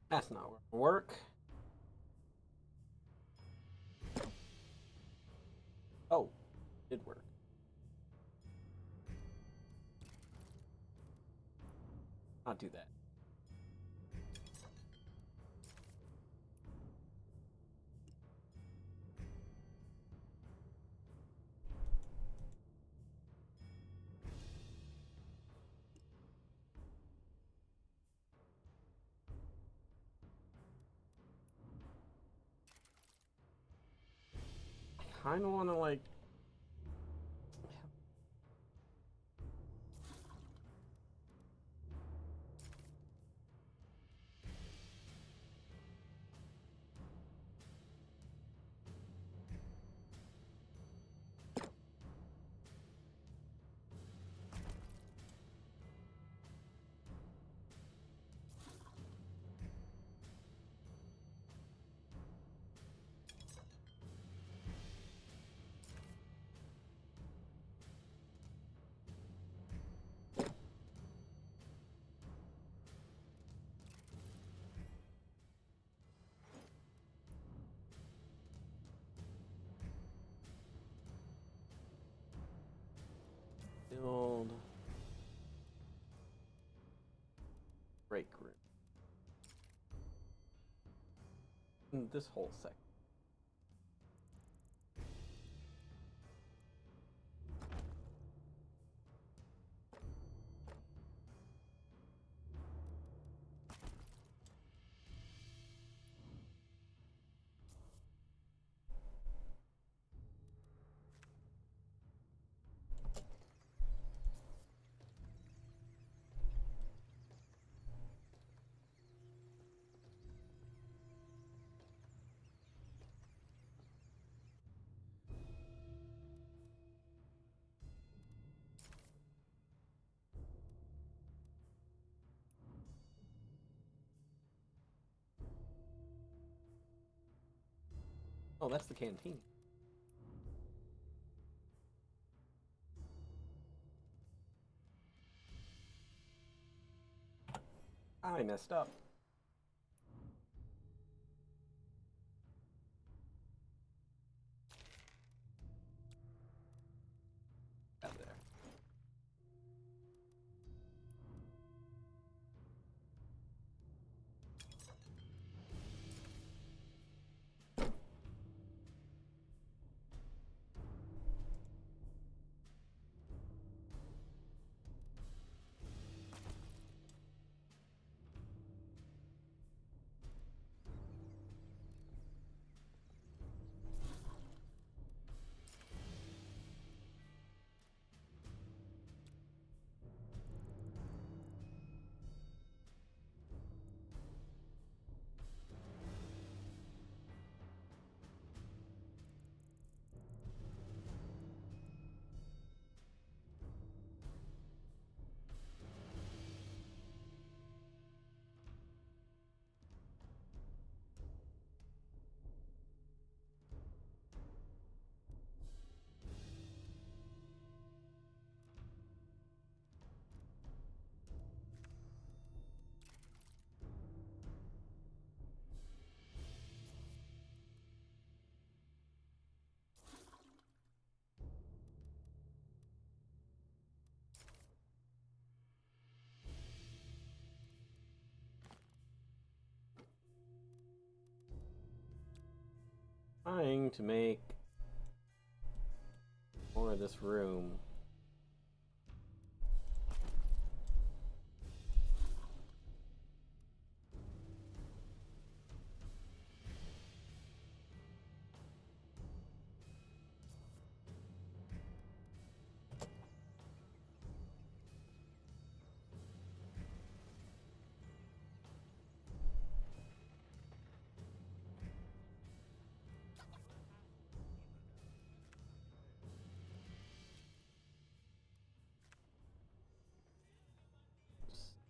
S1: That's not gonna work. Oh, it did work. Not do that. I kind of want to like. Build break room. This whole section. Oh, that's the canteen. I messed up. Out there. Trying to make more of this room.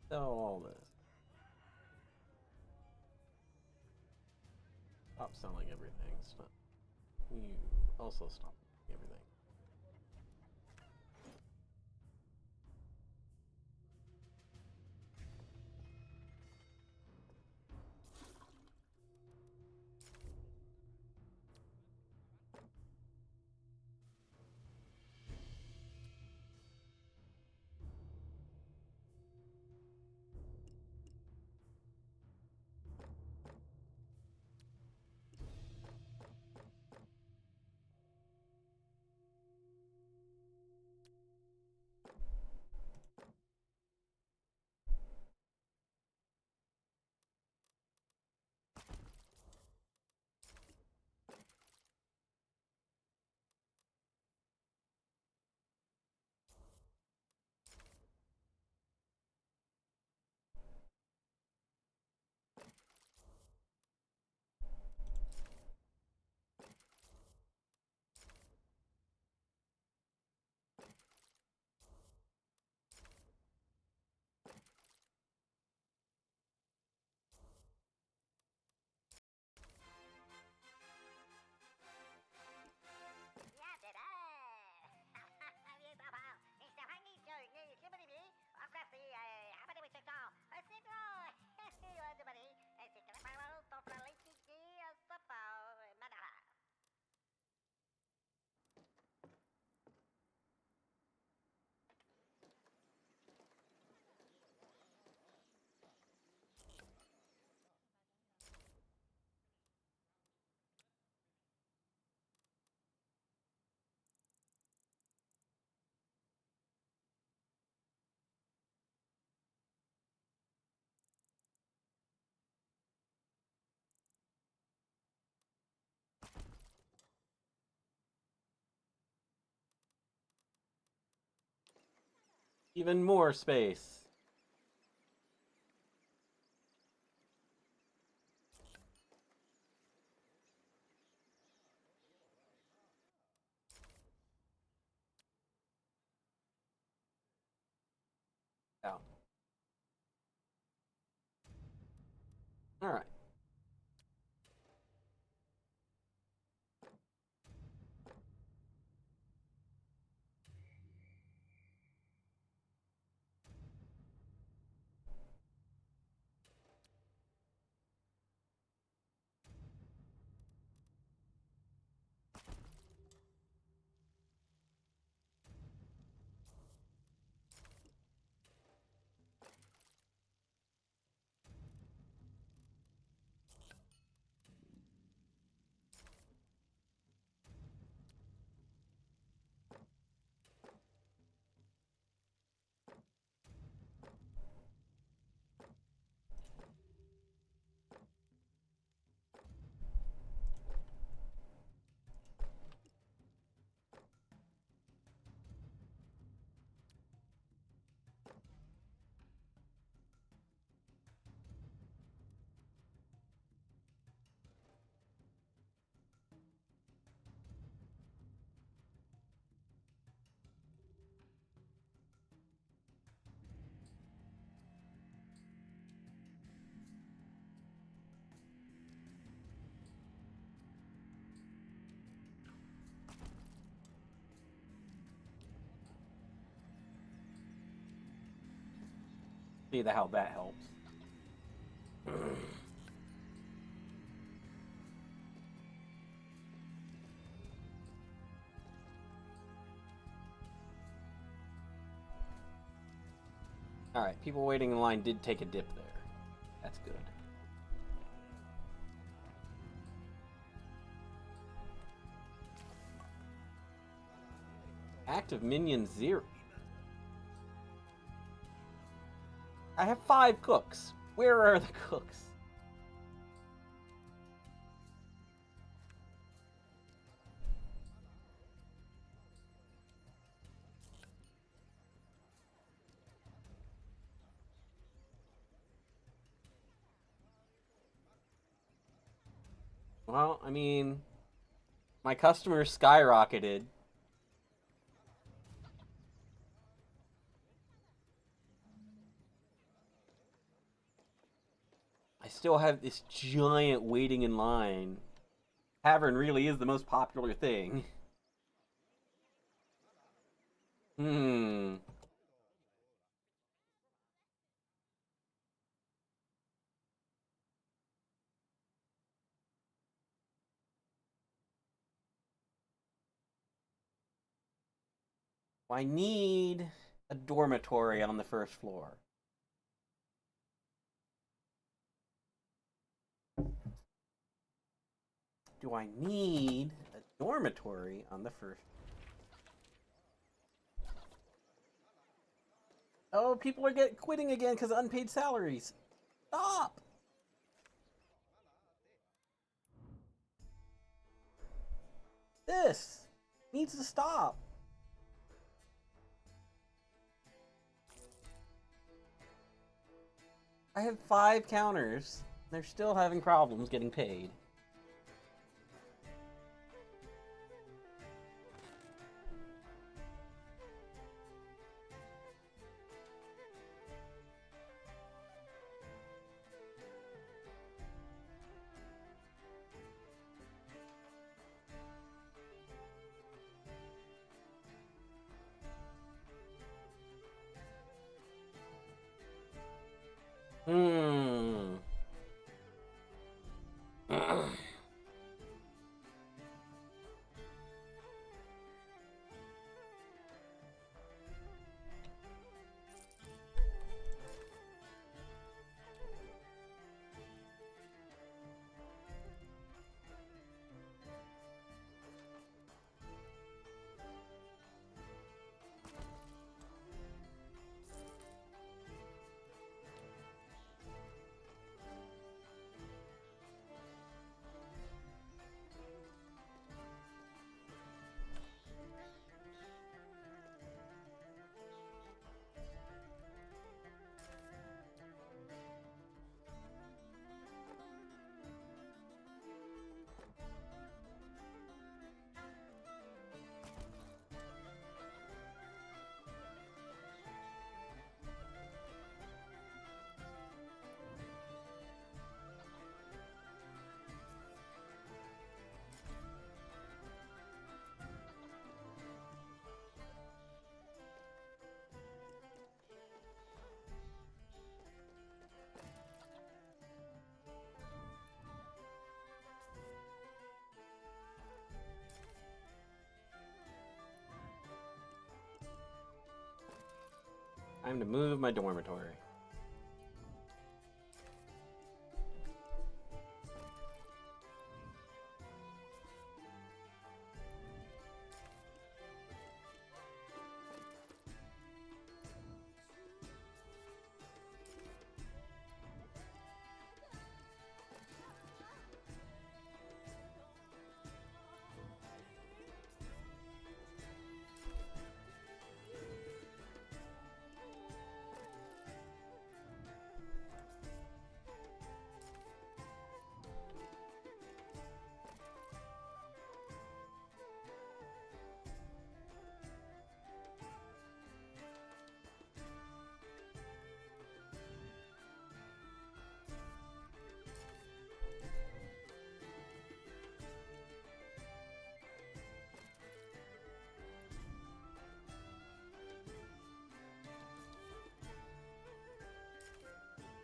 S1: Sell all this. Stop selling everything. Stop. You also stop everything. Even more space. Oh. Alright. See how that helps. Alright, people waiting in line did take a dip there. That's good. Active minion 0. I have 5 cooks. Where are the cooks? Well, I mean, my customers skyrocketed. I still have this giant waiting in line. Tavern really is the most popular thing. Hmm. I need a dormitory on the first floor. Do I need a dormitory on the first? Oh, people are quitting again because of unpaid salaries. Stop! This needs to stop. I have 5 counters. They're still having problems getting paid. Hmm. Time to move my dormitory.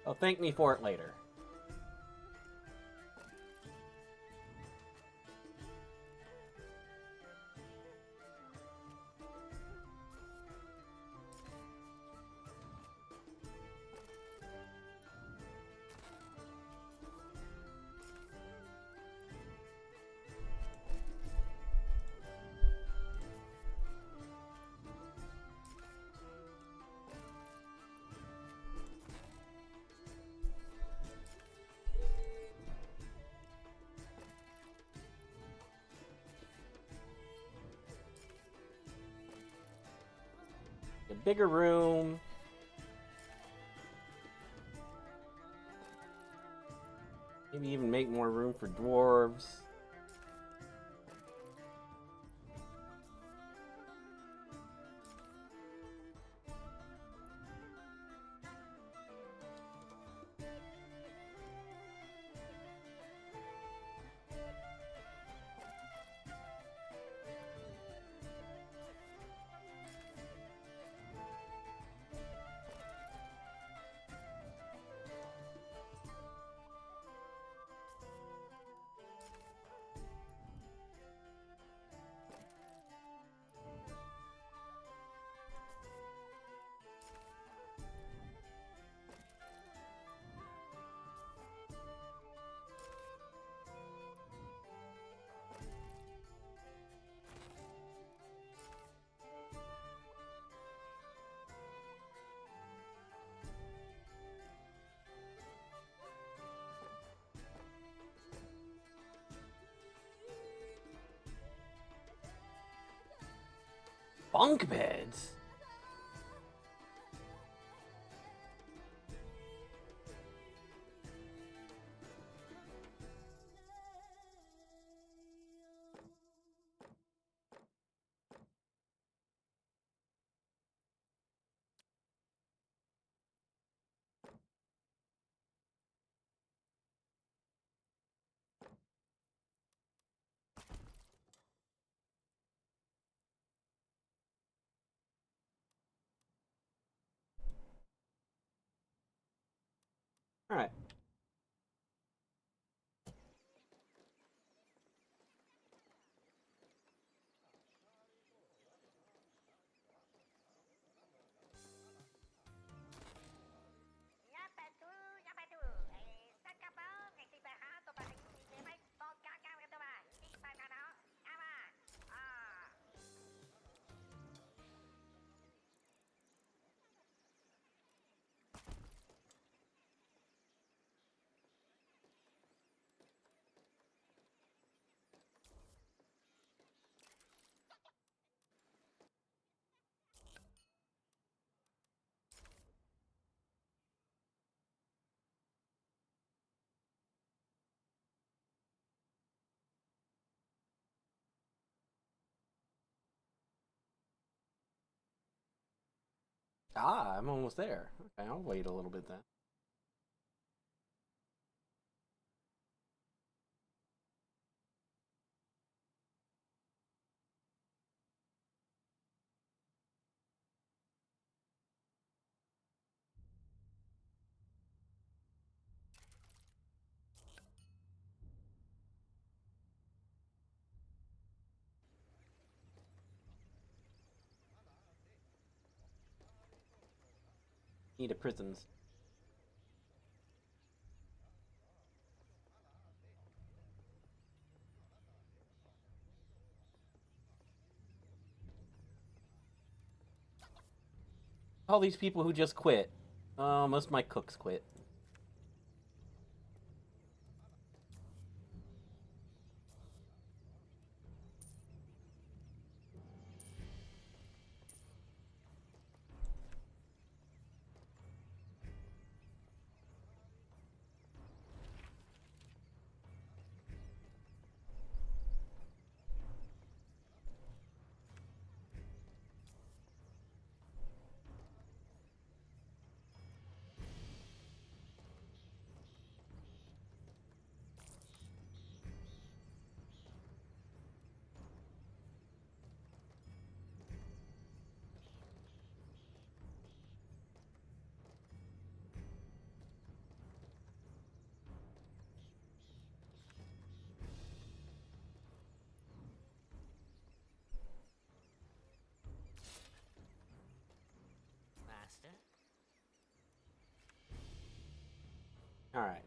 S1: Oh, thank me for it later. A bigger room. Maybe even make more room for dwarves. Bunk beds? Alright. Ah, I'm almost there. Okay, I'll wait a little bit then. Need a prisons. All these people who just quit. Most of my cooks quit.
S6: Master?
S1: All right.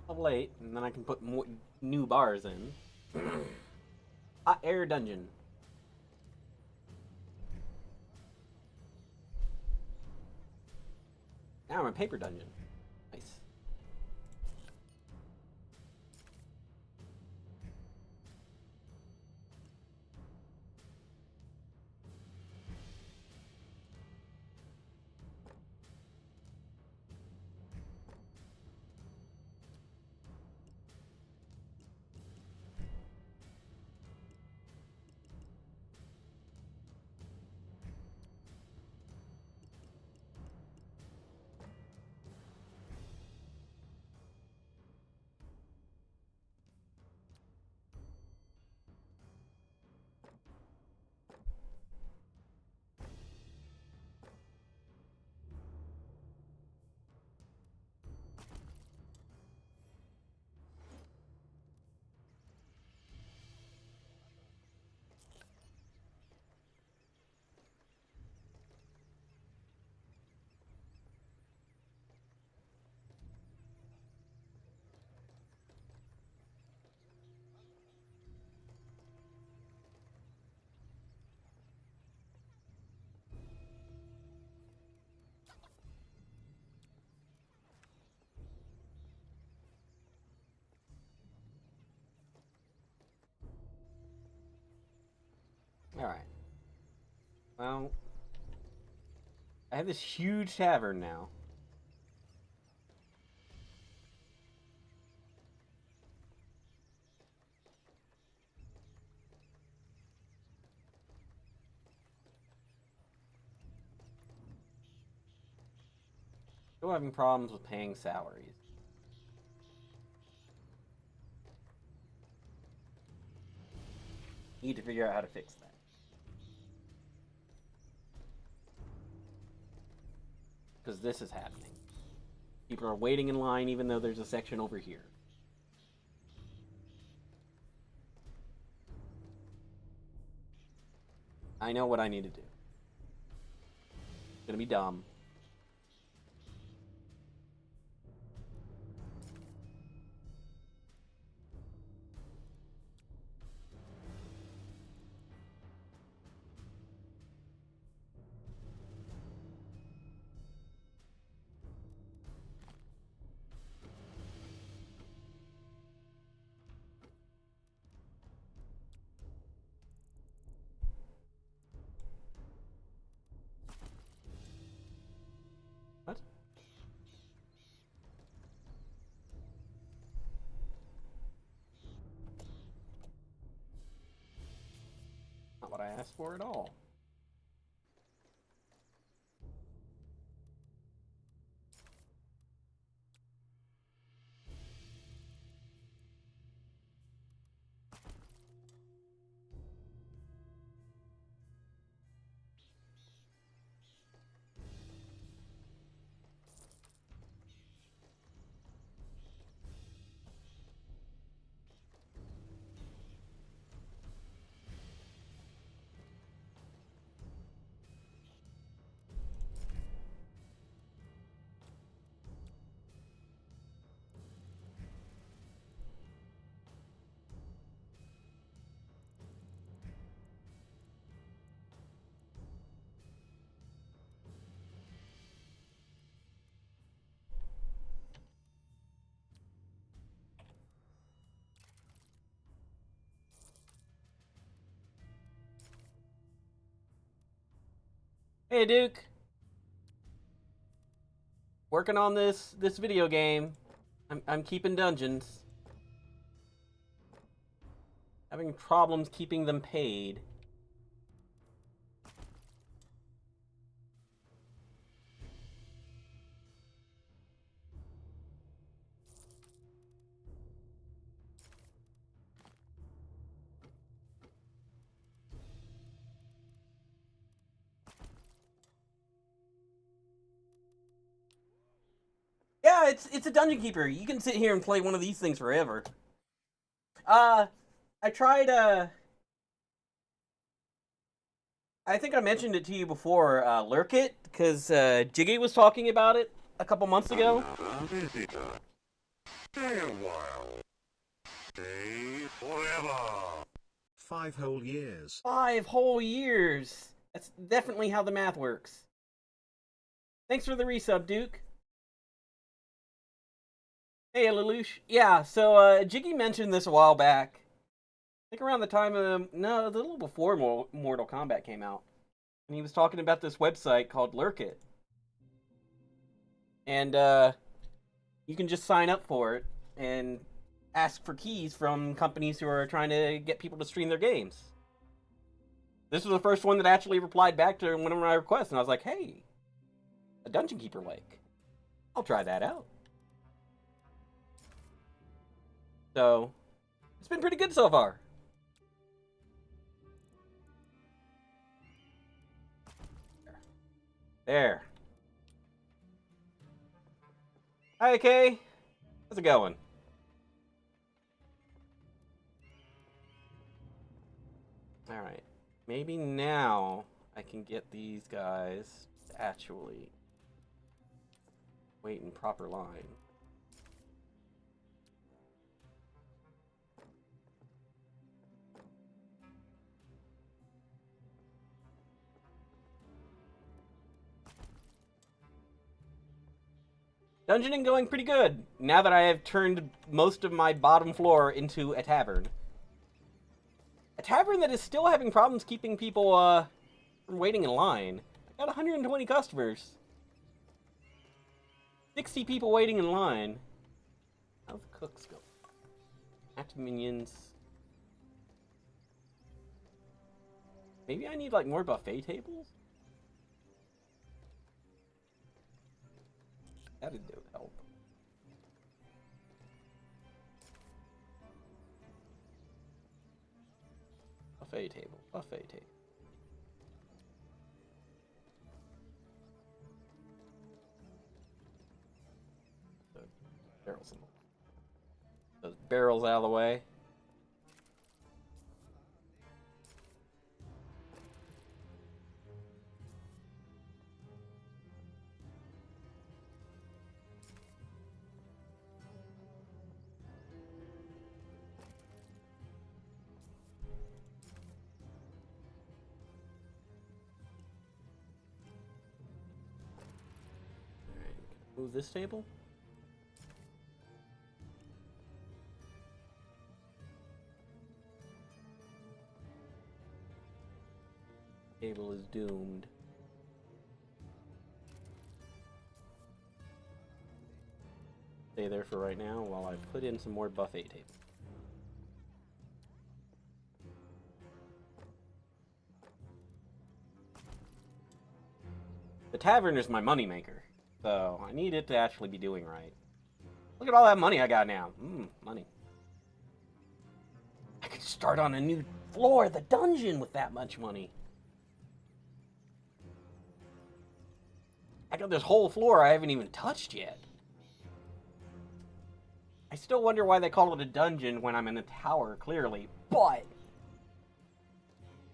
S1: Level 8, and then I can put more new bars in. Hot air dungeon. Now I'm in paper dungeon. Nice. Alright. Well, I have this huge tavern now. Still having problems with paying salaries. Need to figure out how to fix that. Because this is happening. People are waiting in line even though there's a section over here. I know what I need to do. It's gonna be dumb. What? Not what I asked for at all. Hey, Duke. Working on this video game. I'm keeping dungeons. Having problems keeping them paid. Yeah, it's a dungeon keeper. You can sit here and play one of these things forever. I tried I think I mentioned it to you before, Lurk It, because Jiggy was talking about it a couple months ago.
S8: Visitor. Stay a while. Stay forever.
S9: 5 whole years.
S1: 5 whole years. That's definitely how the math works. Thanks for the resub, Duke. Hey, Lelouch. Yeah, so Jiggy mentioned this a while back. I think around the time of, no, a little before Mortal Kombat came out. And he was talking about this website called Lurk It. And you can just sign up for it and ask for keys from companies who are trying to get people to stream their games. This was the first one that actually replied back to one of my requests, and I was like, hey, a Dungeon Keeper like. I'll try that out. So, it's been pretty good so far. There. Hi, Kay. How's it going? Alright. Maybe now I can get these guys to actually wait in proper line. Dungeoning going pretty good, now that I have turned most of my bottom floor into a tavern. A tavern that is still having problems keeping people from waiting in line. I got 120 customers. 60 people waiting in line. How's the cooks go? Active minions. Maybe I need like more buffet tables? That'd do help. Buffet table, buffet table. Barrels in those barrels out of the way. Alright, move this table. Table is doomed. Stay there for right now while I put in some more buffet tables. The tavern is my moneymaker, so I need it to actually be doing right. Look at all that money I got now. Money. I could start on a new floor of the dungeon with that much money. I got this whole floor I haven't even touched yet. I still wonder why they call it a dungeon when I'm in a tower, clearly, but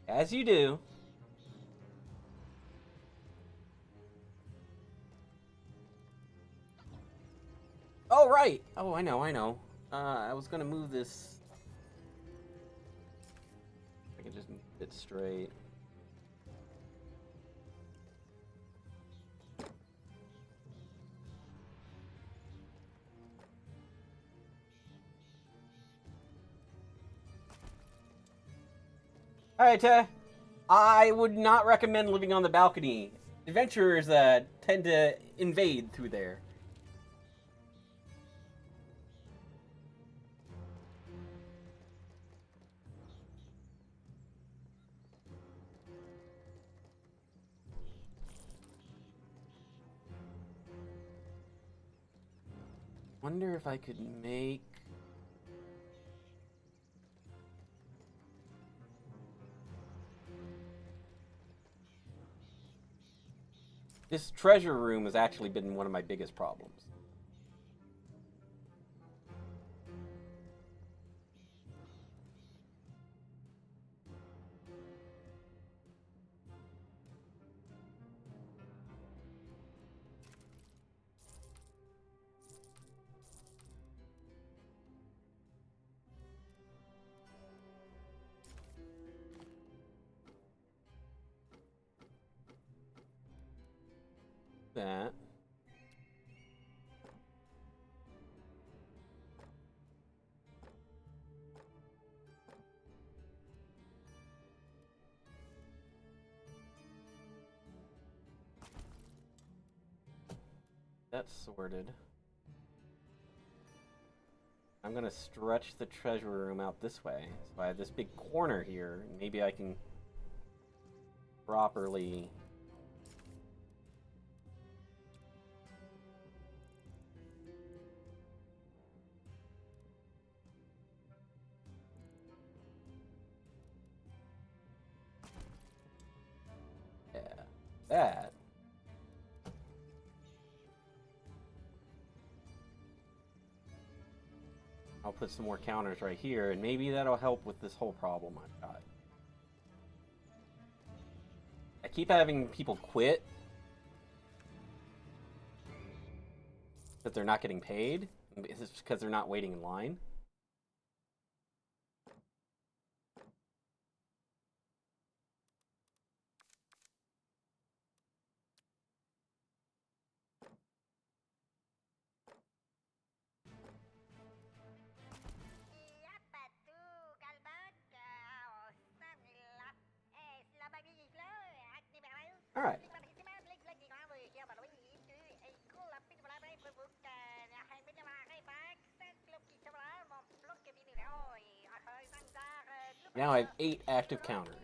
S1: as you do. Oh, right. Oh, I know. I was gonna move this. I can just move it straight. Alright, I would not recommend living on the balcony. adventurers tend to invade through there. Wonder if I could make... This treasure room has actually been one of my biggest problems. That. That's sorted. I'm gonna stretch the treasure room out this way. So I have this big corner here. Maybe I can properly... Yeah, that. I'll put some more counters right here, and maybe that'll help with this whole problem I've got. I keep having people quit because they're not getting paid. It's because they're not waiting in line. All right. Now I have 8 active counters.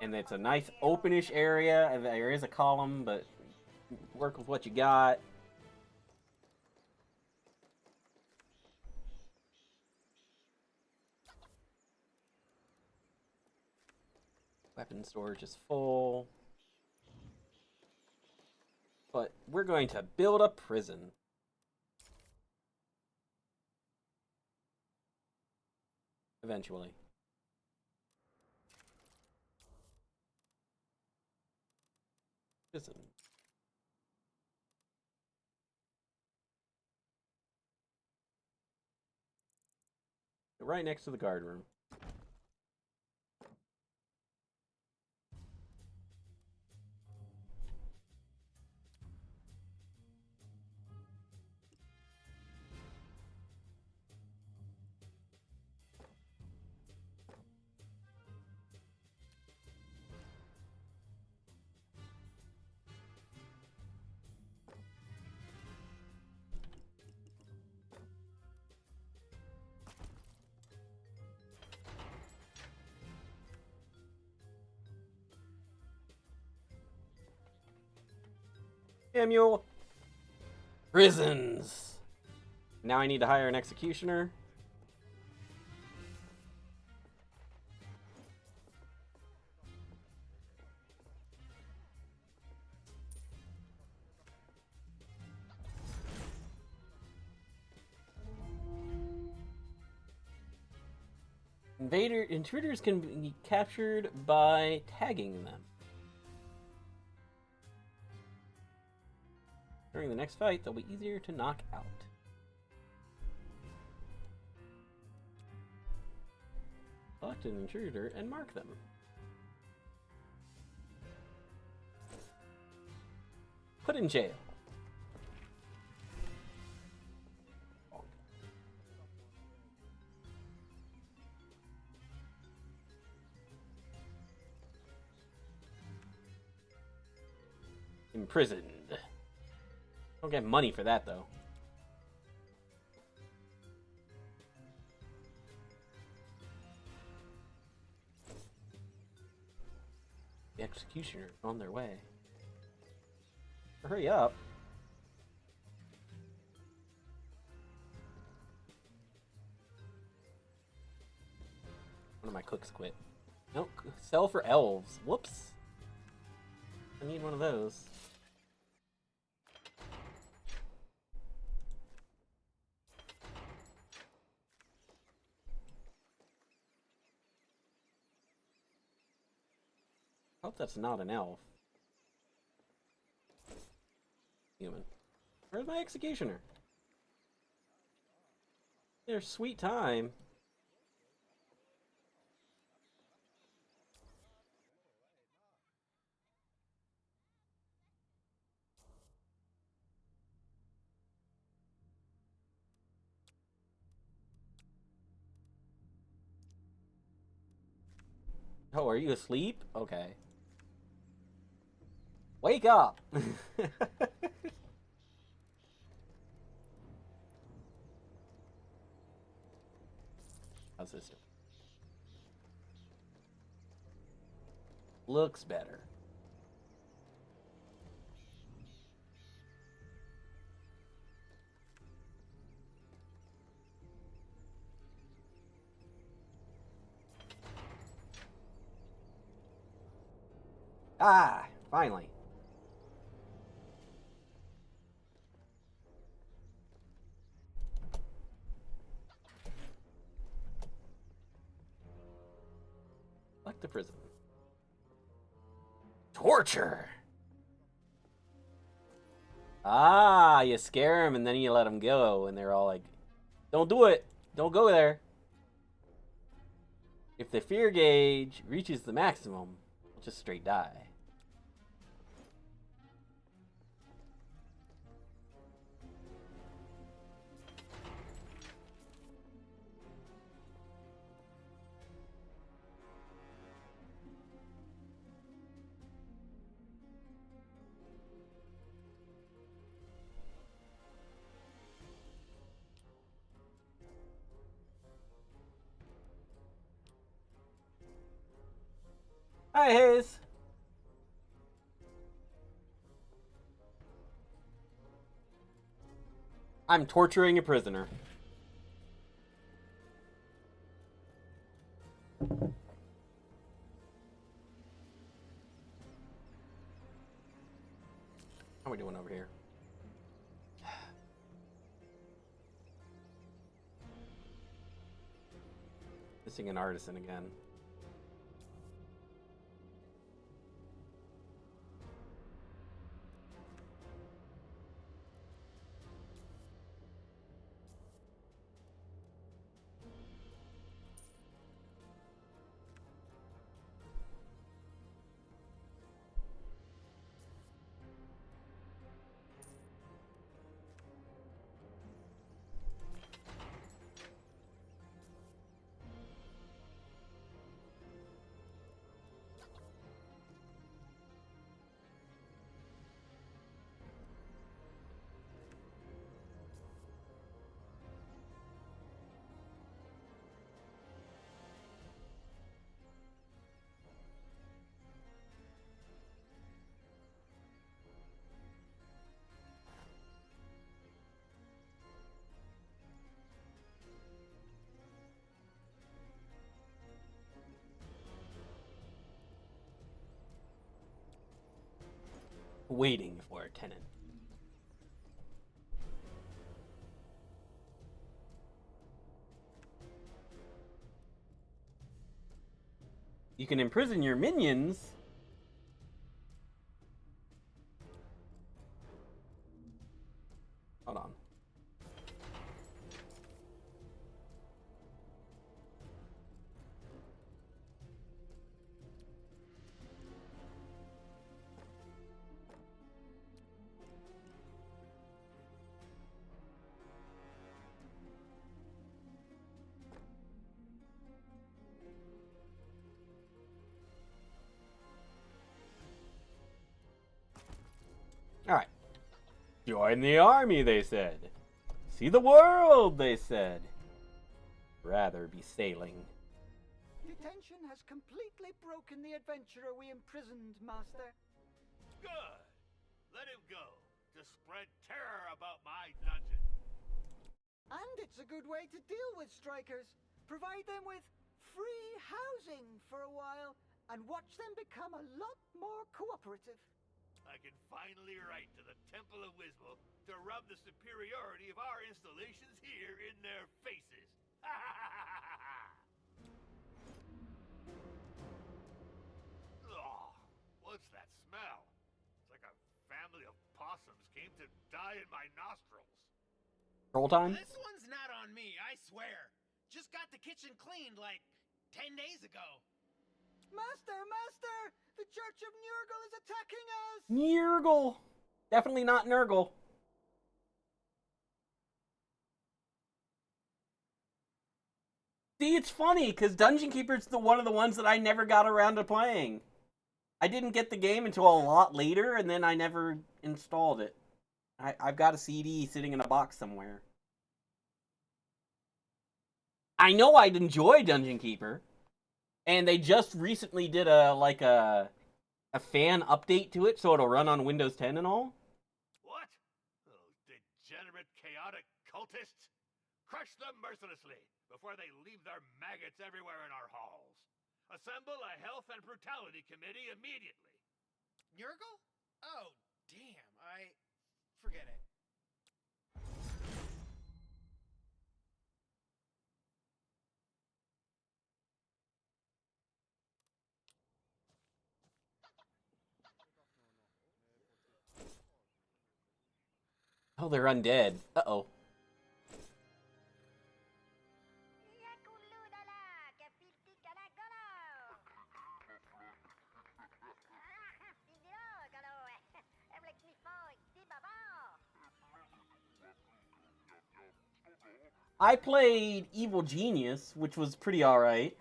S1: And it's a nice openish area. And there is a column, but work with what you got. Weapon storage is full. But we're going to build a prison. Eventually. Prison. Right next to the guard room. Samuel. Prisons. Now I need to hire an executioner. Intruders can be captured by tagging them. During the next fight, they'll be easier to knock out. Select an intruder and mark them. Put in jail. imprisoned. Don't get money for that, though. The executioner's on their way. Hurry up. One of my cooks quit. No, sell for elves. Whoops. I need one of those. Hope that's not an elf. Human. Where's my executioner? There's sweet time. Oh, are you asleep? Okay. Wake up! How's this doing? Looks better. Ah, finally. Like the prison. Torture! Ah, you scare them and then you let them go, and they're all like, don't do it! Don't go there! If the fear gauge reaches the maximum, they'll just straight die. Hi, Hayes! I'm torturing a prisoner. How are we doing over here? Missing an artisan again. Waiting for a tenant. You can imprison your minions. Hold on. Join the army, they said. See the world, they said. Rather be sailing.
S3: Detention has completely broken the adventurer we imprisoned, Master.
S2: Good. Let him go to spread terror about my dungeon.
S3: And it's a good way to deal with strikers. Provide them with free housing for a while and watch them become a lot more cooperative.
S2: I can finally write to the Temple of Wismo to rub the superiority of our installations here in their faces. Oh, what's that smell? It's like a family of possums came to die in my nostrils.
S1: Roll time?
S5: This one's not on me, I swear. Just got the kitchen cleaned like 10 days ago.
S3: Master! Master! The Church of Nurgle is attacking us!
S1: Nurgle! Definitely not Nurgle. See, it's funny, because Dungeon Keeper's one of the ones that I never got around to playing. I didn't get the game until a lot later, and then I never installed it. I've got a CD sitting in a box somewhere. I know I'd enjoy Dungeon Keeper, and they just recently did a fan update to it, so it'll run on Windows 10 and all.
S2: What? Those degenerate, chaotic cultists? Crush them mercilessly before they leave their maggots everywhere in our halls. Assemble a health and brutality committee immediately.
S5: Nurgle? Oh, damn. Forget it.
S1: Oh, they're undead. Uh-oh. I played Evil Genius, which was pretty alright.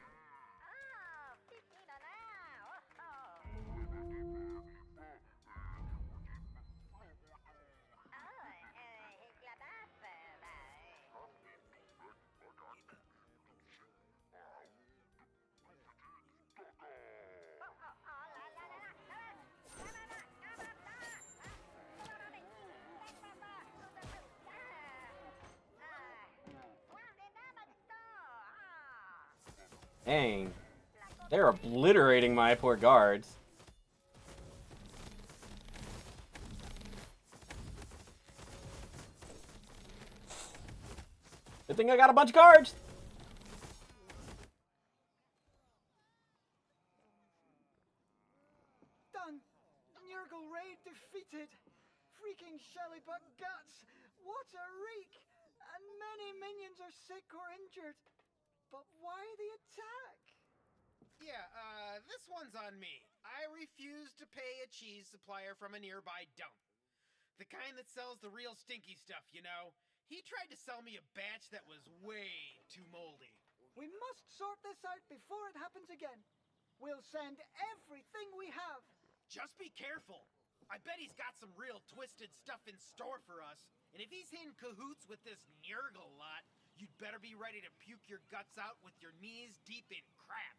S1: Dang. They're obliterating my poor guards. Good thing I got a bunch of guards.
S3: Done. Nurgle raid defeated. Freaking Shellybuck guts. What a reek. And many minions are sick or injured. But why the attack?
S5: Yeah, this one's on me. I refuse to pay a cheese supplier from a nearby dump. The kind that sells the real stinky stuff, you know? He tried to sell me a batch that was way too moldy.
S3: We must sort this out before it happens again. We'll send everything we have.
S5: Just be careful. I bet he's got some real twisted stuff in store for us. And if he's in cahoots with this Nurgle lot, you'd better be ready to puke your guts out with your knees deep in crap.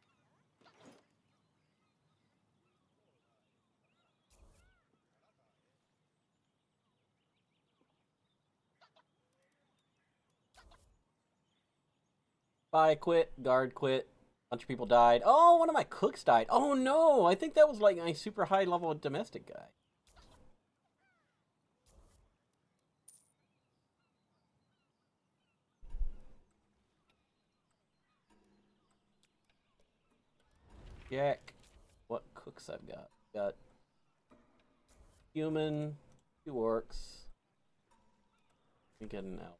S1: Spy quit, guard quit, bunch of people died. Oh, one of my cooks died. Oh no, I think that was like my super high level domestic guy. Check what cooks I've got. Got human, 2 orcs. Let me get an elf.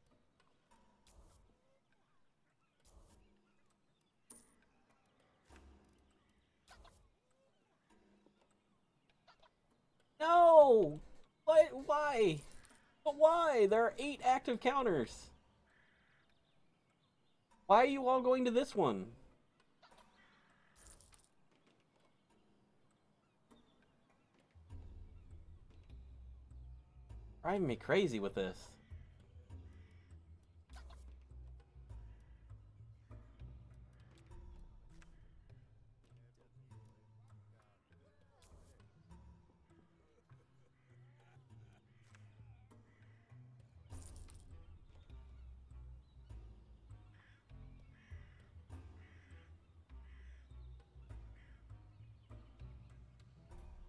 S1: No! Why? But why? There are 8 active counters. Why are you all going to this one? Driving me crazy with this.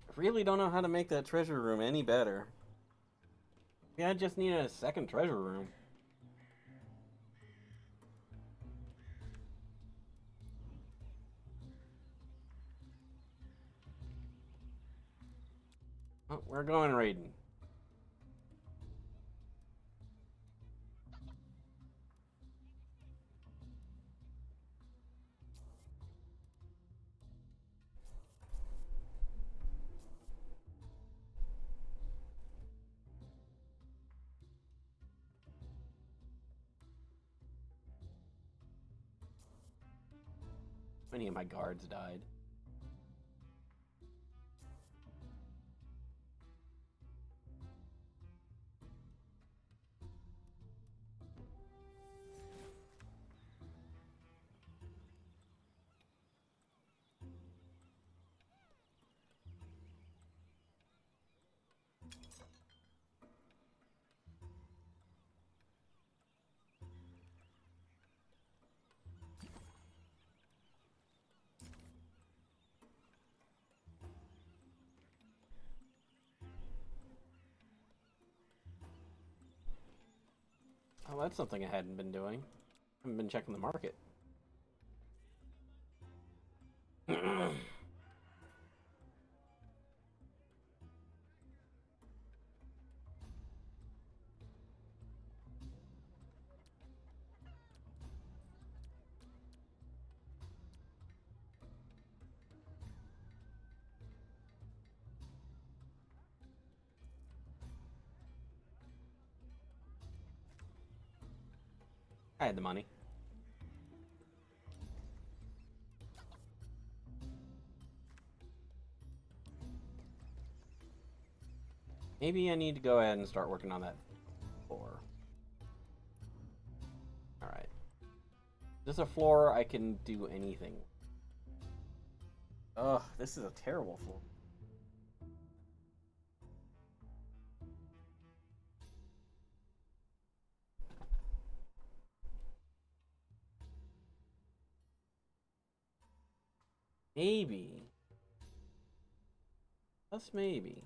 S1: I really don't know how to make that treasure room any better. Yeah, I just need a second treasure room. Oh, we're going raiding. Many of my guards died. Oh, that's something I hadn't been doing. I haven't been checking the market. I had the money. Maybe I need to go ahead and start working on that floor. Alright. This is a floor I can do anything. Ugh, this is a terrible floor. Maybe. Just maybe.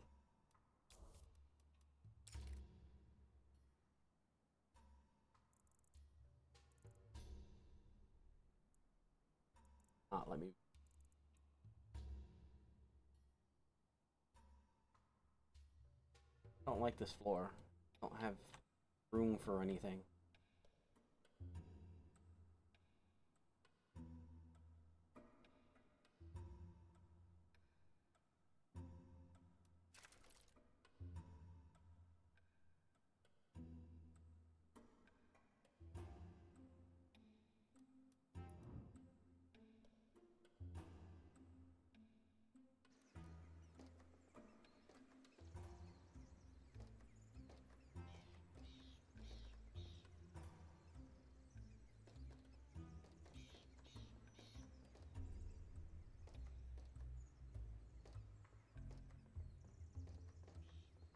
S1: Not let me. I don't like this floor. I don't have room for anything.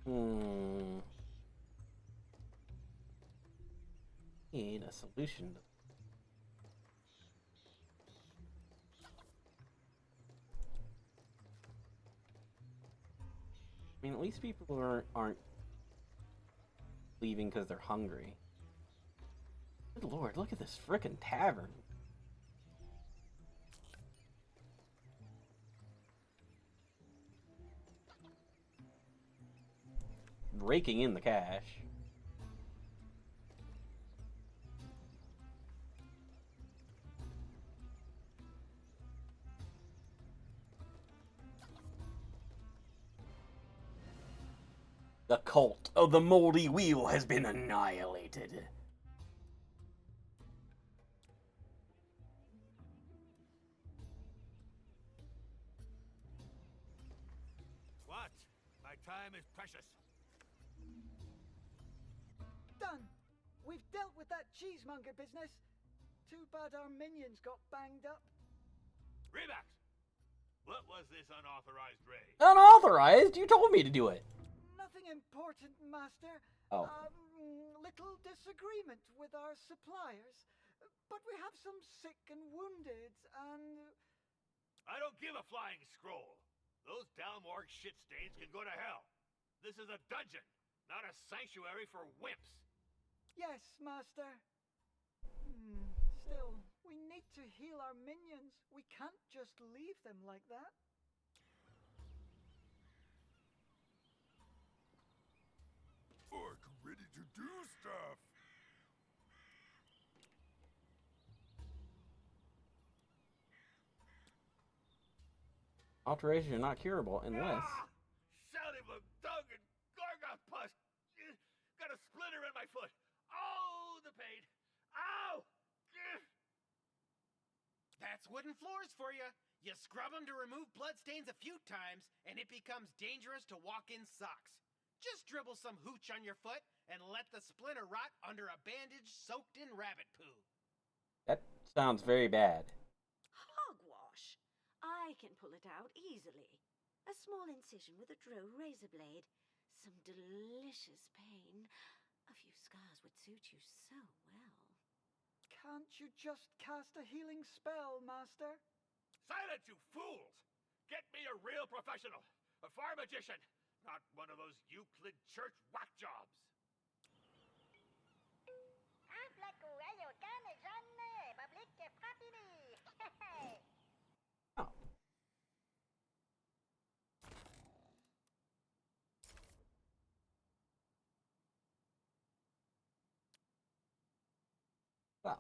S1: Hmm. Need a solution. I mean, at least people aren't leaving because they're hungry. Good lord, look at this frickin' tavern. Raking in the cash. The cult of the moldy wheel has been annihilated.
S2: What? My time is precious.
S3: Done. We've dealt with that cheesemonger business. Too bad our minions got banged up.
S2: Remax! What was this unauthorized raid?
S1: Unauthorized? You told me to do it.
S3: Nothing important, Master.
S1: Oh.
S3: Little disagreement with our suppliers. But we have some sick and wounded, and...
S2: I don't give a flying scroll. Those Dalmorg shit stains can go to hell. This is a dungeon, not a sanctuary for wimps.
S3: Yes, Master. Still, we need to heal our minions. We can't just leave them like that.
S8: Orc ready to do stuff.
S1: Alterations are not curable unless...
S2: Salivum, dung, and gargoth pus. Got a splinter in my foot. Oh, the pain. Ow!
S5: That's wooden floors for you. You scrub them to remove bloodstains a few times, and it becomes dangerous to walk in socks. Just dribble some hooch on your foot and let the splinter rot under a bandage soaked in rabbit poo.
S1: That sounds very bad.
S7: Hogwash. I can pull it out easily. A small incision with a drow razor blade. Some delicious pain. A few scars would suit you so well.
S3: Can't you just cast a healing spell, Master?
S2: Silence, you fools! Get me a real professional. A fire magician. Not one of those Euclid church whack jobs.
S1: Oh. Wow.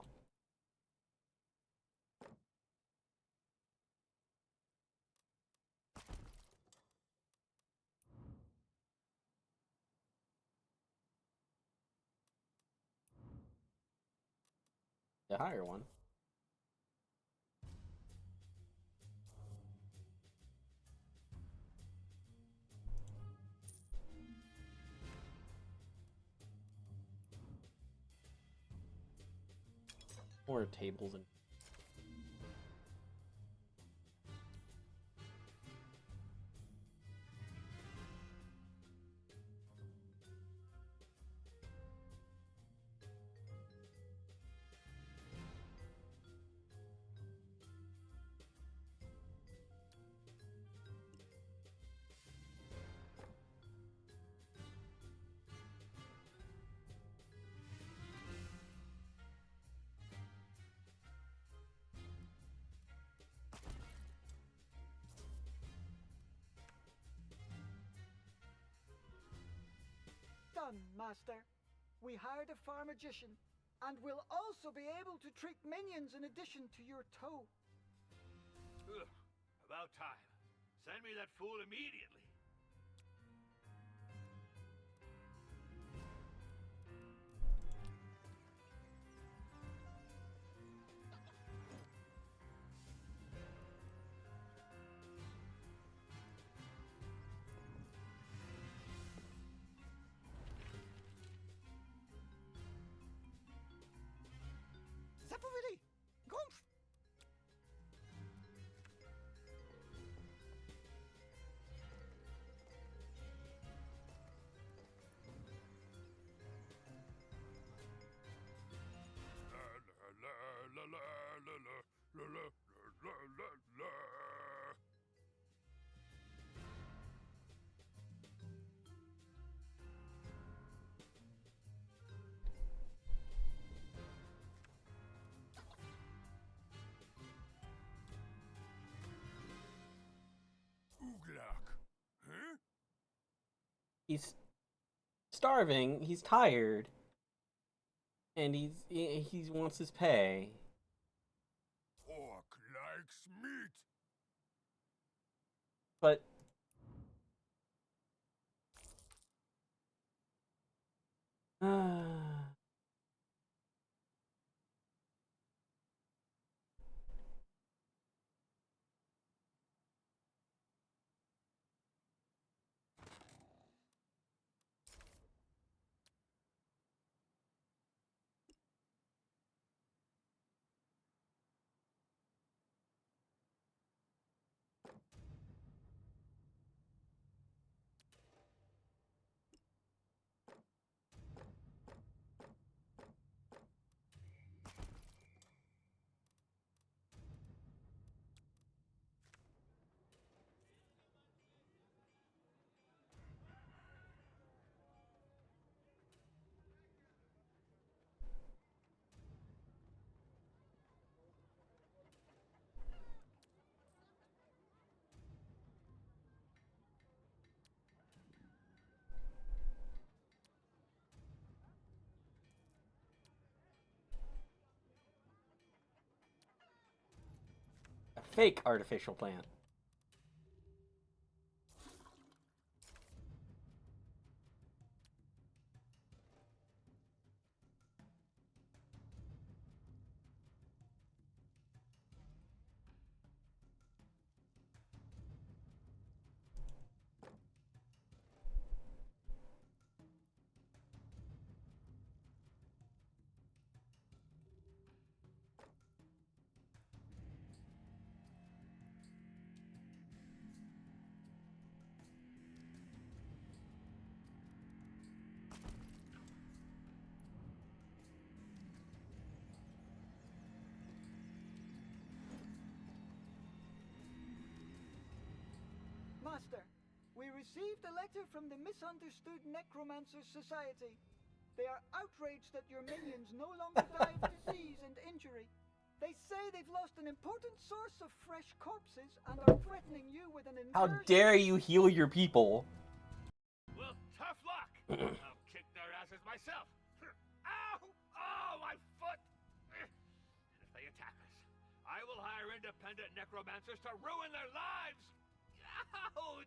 S1: The higher one. More tables and...
S3: Done, Master. We hired a fire magician, and we'll also be able to treat minions in addition to your toe.
S2: Ugh, about time. Send me that fool immediately.
S3: Zapovili! Gomph!
S8: La la la la la la la la la la. Uglak, huh?
S1: He's starving, he's tired, and he wants his pay.
S8: Orc likes meat.
S1: But fake artificial plant.
S3: Master, we received a letter from the Misunderstood Necromancer Society. They are outraged that your minions no longer die of disease and injury. They say they've lost an important source of fresh corpses and are threatening you with an
S1: How
S3: incursion.
S1: dare you heal your people?
S2: Well, tough luck. I'll kick their asses myself. Ow! Oh, my foot! And if they attack us, I will hire independent necromancers to ruin their lives. Ouch!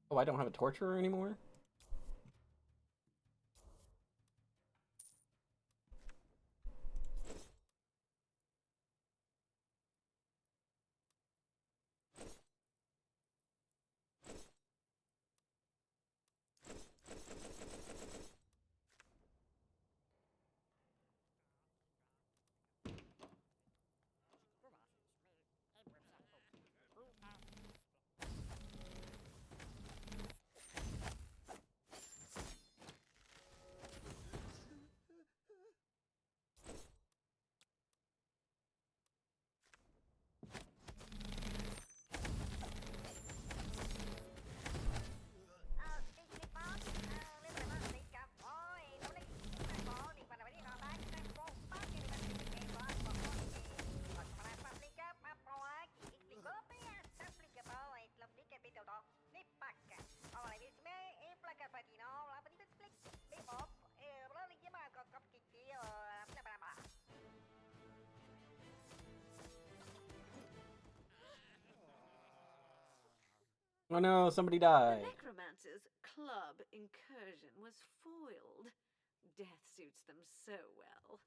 S1: Oh, I don't have a torturer anymore? Oh no, somebody
S7: The
S1: died.
S7: Necromancer's club incursion was foiled. Death suits them so well.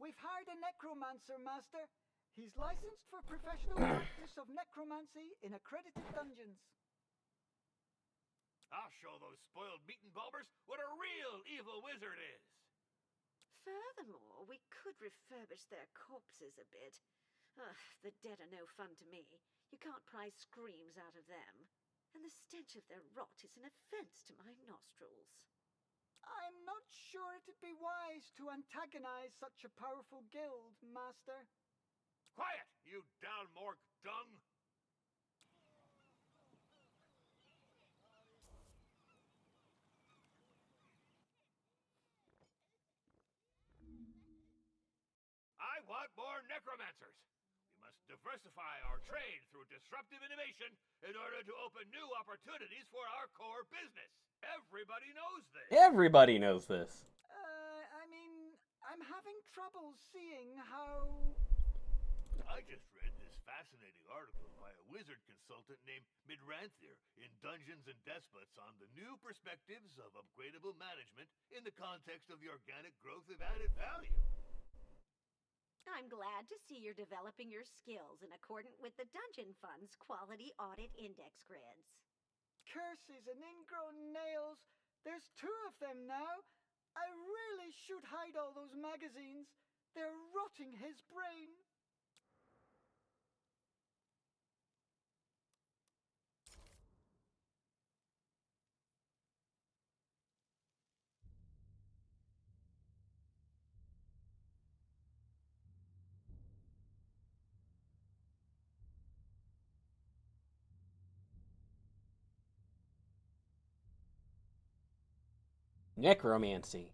S3: We've hired a necromancer, Master. He's licensed for professional practice of necromancy in accredited dungeons.
S2: I'll show those spoiled meat and bulbers what a real evil wizard is.
S7: Furthermore, we could refurbish their corpses a bit. Ugh, the dead are no fun to me. You can't pry screams out of them. And the stench of their rot is an offense to my nostrils.
S3: I'm not sure it'd be wise to antagonize such a powerful guild, Master.
S2: Quiet, you down-morgue dung! I want more necromancers. We must diversify our trade through disruptive innovation in order to open new opportunities for our core business. Everybody knows this.
S1: Everybody knows this.
S3: I'm having trouble seeing how...
S2: I just read this fascinating article by a wizard consultant named Midranthier in Dungeons and Despots on the new perspectives of upgradable management in the context of the organic growth of added value.
S7: I'm glad to see you're developing your skills in accordance with the Dungeon Fund's Quality Audit Index grids.
S3: Curses and ingrown nails. There's 2 of them now. I really should hide all those magazines. They're rotting his brain.
S1: Necromancy.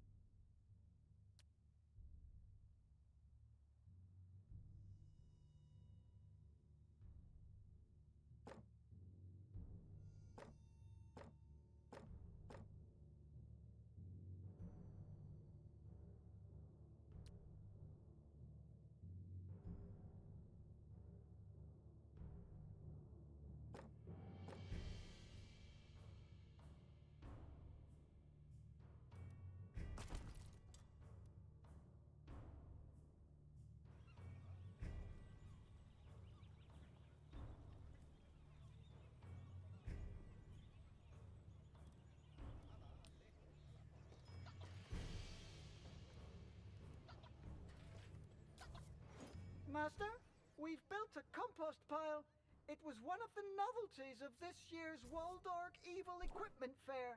S3: Master, we've built a compost pile. It was one of the novelties of this year's Waldorg Evil Equipment Fair.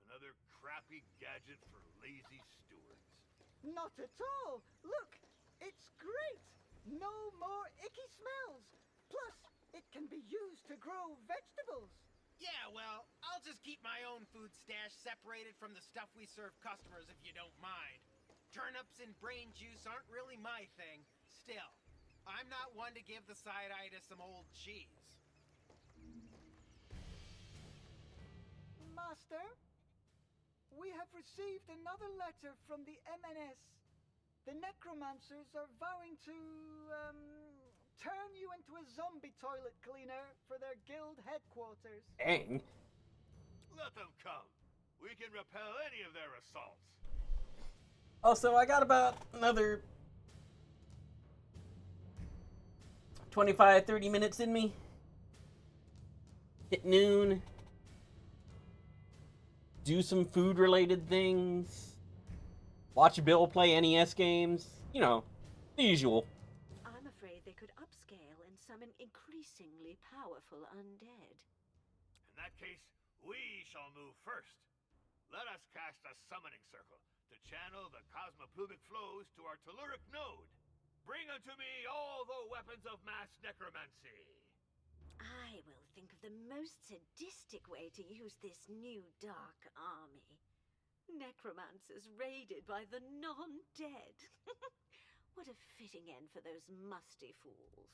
S2: Another crappy gadget for lazy stewards.
S3: Not at all. Look, it's great. No more icky smells. Plus, it can be used to grow vegetables.
S5: Yeah, well, I'll just keep my own food stash separated from the stuff we serve customers if you don't mind. Turnips and brain juice aren't really my thing. Still, I'm not one to give the side eye to some old cheese.
S3: Master, we have received another letter from the MNS. The necromancers are vowing to, turn you into a zombie toilet cleaner for their guild headquarters.
S1: Dang.
S2: Let them come. We can repel any of their assaults.
S1: Also, I got about another 25, 30 minutes in me. Hit noon. Do some food-related things. Watch Bill play NES games. You know, the usual.
S7: I'm afraid they could upscale and summon increasingly powerful undead.
S2: In that case, we shall move first. Let us cast a summoning circle to channel the cosmoplumic flows to our telluric node. Bring unto me all the weapons of mass necromancy.
S7: I will think of the most sadistic way to use this new dark army. Necromancers raided by the non-dead. What a fitting end for those musty fools.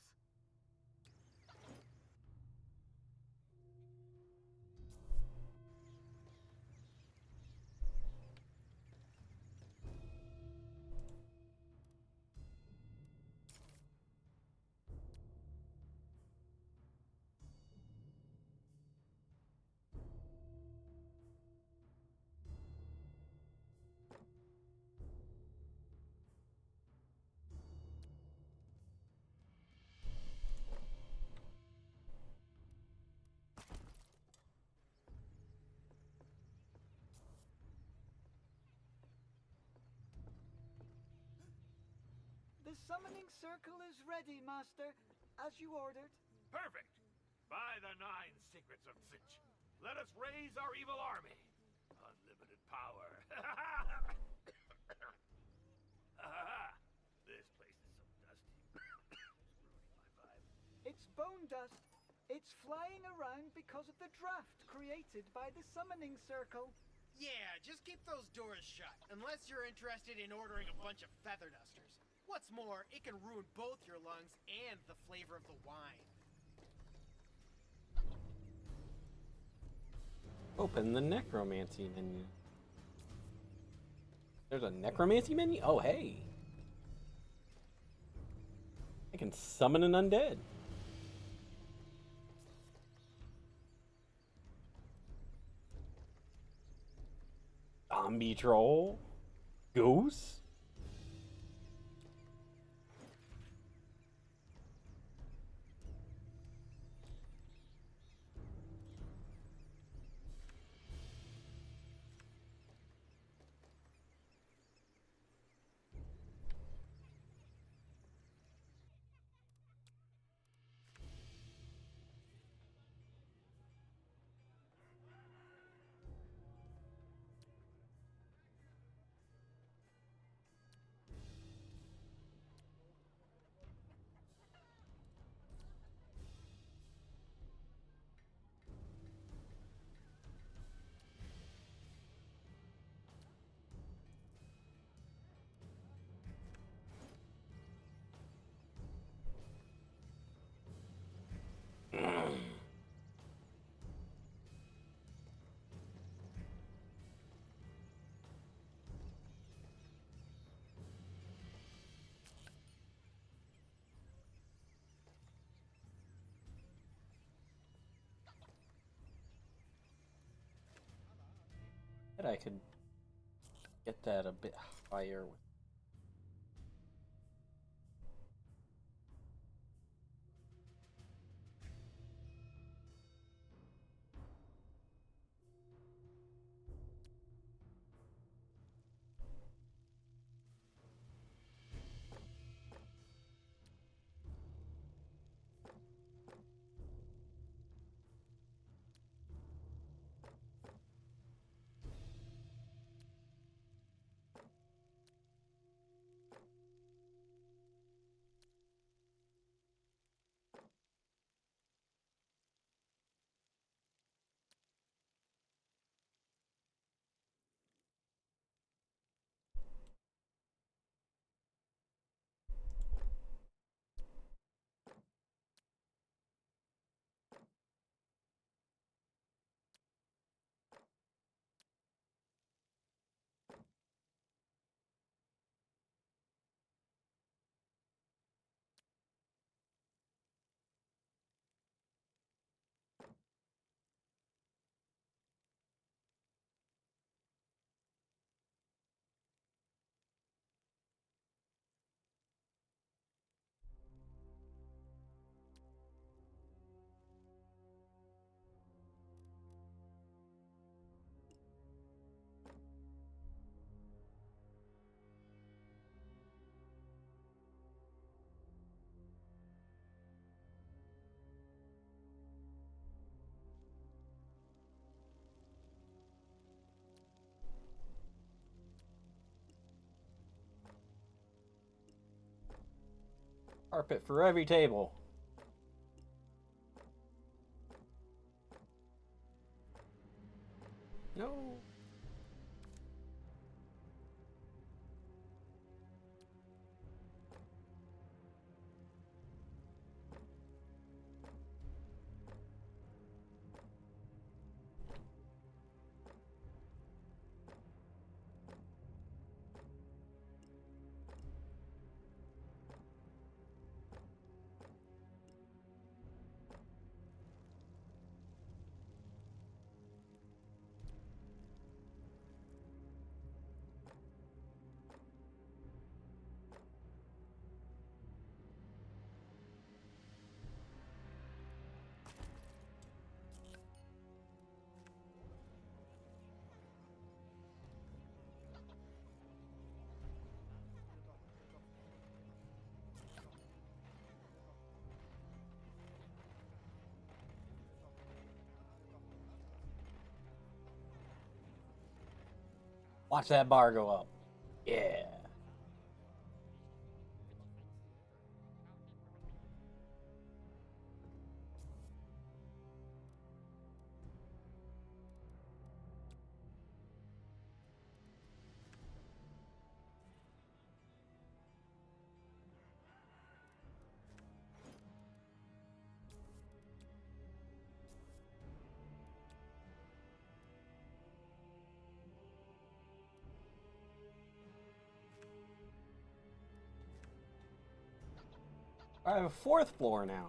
S3: The summoning circle is ready, Master, as you ordered.
S2: Perfect. By the 9 secrets of Zich, let us raise our evil army. Unlimited power. This place is so dusty. It's ruining my vibe.
S3: It's bone dust. It's flying around because of the draft created by the summoning circle.
S5: Yeah, just keep those doors shut, unless you're interested in ordering a bunch of feather dusters. What's more, it can ruin both your lungs and the flavor of the wine.
S1: Open the necromancy menu. There's a necromancy menu? Oh, hey. I can summon an undead. Zombie troll? Goose? Bet I could get that a bit higher with. Carpet for every table. No. Watch that bar go up. Yeah. I have a fourth floor now.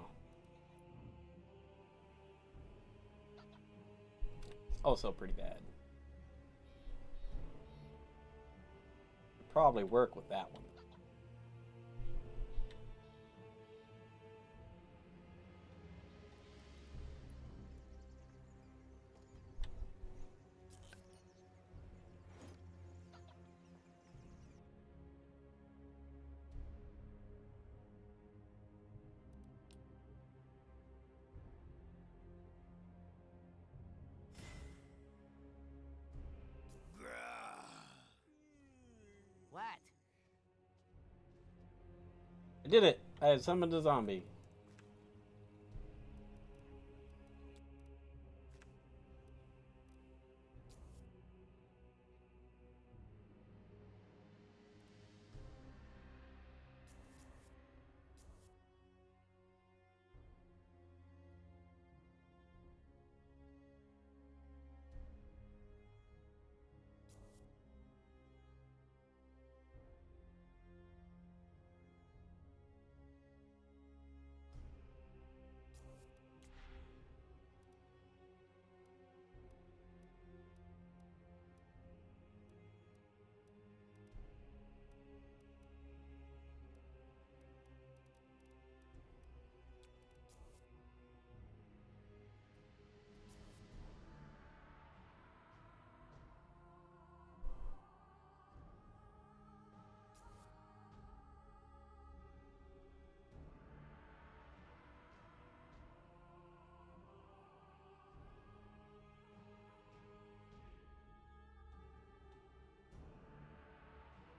S1: Also pretty bad. Could probably work with that one.
S6: What?
S1: I did it. I had summoned a zombie.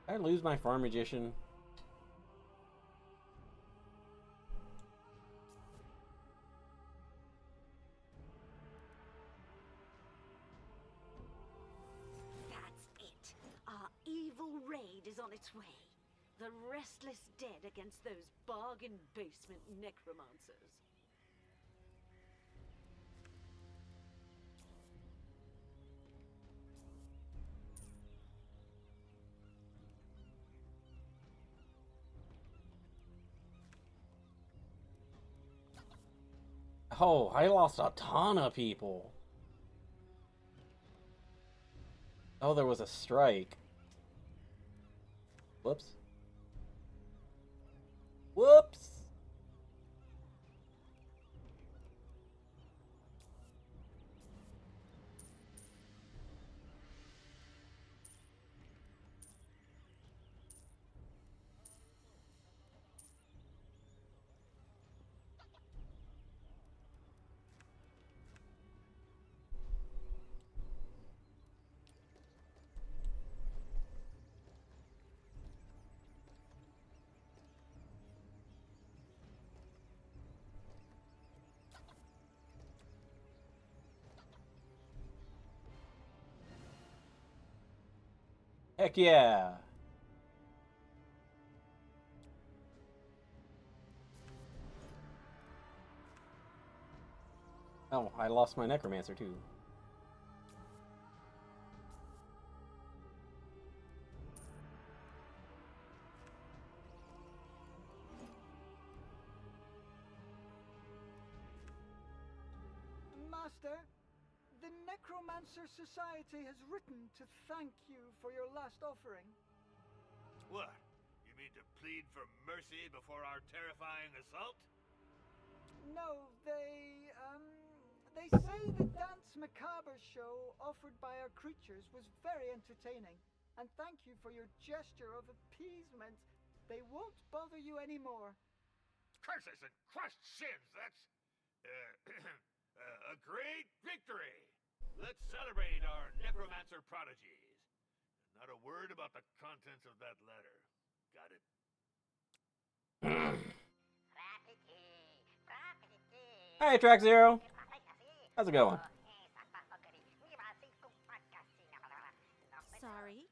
S1: I lose my farm magician.
S7: That's it. Our evil raid is on its way. The restless dead against those bargain basement necromancers.
S1: Oh, I lost a ton of people. Oh, there was a strike. Whoops. Whoops! Heck yeah! Oh, I lost my necromancer too.
S3: Master, the Necromancer Society has written to thank you for your last offering.
S2: What? You mean to plead for mercy before our terrifying assault?
S3: No, they say the Dance Macabre show offered by our creatures was very entertaining, and thank you for your gesture of appeasement. They won't bother you anymore.
S2: Curses and crushed shins, that's... a great victory! Let's celebrate our necromancer prodigies. Not a word about the contents of that letter. Got it?
S1: Hi, Track Zero. How's it going?
S7: Sorry?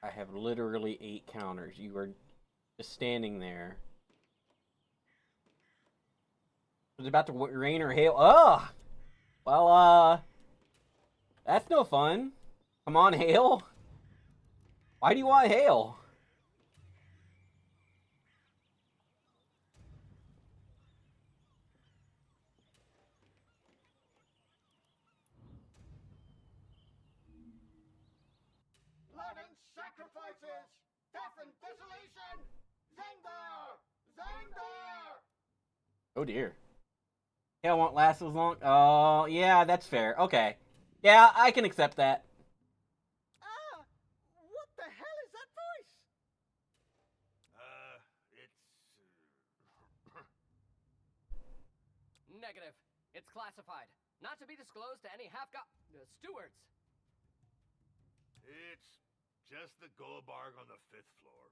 S1: I have literally 8 counters. You are just standing there. It's about to rain or hail. Ugh! Well, that's no fun. Come on, hail. Why do you want hail?
S3: Blood and sacrifices! Death and desolation! Zengdar! Zengdar!
S1: Oh dear. Hail won't last as long. Oh, yeah, that's fair. Okay. Yeah, I can accept that.
S3: Ah! What the hell is that voice?
S2: It's...
S4: Negative. It's classified. Not to be disclosed to any stewards.
S2: It's just the Goldbarg on the 5th floor.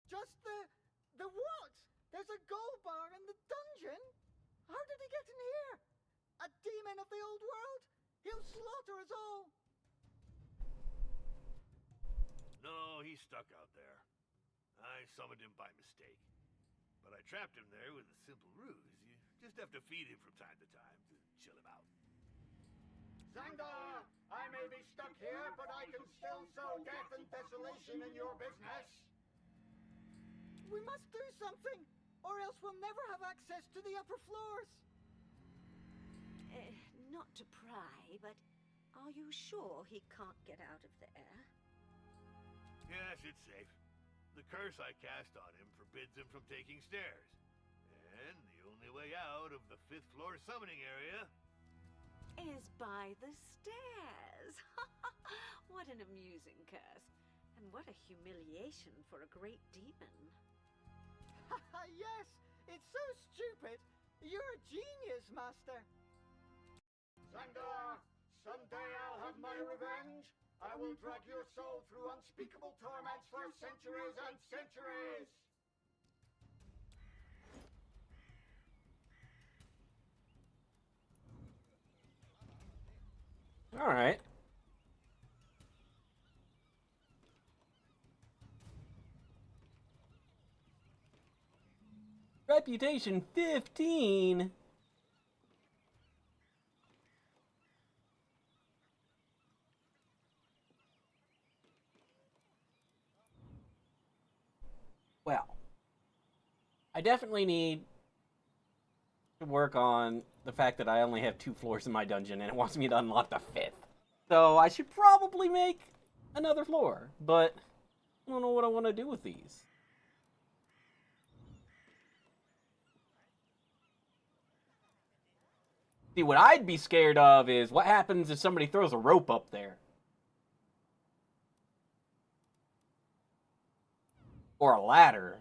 S3: Just the what? There's a gold bar in the dungeon? How did he get in here? A demon of the old world? He'll slaughter us all.
S2: No, he's stuck out there. I summoned him by mistake. But I trapped him there with a simple ruse. You just have to feed him from time to time to chill him out.
S3: Zangdar, I may be stuck here, but I can still sow death and desolation in your business. We must do something, or else we'll never have access to the upper floors.
S7: Not to pry, but are you sure he can't get out of there?
S2: Yes, it's safe. The curse I cast on him forbids him from taking stairs. And the only way out of the 5th floor summoning area
S7: Is by the stairs. What an amusing curse. And what a humiliation for a great demon.
S3: It's so stupid. You're a genius, Master.
S2: Xandar, someday I'll have my revenge. I will drag your soul through unspeakable torments for centuries and centuries.
S1: All right. Reputation 15. Well, I definitely need to work on the fact that I only have 2 floors in my dungeon and it wants me to unlock the 5th. So I should probably make another floor, but I don't know what I want to do with these. See, what I'd be scared of is what happens if somebody throws a rope up there. Or a ladder.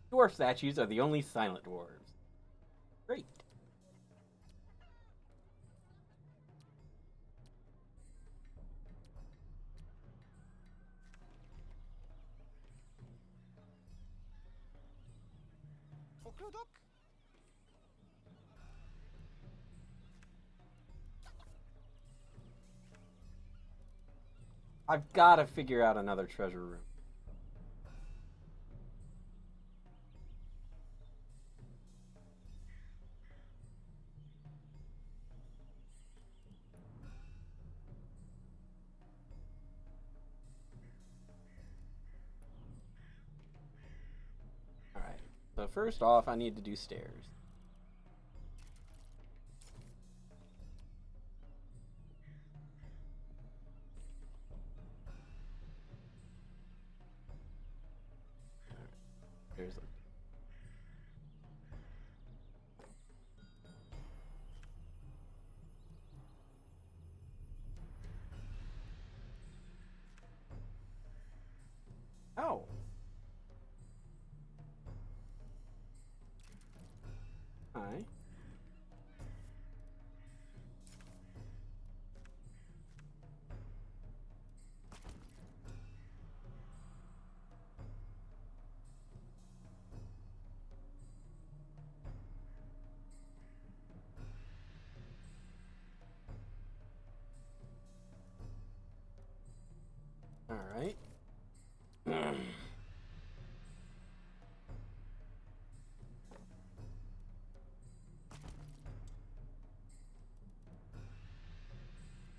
S1: Dwarf statues are the only silent dwarves. Great.
S5: Oklodok?
S1: I've got to figure out another treasure room. Alright, so first off, I need to do stairs. There's a... Oh. Alright. Alright.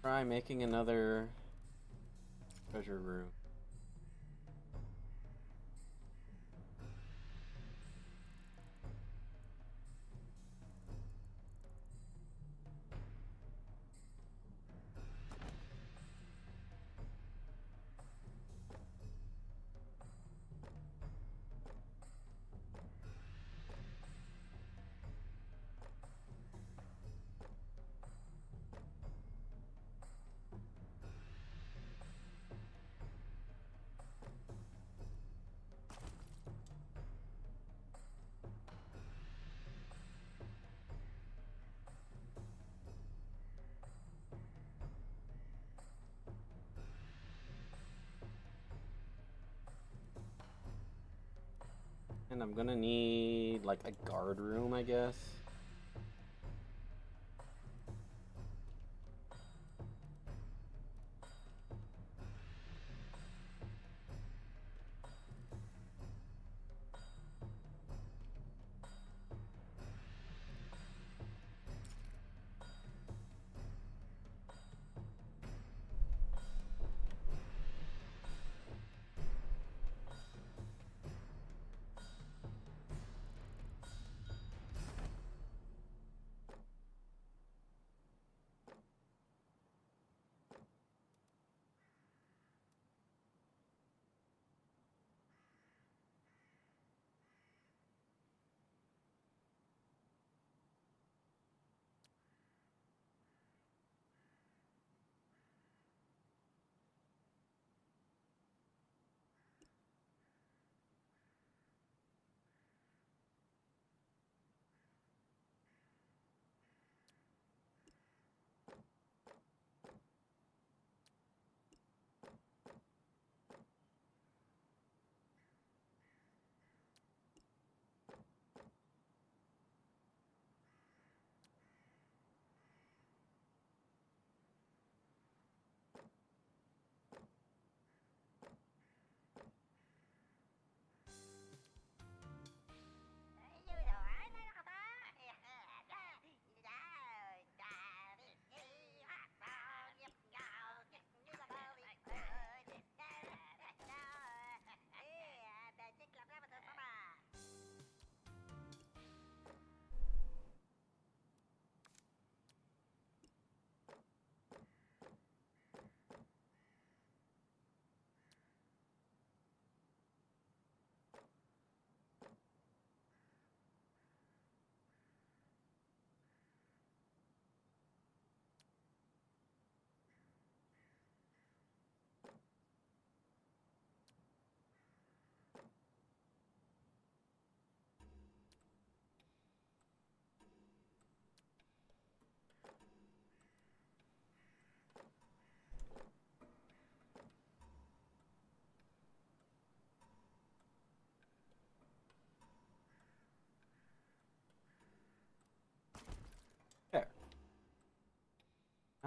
S1: Try making another treasure room. And I'm gonna need, like, a guard room, I guess.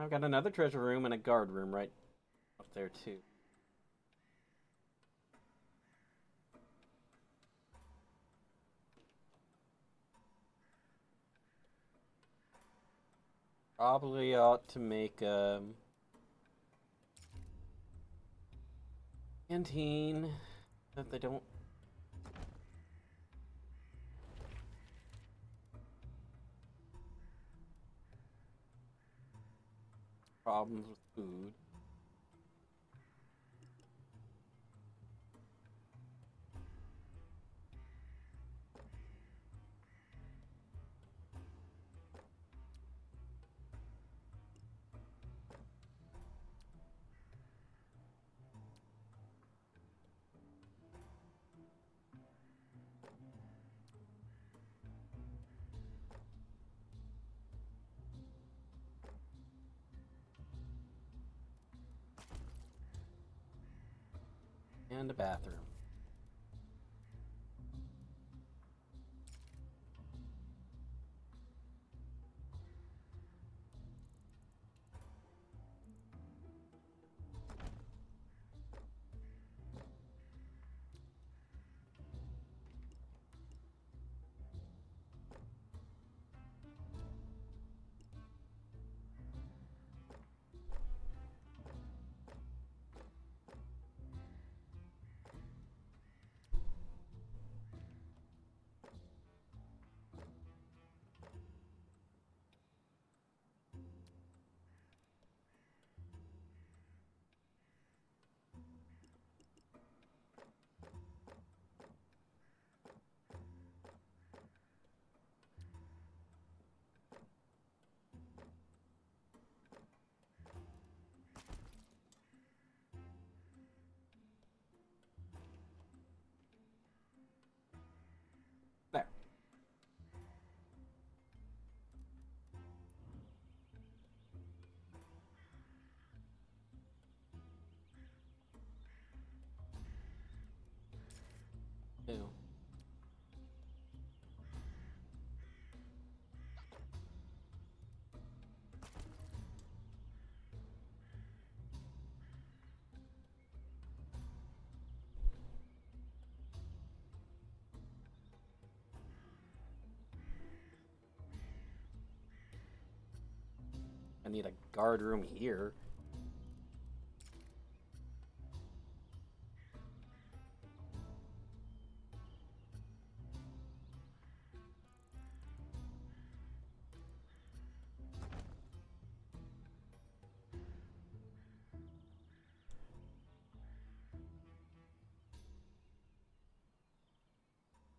S1: I've got another treasure room and a guard room right up there too. Probably ought to make canteen that they don't. Problems with food. And a bathroom. There. Ew. I need a guard room here.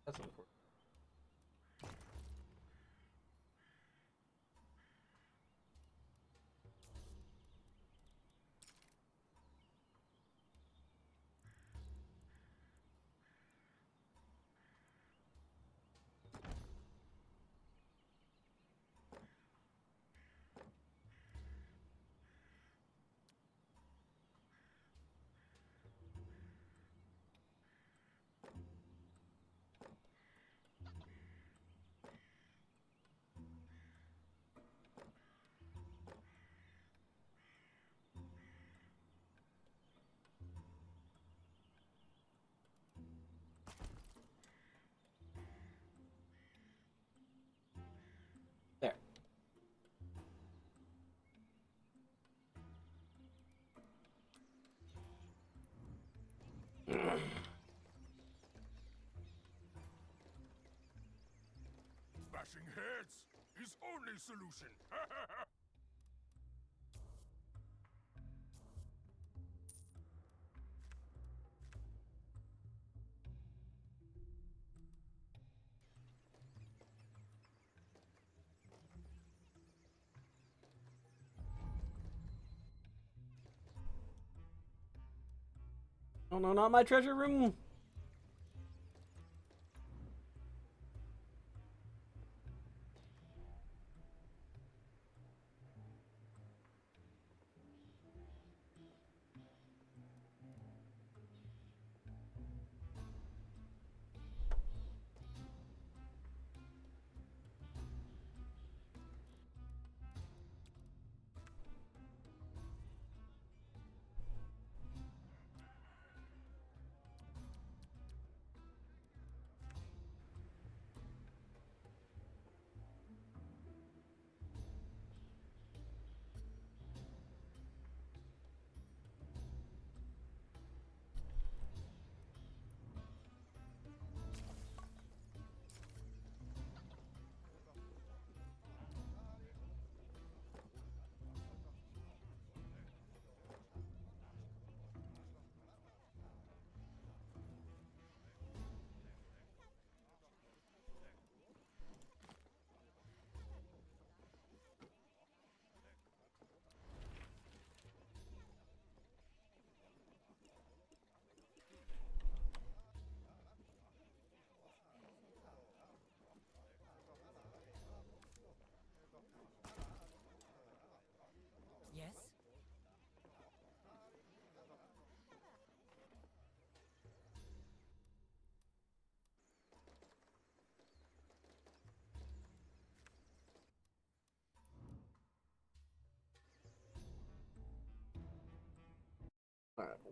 S1: That's important. There.
S8: Bashing heads is only solution.
S1: Oh no, not my treasure room!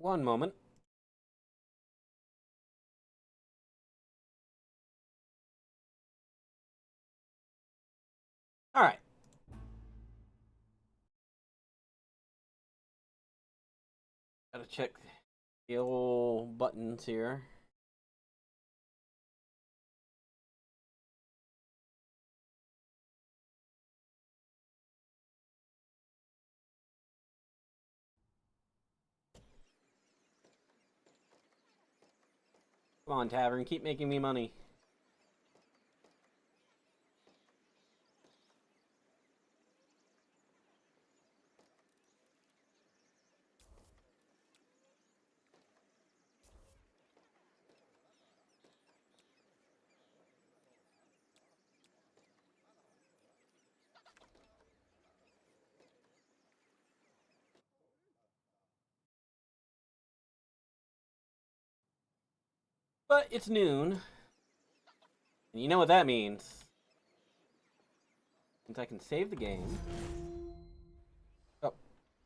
S1: One moment. All right. Gotta check the old buttons here. Come on, Tavern, keep making me money. But it's noon. And you know what that means. Means I can save the game. Oh,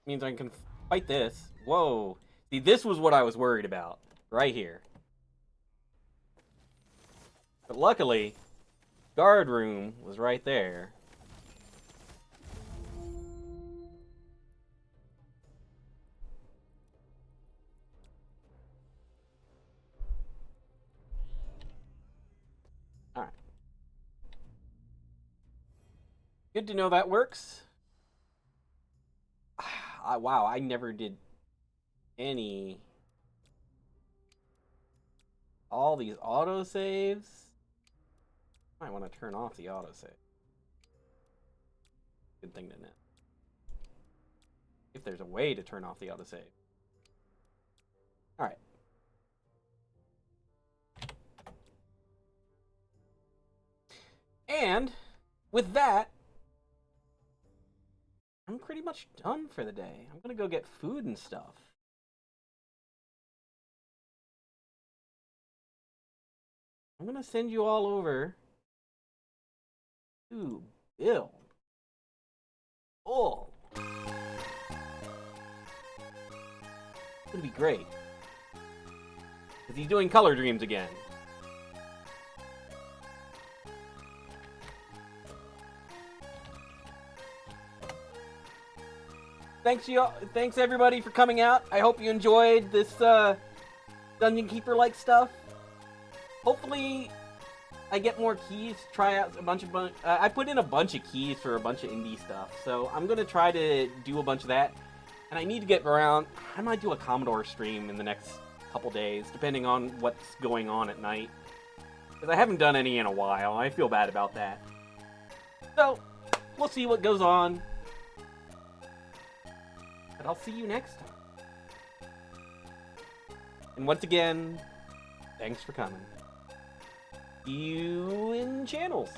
S1: means I can fight this. Whoa. See, this was what I was worried about. Right here. But luckily, guard room was right there. Alright. Good to know that works. Wow, I never did any... All these autosaves? Might want to turn off the autosave. Good thing to know. If there's a way to turn off the autosave. Alright. And, with that, I'm pretty much done for the day. I'm gonna go get food and stuff. I'm gonna send you all over to Bill. Oh. It's gonna be great. Because he's doing Color Dreams again. Thanks everybody for coming out. I hope you enjoyed this Dungeon Keeper-like stuff. Hopefully, I get more keys. Try out a bunch of I put in a bunch of keys for a bunch of indie stuff, so I'm gonna try to do a bunch of that. And I need to get around. I might do a Commodore stream in the next couple days, depending on what's going on at night. Because I haven't done any in a while. I feel bad about that. So, we'll see what goes on. But I'll see you next time. And once again, thanks for coming. See you in channels.